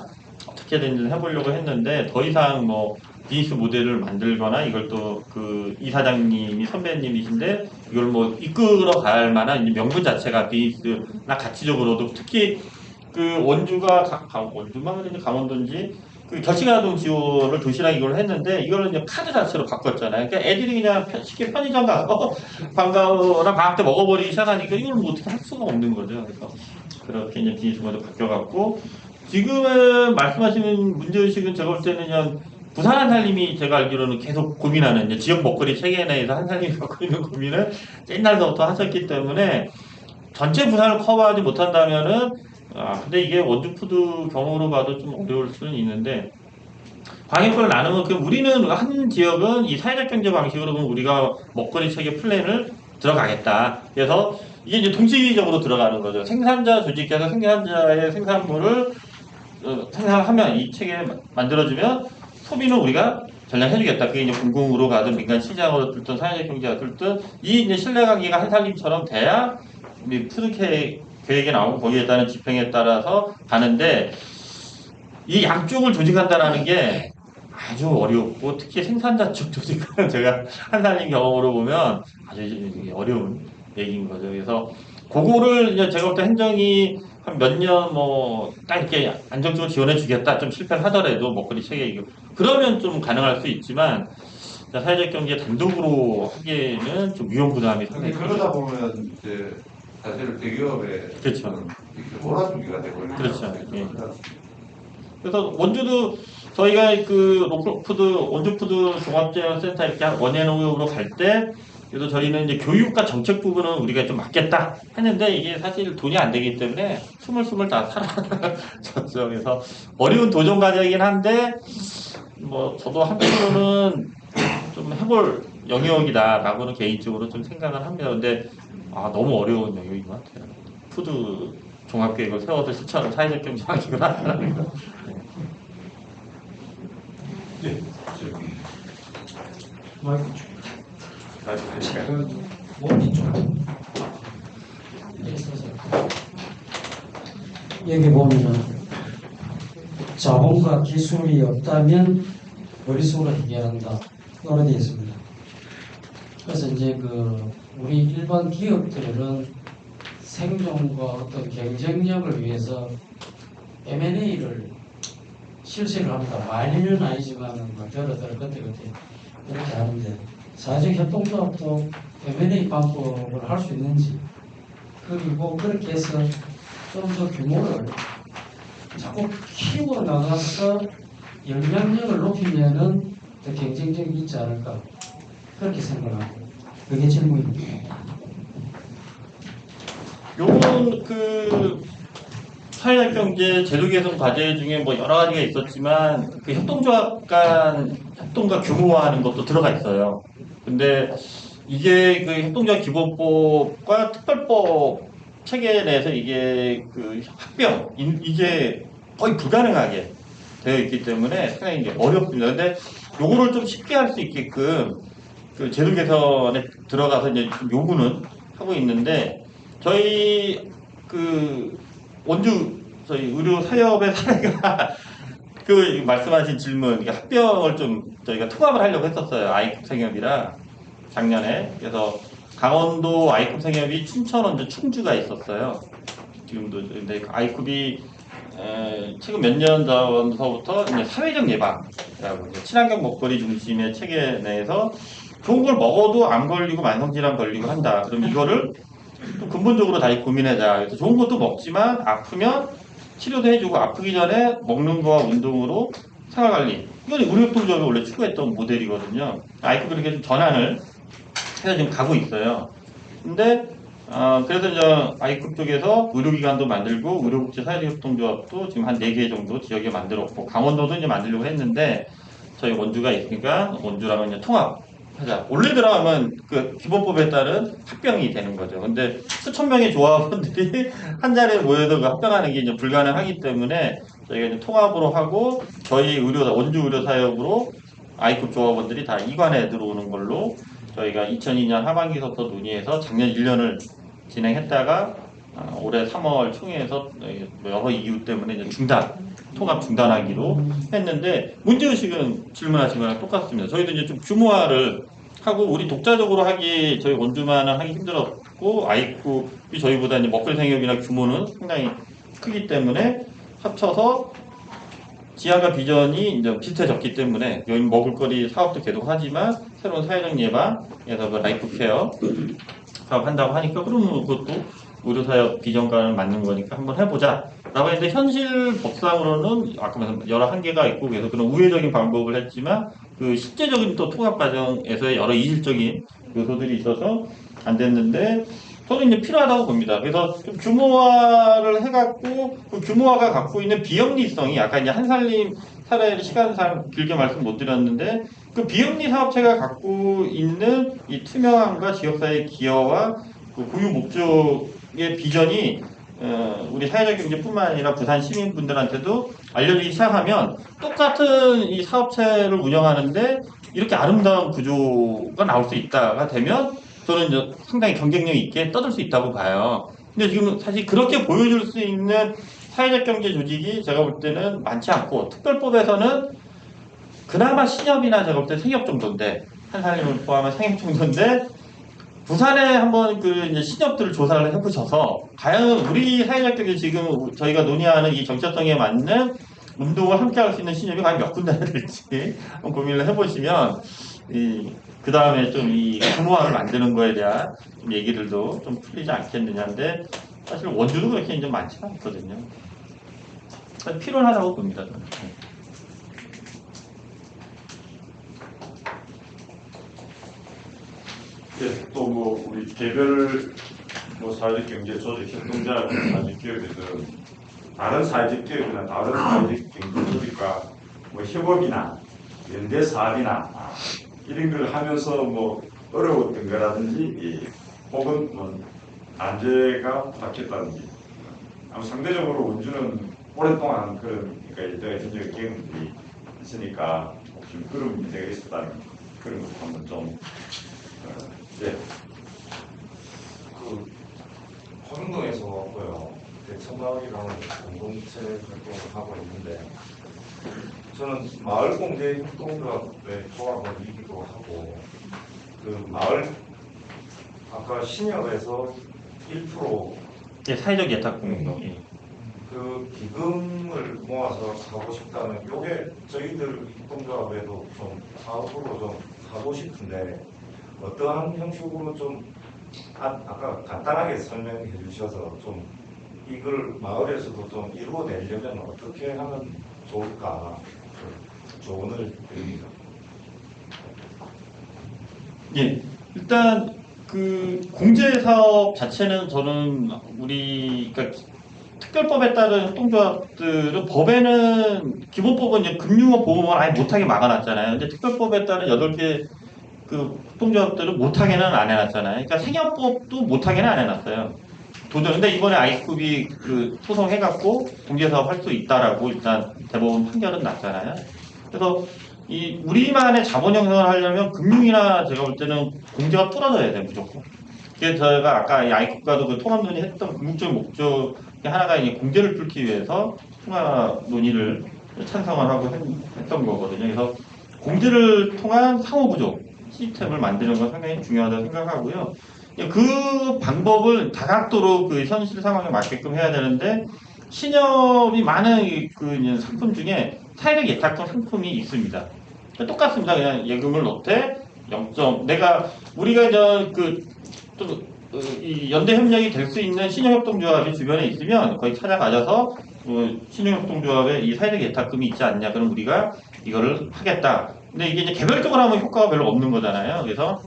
S4: 어떻게든 해보려고 했는데 더 이상 뭐 비즈니스 모델을 만들거나 이걸 또 그 이사장님이 선배님이신데 이걸 뭐 이끌어 갈 만한 이제 명분 자체가 비즈니스나 가치적으로도 특히 그 원주가 원주만 그런지 강원도인지 그 결식아동 지원을 도시락 이걸 했는데 이거를 이제 카드 자체로 바꿨잖아요. 그러니까 애들이 그냥 쉽게 편의점 가서 방과후나 방학 때 먹어버리기 시작하니까 이걸 뭐 어떻게 할 수가 없는 거죠. 그래서 그렇게 이제 비즈니스 모델 바뀌어갖고 지금은 말씀하시는 문제의식은 제가 볼 때는 그냥 부산 한살림이 제가 알기로는 계속 고민하는 이제 지역 먹거리 체계 내에서 한살림이 갖고 있는 고민을 옛날부터 하셨기 때문에 전체 부산을 커버하지 못한다면은 근데 이게 원주푸드 경우로 봐도 좀 어려울 수는 있는데 방역을 나누면 우리는 한 지역은 이 사회적 경제 방식으로 보면 우리가 먹거리 체계 플랜을 들어가겠다. 그래서 이게 이제 동시적으로 들어가는 거죠. 생산자 조직해서 생산자의 생산물을 생산하면 이 체계 만들어주면 소비는 우리가 전략해주겠다. 그게 이제 공공으로 가든 민간 시장으로 들든 사회적 경제가 들든 이 이제 신뢰관계가 한살림처럼 돼야 우리 푸드 계획에 나오고 거기에 따른 집행에 따라서 가는데 이 양쪽을 조직한다라는 게 아주 어렵고 특히 생산자 쪽 조직하는 제가 한살림 경험으로 보면 아주 어려운 얘기인 거죠. 그래서 그거를 이제 제가 볼 때 행정이 한 몇 년 뭐 딱 이렇게 안정적으로 지원해 주겠다 좀 실패를 하더라도 먹거리 체계 이거 그러면 좀 가능할 수 있지만 사회적 경제 단독으로 하기에는 좀 위험 부담이
S8: 근데
S4: 상당히
S8: 그러다 보면 이제 사실 대기업의
S4: 그렇죠.
S8: 이렇게 몰아주기가 되고
S4: 그렇죠. 예. 그래서 원주도 저희가 그 로컬푸드 원주푸드 종합제휴센터 이렇게 원예농협으로 갈 때 그래도 저희는 이제 교육과 정책 부분은 우리가 좀 맡겠다 했는데 이게 사실 돈이 안 되기 때문에 스물스물 다 사라졌죠. 그래서 어려운 도전 과제이긴 한데 뭐 저도 한편으로는 좀 해볼 영역이다라고는 개인적으로 좀 생각을 합니다. 근데 너무 어려운 영역인 것 같아요. 푸드 종합계획을 세워서 실천을 사회적 경제 방식을 한다는 거.
S5: 네.
S9: 원리 쪽 여기 보면은 자본과 기술이 없다면 머릿속으로 해결한다 이런 데 있습니다. 그래서 이제 우리 일반 기업들은 생존과 어떤 경쟁력을 위해서 M&A를 실시를 합니다. 많이는 아니지만은 더러더러 그때그때 그렇게 하는데 사회적 협동조합도 M&A 방법을 할 수 있는지 그리고 그렇게 해서 좀 더 규모를 자꾸 키워 나가서 영향력을 높이면은 더 경쟁력이 있지 않을까 그렇게 생각하고 그게 질문입니다.
S4: 요건 사회적 경제 제도 개선 과제 중에 뭐 여러 가지가 있었지만 그 협동조합 간 협동과 규모화하는 것도 들어가 있어요. 근데 이게 그 협동조합 기본법과 특별법 체계 내에서 이게 합병 이게 거의 불가능하게 되어 있기 때문에 상당히 이제 어렵습니다. 근데 요거를 좀 쉽게 할 수 있게끔 그 제도 개선에 들어가서 이제 좀 요구는 하고 있는데 저희 원주 저희 의료 사협의 사례가 말씀하신 질문 합병을 좀 저희가 통합을 하려고 했었어요. 아이컵 생협이랑 작년에. 그래서 강원도 아이컵 생협이 춘천, 원주, 충주가 있었어요. 지금도 근데 아이컵이 최근 몇 년 전서부터 이제 사회적 예방이라고 친환경 먹거리 중심의 체계 내에서 좋은 걸 먹어도 안 걸리고 만성질환 걸리고 한다. 그럼 이거를 또 근본적으로 다시 고민하자. 그래서 좋은 것도 먹지만 아프면 치료도 해주고 아프기 전에 먹는 거와 운동으로 생활관리. 이건 우리 협동조합이 원래 추구했던 모델이거든요. 아이컵 그렇게 좀 전환을 해서 지금 가고 있어요. 근데 그래서 이제 아이급 쪽에서 의료기관도 만들고 의료복지 사회적협동조합도 지금 한 4개 정도 지역에 만들었고 강원도도 이제 만들려고 했는데 저희 원주가 있으니까 원주랑 이제 통합하자. 원래 들어가면 그 기본법에 따른 합병이 되는 거죠. 근데 수천 명의 조합원들이 한 자리에 모여서 그 합병하는 게 이제 불가능하기 때문에 저희가 이제 통합으로 하고 저희 원주 의료사역으로 아이급 조합원들이 다 이관에 들어오는 걸로 저희가 2002년 하반기부터 논의해서 작년 1년을 진행했다가 올해 3월 총회에서 여러 이유 때문에 이제 통합 중단하기로 했는데 문제의식은 질문하신 거랑 똑같습니다. 저희도 이제 좀 규모화를 하고 우리 독자적으로 하기 저희 원주만은 하기 힘들었고 아이급이 저희보다 이제 먹글 생협이나 규모는 상당히 크기 때문에 합쳐서 지향과 비전이 이제 비슷해졌기 때문에 여기 먹을거리 사업도 계속 하지만 새로운 사회적 예방에서 그 라이프 케어 사업 한다고 하니까 그러면 그것도 의료사역 비전과는 맞는 거니까 한번 해보자 라고 했는데 현실 법상으로는 아까 말씀 여러 한계가 있고 그래서 그런 우회적인 방법을 했지만 그 실제적인 또 통합 과정에서의 여러 이질적인 요소들이 있어서 안 됐는데 저는 이제 필요하다고 봅니다. 그래서 좀 규모화를 해갖고 그 규모화가 갖고 있는 비영리성이 아까 이제 한살림 사례를 시간상 길게 말씀 못 드렸는데 그 비영리 사업체가 갖고 있는 이 투명함과 지역사회 기여와 그 고유 목적의 비전이 우리 사회적 경제뿐만 아니라 부산 시민분들한테도 알려지기 시작하면 똑같은 이 사업체를 운영하는데 이렇게 아름다운 구조가 나올 수 있다가 되면 저는 이제 상당히 경쟁력 있게 떠들 수 있다고 봐요. 근데 지금 사실 그렇게 보여줄 수 있는 사회적 경제 조직이 제가 볼 때는 많지 않고 특별법에서는 그나마 신협이나 제가 볼 때 생협 정도인데 한살림을 포함한 생협 정도인데 부산에 한번 그 이제 신협들을 조사를 해보셔서 과연 우리 사회적 경제 지금 저희가 논의하는 이 정체성에 맞는 운동을 함께할 수 있는 신협이 과연 몇 군데나 될지 한번 고민을 해보시면 그 다음에 좀 이 규모화를 만드는 거에 대한 얘기들도 좀 풀리지 않겠느냐인데 사실 원주도 그렇게 이제 많지가 않거든요. 필요하다고 봅니다. 저는.
S1: 예, 또 뭐 우리 개별 뭐 사회적 경제 조직 협동조합 사회적 기업이든 다른 사회적 기업이나 다른 사회적 경제 조직과 뭐 협업이나 연대 사업이나 이런 걸 하면서 뭐 어려웠던 거라든지 혹은 뭐 난제가 부닥쳤다든지 상대적으로 원주는 오랫동안 그런 그러니까 현재 경험들이 있으니까 혹시 그런 문제가 있었다면 그런 것도 한번 좀 네.
S6: 그 화명동에서 왔고요. 대청마을이라는 공동체 활동을 하고 있는데 저는 마을 공제 협동조합의 조합원이기도 하고 그 마을 아까 신협에서 1%
S4: 예, 사회적 예탁 공동.
S6: 그 기금을 모아서 사고 싶다는 요게 저희들 협동조합에도 좀 사업으로 좀 하고 싶은데 어떠한 형식으로 좀 아까 간단하게 설명해 주셔서 좀 이걸 마을에서도 좀 이루어내려면 어떻게 하면 좋을까 조언을 드립니다.
S4: 예, 일단 그 공제 사업 자체는 저는 우리 그러니까 특별법에 따른 협동조합들은 법에는 기본법은 이제 금융업 보험을 아예 못하게 막아놨잖아요. 근데 특별법에 따른 8개 그 협동조합들은 못하게는 안 해놨잖아요. 그러니까 생협법도 못하게는 안 해놨어요. 근데 이번에 아이급이 그 소송해갖고 공제사업 할 수 있다라고 일단 대법원 판결은 났잖아요. 그래서 이 우리만의 자본 형성을 하려면 금융이나 제가 볼 때는 공제가 뚫어져야 돼요, 무조건. 그래서 저희가 아까 이 아이급과도 그 통합 논의했던 궁극적 목적이 하나가 이제 공제를 뚫기 위해서 통합 논의를 찬성을 하고 했던 거거든요. 그래서 공제를 통한 상호 구조 시스템을 만드는 건 상당히 중요하다고 생각하고요. 그 방법을 다각도로 그 현실 상황에 맞게끔 해야 되는데 신협이 많은 그 상품 중에 사회적 예탁형 상품이 있습니다. 똑같습니다. 그냥 예금을 넣되 0. 우리가 이 연대 협력이 될 수 있는 신용협동조합이 주변에 있으면 거의 찾아가셔서 신용협동조합에 이 사회적 예탁금이 있지 않냐 그럼 우리가 이거를 하겠다. 근데 이게 이제 개별적으로 하면 효과가 별로 없는 거잖아요. 그래서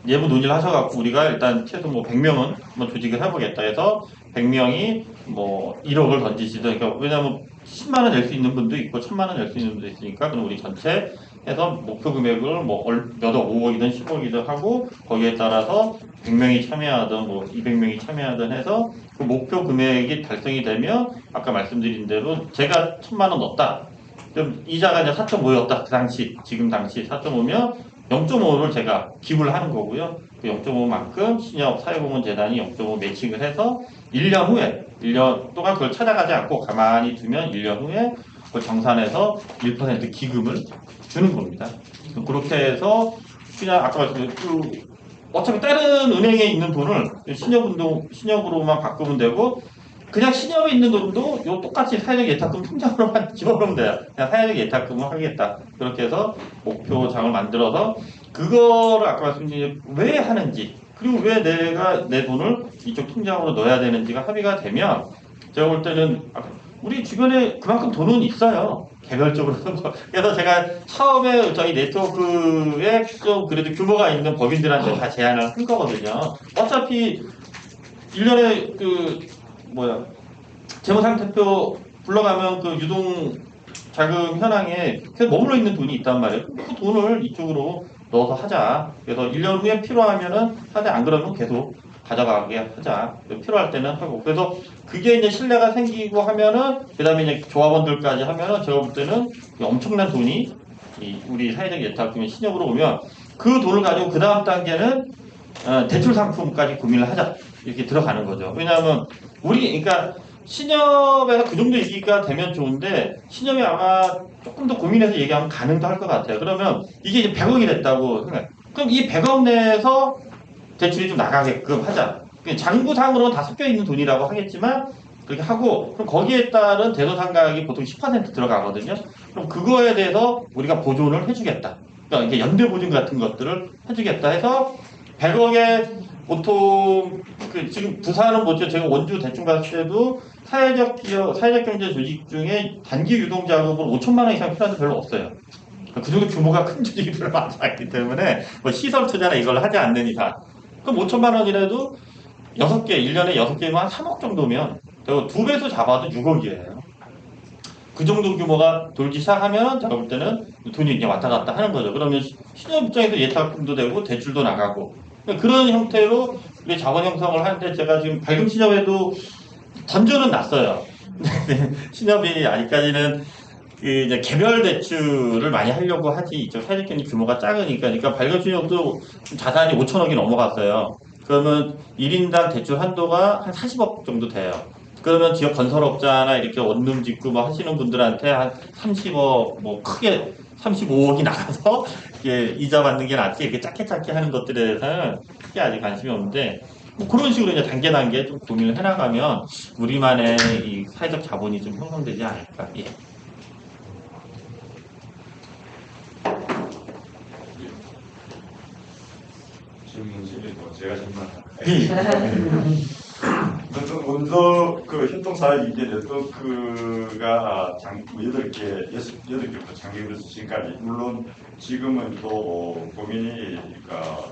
S4: 내부 논의를 하셔갖고 우리가 일단 최소 뭐 100명은 한번 조직을 해보겠다 해서 100명이 뭐 1억을 던지시든 그러니까 왜냐하면 10만 원 낼 수 있는 분도 있고 1000만 원 낼 수 있는 분도 있으니까 그럼 우리 전체 해서 목표 금액을 뭐 몇억 5억이든 10억이든 하고 거기에 따라서 100명이 참여하든 뭐 200명이 참여하든 해서 그 목표 금액이 달성이 되면 아까 말씀드린 대로 제가 1000만 원 넣었다. 그럼 이자가 이제 4.5였다. 그 당시 지금 당시 4.5면 0.5를 제가 기부를 하는 거고요. 그 0.5만큼 신협 사회공헌재단이 0.5 매칭을 해서 1년 후에 1년 동안 그걸 찾아가지 않고 가만히 두면 1년 후에 그 정산해서 1% 기금을 주는 겁니다. 그렇게 해서 그냥 아까 말씀드린 어차피 다른 은행에 있는 돈을 신협으로만 바꾸면 되고 그냥 신협에 있는 돈도 요 똑같이 사회적 예탁금 통장으로만 집어넣으면 돼요. 그냥 사회적 예탁금을 하겠다. 그렇게 해서 목표장을 만들어서 그거를 아까 말씀드린 왜 하는지 그리고 왜 내가 내 돈을 이쪽 통장으로 넣어야 되는지가 합의가 되면 제가 볼 때는 우리 주변에 그만큼 돈은 있어요. 개별적으로. 그래서 제가 처음에 저희 네트워크에 좀 그래도 규모가 있는 법인들한테 다 제안을 한 거거든요. 어차피 1년에 재무상태표 불러가면 그 유동 자금 현황에 계속 머물러 있는 돈이 있단 말이에요. 그 돈을 이쪽으로 넣어서 하자. 그래서 1년 후에 필요하면은 하되 안 그러면 계속 가져가게 하자. 필요할 때는 하고. 그래서 그게 이제 신뢰가 생기고 하면은 그다음에 이제 조합원들까지 하면은 제가 볼 때는 엄청난 돈이 우리 사회적 예탁금이 신협으로 오면 그 돈을 가지고 그 다음 단계는 대출 상품까지 고민을 하자. 이렇게 들어가는 거죠. 왜냐하면 그러니까 신협에서 그 정도 얘기가 되면 좋은데 신협이 아마 조금 더 고민해서 얘기하면 가능도 할 것 같아요. 그러면 이게 이제 100억이 됐다고 생각. 그럼 이 100억 내에서 대출이 좀 나가게끔 하자. 장부상으로는 다 섞여 있는 돈이라고 하겠지만 그렇게 하고 그럼 거기에 따른 대소상각이 보통 10% 들어가거든요. 그럼 그거에 대해서 우리가 보존을 해주겠다. 그러니까 이게 연대 보증 같은 것들을 해주겠다 해서 100억에 보통 지금 부산은 뭐죠? 제가 원주 대충 갔을 때도 사회적 경제 조직 중에 단기 유동 자금으로 5천만 원 이상 필요한 데 별로 없어요. 그 정도 규모가 큰 조직이 별로 많지 않기 때문에 뭐 시설 투자나 이걸 하지 않는 이상 그럼 5천만 원이라도 6개, 1년에 6개면 한 3억 정도면 그리고 2배수 잡아도 6억이에요. 그 정도 규모가 돌기 시작하면 제가 볼 때는 돈이 이제 왔다 갔다 하는 거죠. 그러면 신협 입장에서 예탁금도 되고 대출도 나가고 그런 형태로 우리 자본 형성을 하는데 제가 지금 밝음 신협에도 던져는 놨어요. 신협이 아직까지는 이제 개별 대출을 많이 하려고 하지 이쪽 사회적 규모가 작으니까 그러니까 밝음 신협도 자산이 5천억이 넘어갔어요. 그러면 1인당 대출 한도가 한 40억 정도 돼요. 그러면 지역 건설업자나 이렇게 원룸 짓고 뭐 하시는 분들한테 한 30억 뭐 크게 35억이 나가서 이게 이자 받는 게 낫지 이렇게 작게 하는 것들에 대해서는 크게 아직 관심이 없는데 뭐 그런 식으로 이제 단계 좀 고민을 해나가면 우리만의 이 사회적 자본이 좀 형성되지 않을까. 예.
S1: 질문이 제가 질문할게요. 먼저 그 협동사회 이제 네트워크가 8개 창립해서 지금까지 물론 지금은 또 고민이 그러니까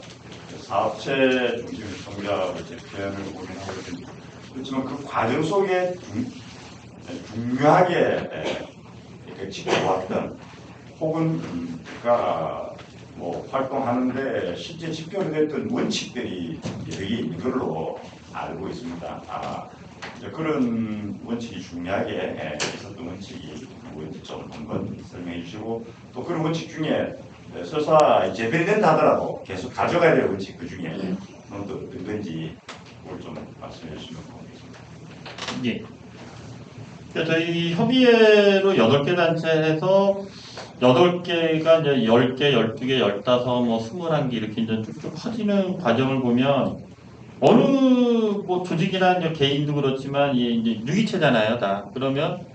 S1: 사업체 중심의 성장을 재편을 고민하고 있습니다. 그렇지만 그 과정 속에 중요하게 지켜왔던 혹은 그러니까 뭐 활동하는데 실제 집결이 됐던 원칙들이 여기 있는 걸로 알고 있습니다. 이제 그런 원칙이 중요하게 있었던 원칙이 뭔지 좀 한번 설명해 주시고 또 그런 원칙 중에 설사 재배된다 하더라도 계속 가져가야 될 원칙 그 중에 또 어떤 건지 그걸 좀 말씀해 주시면 고맙겠습니다.
S4: 예. 그러니까 저희 협의회로 8개 단체에서 8개가 이제 10개, 12개, 15, 뭐 21개 이렇게 이제 쭉쭉 커지는 과정을 보면 어느 뭐 조직이나 이제 개인도 그렇지만 이제 유기체잖아요, 다. 그러면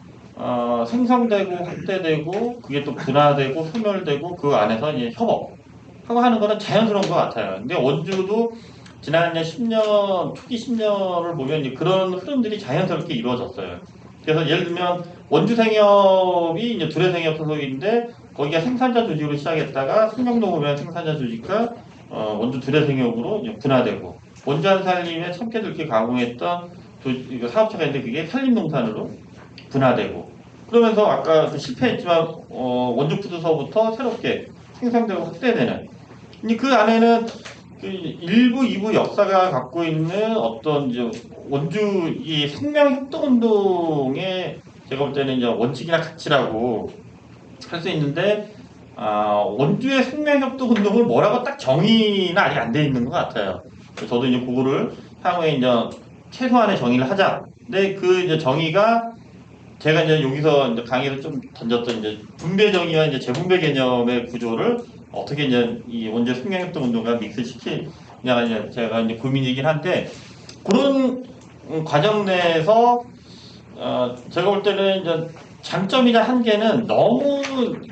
S4: 생성되고 확대되고 그게 또 분화되고 소멸되고 그 안에서 이제 협업하고 하는 거는 자연스러운 것 같아요. 근데 원주도 지난 10년 초기 10년을 보면 이제 그런 흐름들이 자연스럽게 이루어졌어요. 그래서 예를 들면 원주생협이 이제 두레생협 소속인데 거기가 생산자 조직으로 시작했다가 생명농업이라는 생산자 조직과 원주 두레생협으로 이제 분화되고 원주 한살림의 참깨들기 가공했던 이거 사업체가 있는데 그게 산림농산으로 분화되고 그러면서 아까 그 실패했지만 원주푸드서부터 새롭게 생산되고 확대되는 근데 그 안에는 그 일부, 이부 역사가 갖고 있는 어떤 이제 원주 이 생명협동운동의 제가 볼 때는 이제 원칙이나 가치라고 할 수 있는데 원주의 생명협동운동을 뭐라고 딱 정의는 아직 안 돼 있는 것 같아요. 저도 이제 그거를 향후에 이제 최소한의 정의를 하자. 근데 그 이제 정의가 제가 이제 여기서 이제 강의를 좀 던졌던 이제 분배 정의와 이제 재분배 개념의 구조를 어떻게 이제 이 원주 생명협동운동과 믹스시키냐가 이제 제가 이제 고민이긴 한데 그런 과정 내에서 제가 볼 때는 이제 장점이자 한계는 너무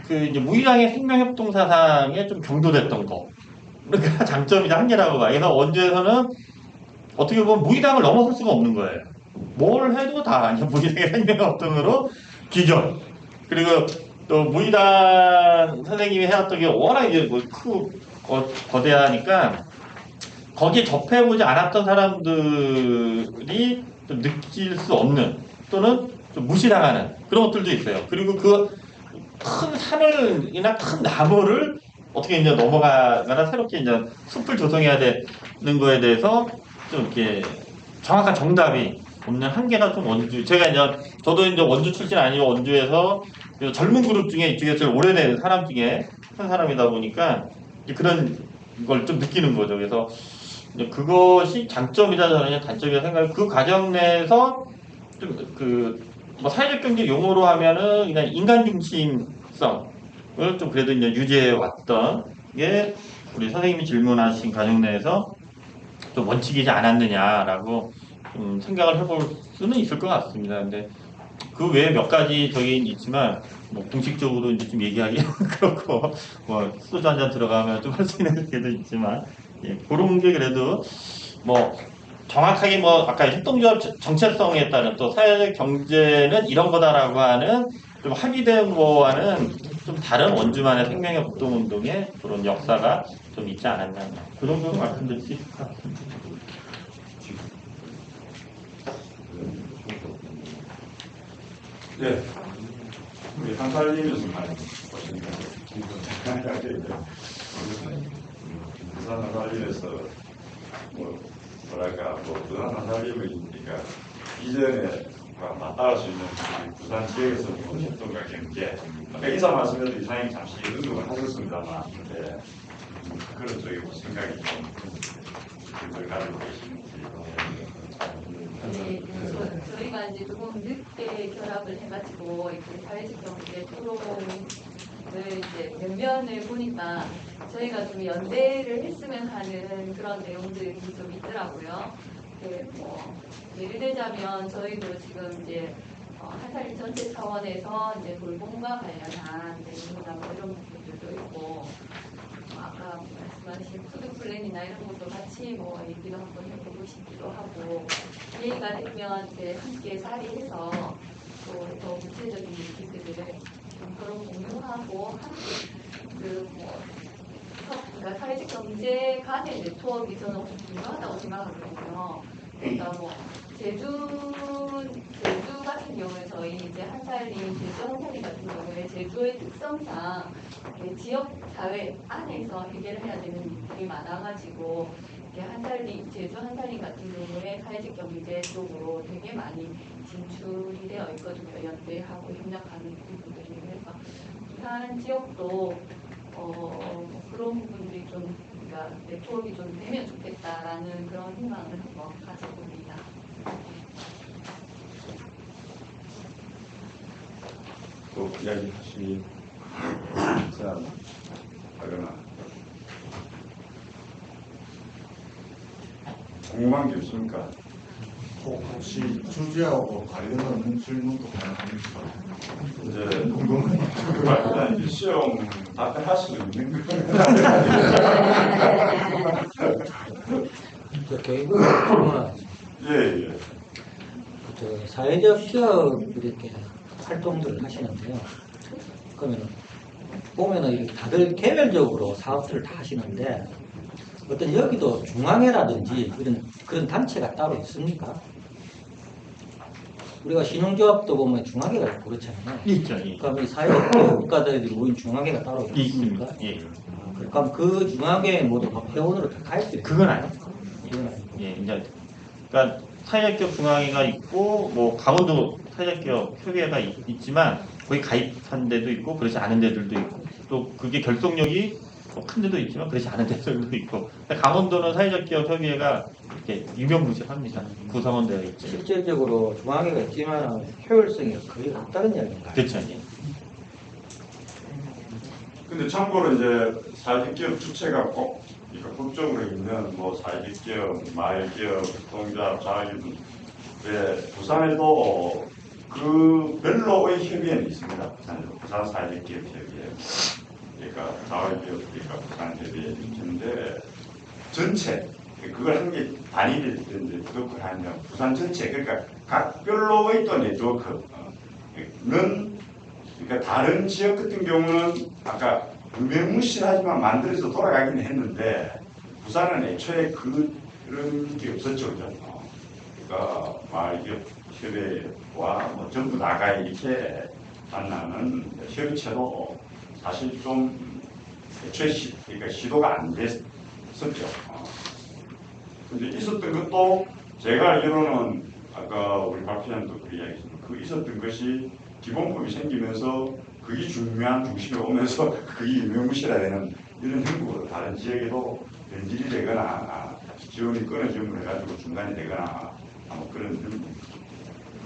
S4: 그 이제 무의당의 생명협동 사상에 좀 경도됐던 거. 그러니까 장점이자 한계라고 봐요. 그래서 원주에서는 어떻게 보면 무의당을 넘어설 수가 없는 거예요. 뭘 해도 다 이제 무의당의 생명협동으로 기존. 그리고 또 무의당 선생님이 해왔던 게 워낙 이제 뭐 크고 거대하니까 거기에 접해보지 않았던 사람들이 좀 느낄 수 없는 또는 좀 무시당하는 그런 것들도 있어요. 그리고 그 큰 산을이나 큰 나무를 어떻게 이제 넘어가거나 새롭게 이제 숲을 조성해야 되는 거에 대해서 좀 이렇게 정확한 정답이 없는 한계가 좀 원주. 제가 이제 저도 이제 원주 출신 아니고 원주에서 젊은 그룹 중에 이쪽에 제일 오래된 사람 중에 한 사람이다 보니까 그런 걸 좀 느끼는 거죠. 그래서 그것이 장점이다 저는 단점이라 생각해요. 그 과정 내에서 좀 뭐 사회적 경제 용어로 하면은 그냥 인간 중심성을 좀 그래도 이제 유지해 왔던 게 우리 선생님이 질문하신 과정 내에서 좀 원칙이지 않았느냐라고 좀 생각을 해볼 수는 있을 것 같습니다. 근데 그 외에 몇 가지 저기 있지만 뭐 공식적으로 이제 좀 얘기하기 그렇고 뭐 소주 한 잔 들어가면 좀 할 수 있는 게도 있지만 예, 그런 게 그래도 뭐 정확하게 뭐 아까 협동조합 정체성에 따른 또 사회적 경제는 이런 거다라고 하는 좀 합의된 거와는 좀 다른 원주만의 생명협동운동의 그런 역사가 좀 있지 않았나 그 정도로 말씀드릴 수 있을 것 같습니다.
S1: 네. 우리 한살림에서 많이 부산 한살림에서 뭐랄까 부산 한살림이니까 이전에 맞닿을 수 있는 부산 지역에서 협동과 경제 인사 말씀에도 이사님 잠시 언급을 하셨습니다만 그런 쪽에 뭐 생각이 좀 가지고 계시는지.
S3: 네, 저희가 이제 조금 늦게 결합을 해가지고 이렇게 사회적 경제 토론을 이제 면면을 보니까 저희가 좀 연대를 했으면 하는 그런 내용들이 좀 있더라고요. 뭐 예를 들자면 저희도 지금 이제 한살림 전체 차원에서 이제 돌봄과 관련한 내용이나 뭐 이런 부분들도 있고 아까 말씀하신 푸드 플랜이나 이런 것도 같이 뭐 얘기도 한번 해보고 싶기도 하고 기회가 되면 이제 함께 자리해서 또 더 구체적인 얘기들을 좀 그런 공유하고 함께 그러니까 사회적 경제 간의 네트워크가 저는 중요하다고 생각하거든요. 그러니까 뭐 제주 같은 경우에 저희 이제 한살림 제주 한살림 같은 경우에 제주의 특성상 지역 사회 안에서 해결을 해야 되는 일들이 많아가지고 제주 한살림 같은 경우에 사회적 경제 쪽으로 되게 많이 진출이 되어 있거든요. 연대하고 협력하는 부분들이. 그래서 부산 지역도 그런 부분들이 좀 그러니까 네트워크가 좀 되면 좋겠다라는 그런 희망을 한번 가져봅니다.
S1: 또 이야기하시 하거나 궁금한 게 있습니까?
S6: 혹시 주제하고 관련없는 질문도 가능합니까?
S1: 이제 궁금한 이제 시험 답변할 수도 있는 거예요.
S10: 교육은
S1: 예.
S10: 사회적 기업 이렇게 활동들을 하시는데요. 그러면 보면은 이렇게 다들 개별적으로 사업들을 다 하시는데 어떤 여기도 중앙회라든지 그런 단체가 따로 있습니까? 우리가 신용조합도 보면 중앙회가 있고 그렇잖아요.
S4: 있죠. 예.
S10: 그럼 이 사회적 국가들이 모인 중앙회가 따로 있습니까?
S4: 예.
S10: 그럼 그 중앙회에 모두 회원으로 다 가입돼 있어요?
S4: 그건 아니죠.
S10: 그건 아니고.
S4: 예, 이제 그러니까 사회적 중앙회가 있고 뭐 강원도 사회적 협의회가 있지만 거기 가입한 데도 있고 그렇지 않은 데들도 있고 또 그게 결속력이 큰 데도 있지만 그렇지 않은 데들도 있고 강원도는 사회적 기업 협의회가 이렇게 유명무실합니다. 구성원되어 있죠.
S10: 실질적으로 중앙회가 있지만 효율성이 거의 없다는 이야기인가요?
S4: 그렇죠. 예.
S1: 근데 참고로 이제 사회적 기업 주체가 꼭 그러니까 법적으로 있는 뭐 사회적 기업, 마을기업, 동작, 자기분 부산에도 그 별로의 협의회는 있습니다. 부산 사회적 기업 협의회. 그러니까 자활기업, 그러니까 부산 협의회 있는데 전체 그걸 한 게 단위를 이제 그걸 하면 부산 전체 그러니까 각 별로의 또 네트워크는 그러니까 다른 지역 같은 경우는 아까 유명무실하지만 만들어서 돌아가긴 했는데 부산은 애초에 그런 게 없었죠. 그러니까 마을기업 협회와 뭐 전부 나가 이렇게 만나는 협의체도 사실 좀 애초에 그러니까 시도가 안 됐었죠. 근데 있었던 것도 제가 알기로는 아까 우리 박 회장도 그 이야기했지만 그 있었던 것이 기본법이 생기면서 그게 중요한 중심에 오면서 그게 유명무실화되는 이런 형국으로 다른 지역에도 변질이 되거나 지원이 끊어짐을 해가지고 중간이 되거나 뭐 그런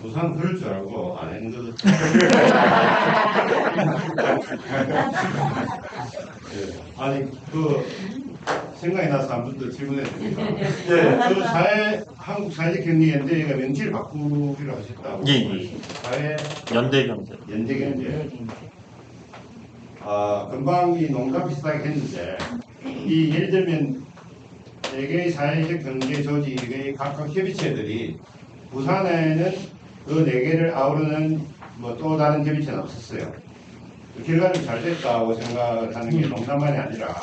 S5: 부산 그럴 줄 알고 안 했는 것 아니 그 생각이 나서 한 번 더 질문했습니다. 한국 사회경제연대회가 명칭을 바꾸기로 하셨다고.
S4: 예.
S5: 사회
S4: 연대경제.
S5: 연대경제. 금방 이 농담 비슷하게 했는데 이 예를 들면 네 개의 사회적 경제 조직의 각각 협의체들이 부산에는 그 네 개를 아우르는 뭐 또 다른 협의체는 없었어요. 결과는 잘 됐다고 생각하는 게 농담만이 아니라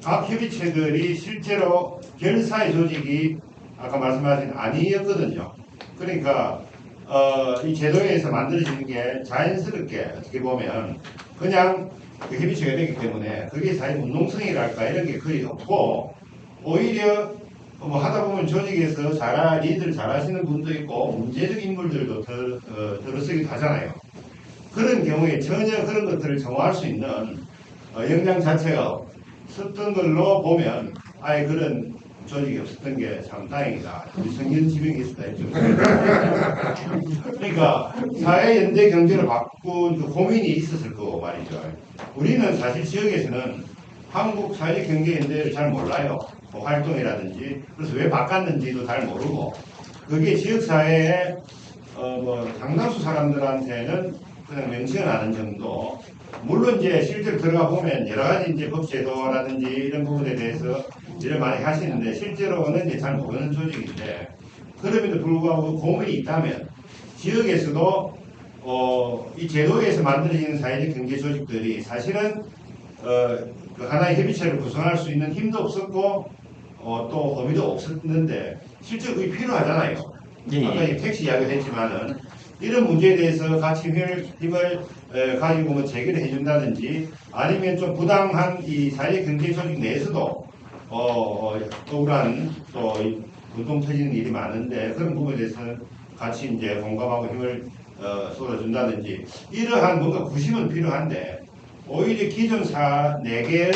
S5: 각 협의체들이 실제로 결사의 조직이 아까 말씀하신 아니었거든요. 그러니까 이 제도에서 만들어지는 게 자연스럽게 어떻게 보면 그냥 그 협의체가 되기 때문에 그게 사회 운동성이랄까 이런 게 거의 없고 오히려 뭐 하다 보면 조직에서 리드를 잘하시는 분도 있고 문제적 인물들도 들어서기도 하잖아요. 그런 경우에 전혀 그런 것들을 정화할 수 있는 역량 자체가 없었던 걸로 보면 아예 그런 조직이 없었던 게 참 다행이다. 우리 성견 지명이 있었다 했죠. 그러니까 사회연대 경제로 바꾼 그 고민이 있었을 거고 말이죠. 우리는 사실 지역에서는 한국 사회경제연대를 잘 몰라요. 뭐 활동이라든지 그래서 왜 바꿨는지도 잘 모르고 그게 지역사회에 뭐 상당수 사람들한테는 그냥 명칭을 아는 정도. 물론 이제 실제로 들어가 보면 여러 가지 이제 법제도라든지 이런 부분에 대해서 일을 많이 하시는데 실제로는 이제 잘 모르는 조직인데 그럼에도 불구하고 고민이 있다면 지역에서도 이 제도에서 만들어지는 사회적 경제 조직들이 사실은 그 하나의 협의체를 구성할 수 있는 힘도 없었고 또 범위도 없었는데 실제 그게 필요하잖아요. 아까 택시 이야기를 했지만은 이런 문제에 대해서 같이 힘을 가지고 뭐 제기를 해준다든지 아니면 좀 부당한 이 사회 경제 조직 내에서도 억울한 또 운동 터지는 일이 많은데 그런 부분에 대해서는 같이 이제 공감하고 힘을 쏟아준다든지 이러한 뭔가 구심은 필요한데 오히려 기존 4개의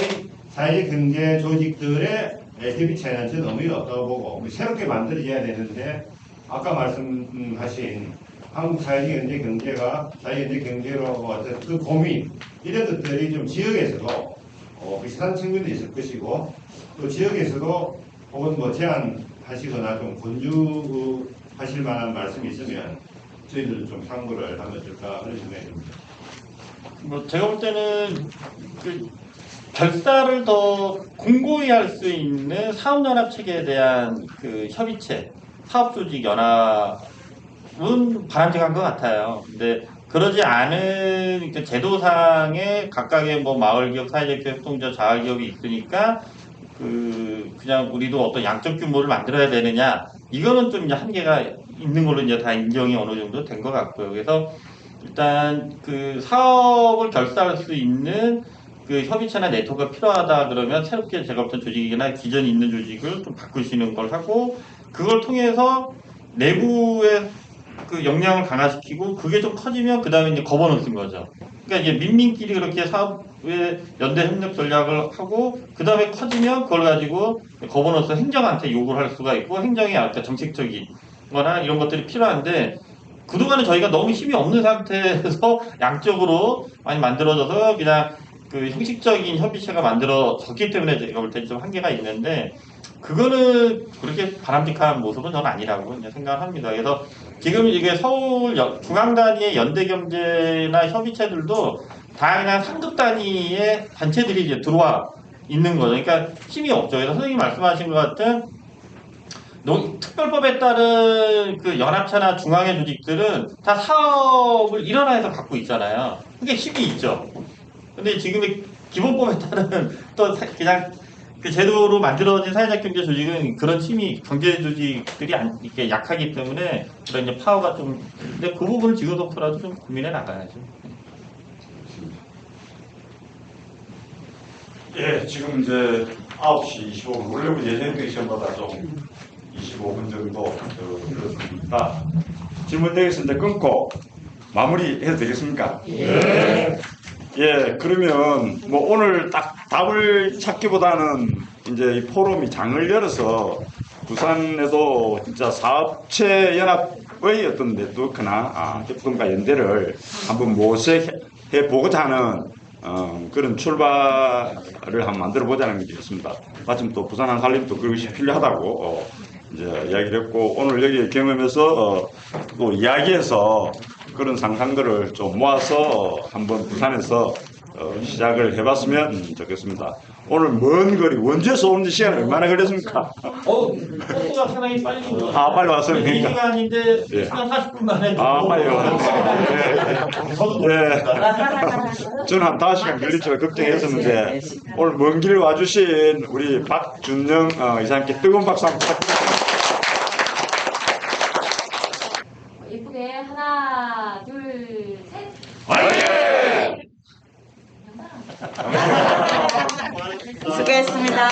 S5: 사회 경제 조직들의 협의체는 저는 의미가 없다고 보고 새롭게 만들어져야 되는데 아까 말씀하신 한국 사회적 경제가 사회적 경제로 어떤 그 고민 이런 것들이 좀 지역에서도 비슷한 측면도 있을 것이고 또 지역에서도 혹은 뭐 제안하시거나 좀 권유하실 만한 말씀이 있으면 저희들도 좀 참고를 하면 어떨까 그런 생각이 듭니다.
S4: 뭐 제가 볼 때는 그 결사를 더 공고히 할 수 있는 사업연합 체계에 대한 그 협의체, 사업조직 연합은 바람직한 것 같아요. 근데 그러지 않은 그 제도상의 각각의 뭐 마을기업, 사회적 협동조, 자활기업이 있으니까 그냥 우리도 어떤 양적 규모를 만들어야 되느냐, 이거는 좀 이제 한계가 있는 걸로 이제 다 인정이 어느 정도 된 것 같고요. 그래서 일단 그 사업을 결사할 수 있는 그 협의체나 네트워크가 필요하다 그러면 새롭게 제가 어떤 조직이나 기존 있는 조직을 좀 바꾸시는 걸 하고, 그걸 통해서 내부의 그 역량을 강화시키고 그게 좀 커지면 그 다음에 이제 거버넌스인 거죠. 그러니까 이제 민민끼리 그렇게 사업의 연대 협력 전략을 하고 그 다음에 커지면 그걸 가지고 거버넌스 행정한테 요구를 할 수가 있고, 행정이 아까 정책적인 거나 이런 것들이 필요한데, 그동안은 저희가 너무 힘이 없는 상태에서 양적으로 많이 만들어져서 그냥 그 형식적인 협의체가 만들어졌기 때문에 제가 볼 때 좀 한계가 있는데, 그거는 그렇게 바람직한 모습은 저는 아니라고 이제 생각합니다. 그래서 지금 이게 서울 중앙 단위의 연대 경제나 협의체들도 다 그냥 상급 단위의 단체들이 이제 들어와 있는 거죠. 그러니까 힘이 없죠. 그래서 선생님 말씀하신 것 같은 특별법에 따른 그 연합체나 중앙의 조직들은 다 사업을 일원화해서 갖고 있잖아요. 그게 힘이 있죠. 근데 지금의 기본법에 따른 또 그냥 그 제도로 만들어진 사회적 경제 조직은 그런 힘이 경제 조직들이 이렇게 약하기 때문에 그런 이제 파워가 좀, 근데 그 부분을 지금부터라도 좀 고민해 나가야죠.
S1: 예, 지금 이제 9시 25분, 원래 예정된 시간보다 좀 25분 정도 그렇습니다. 질문 되겠습니다. 끊고 마무리해도 되겠습니까? 예. 예, 그러면 뭐 오늘 딱 답을 찾기보다는 이제 이 포럼이 장을 열어서 부산에도 진짜 사업체 연합의 어떤 네트워크나 협동과 연대를 한번 모색해 보고자 하는 그런 출발을 한번 만들어 보자는 게 있습니다. 마침 또 부산 한살림도 그것이 필요하다고 이제 이야기를 했고, 오늘 여기 경험해서 또 이야기해서 그런 상상들을 좀 모아서 한번 부산에서 시작을 해봤으면 좋겠습니다. 오늘 먼 거리 원주에서 오는데 시간이 얼마나 걸렸습니까?
S4: 속도가 상당히 빨리.
S1: 빨리 왔어요.
S4: 이 시간인데
S1: 예.
S4: 시간 40분 만에.
S1: 빨리 왔어요. 예. 저는 한 5시간 걸릴지라 걱정했었는데 오늘 먼 길 와주신 우리 박준영 이사님께 뜨거운 박수 한번 부탁드립니다.
S3: 예쁘게 하나, 둘, 셋.
S11: 수고했습니다.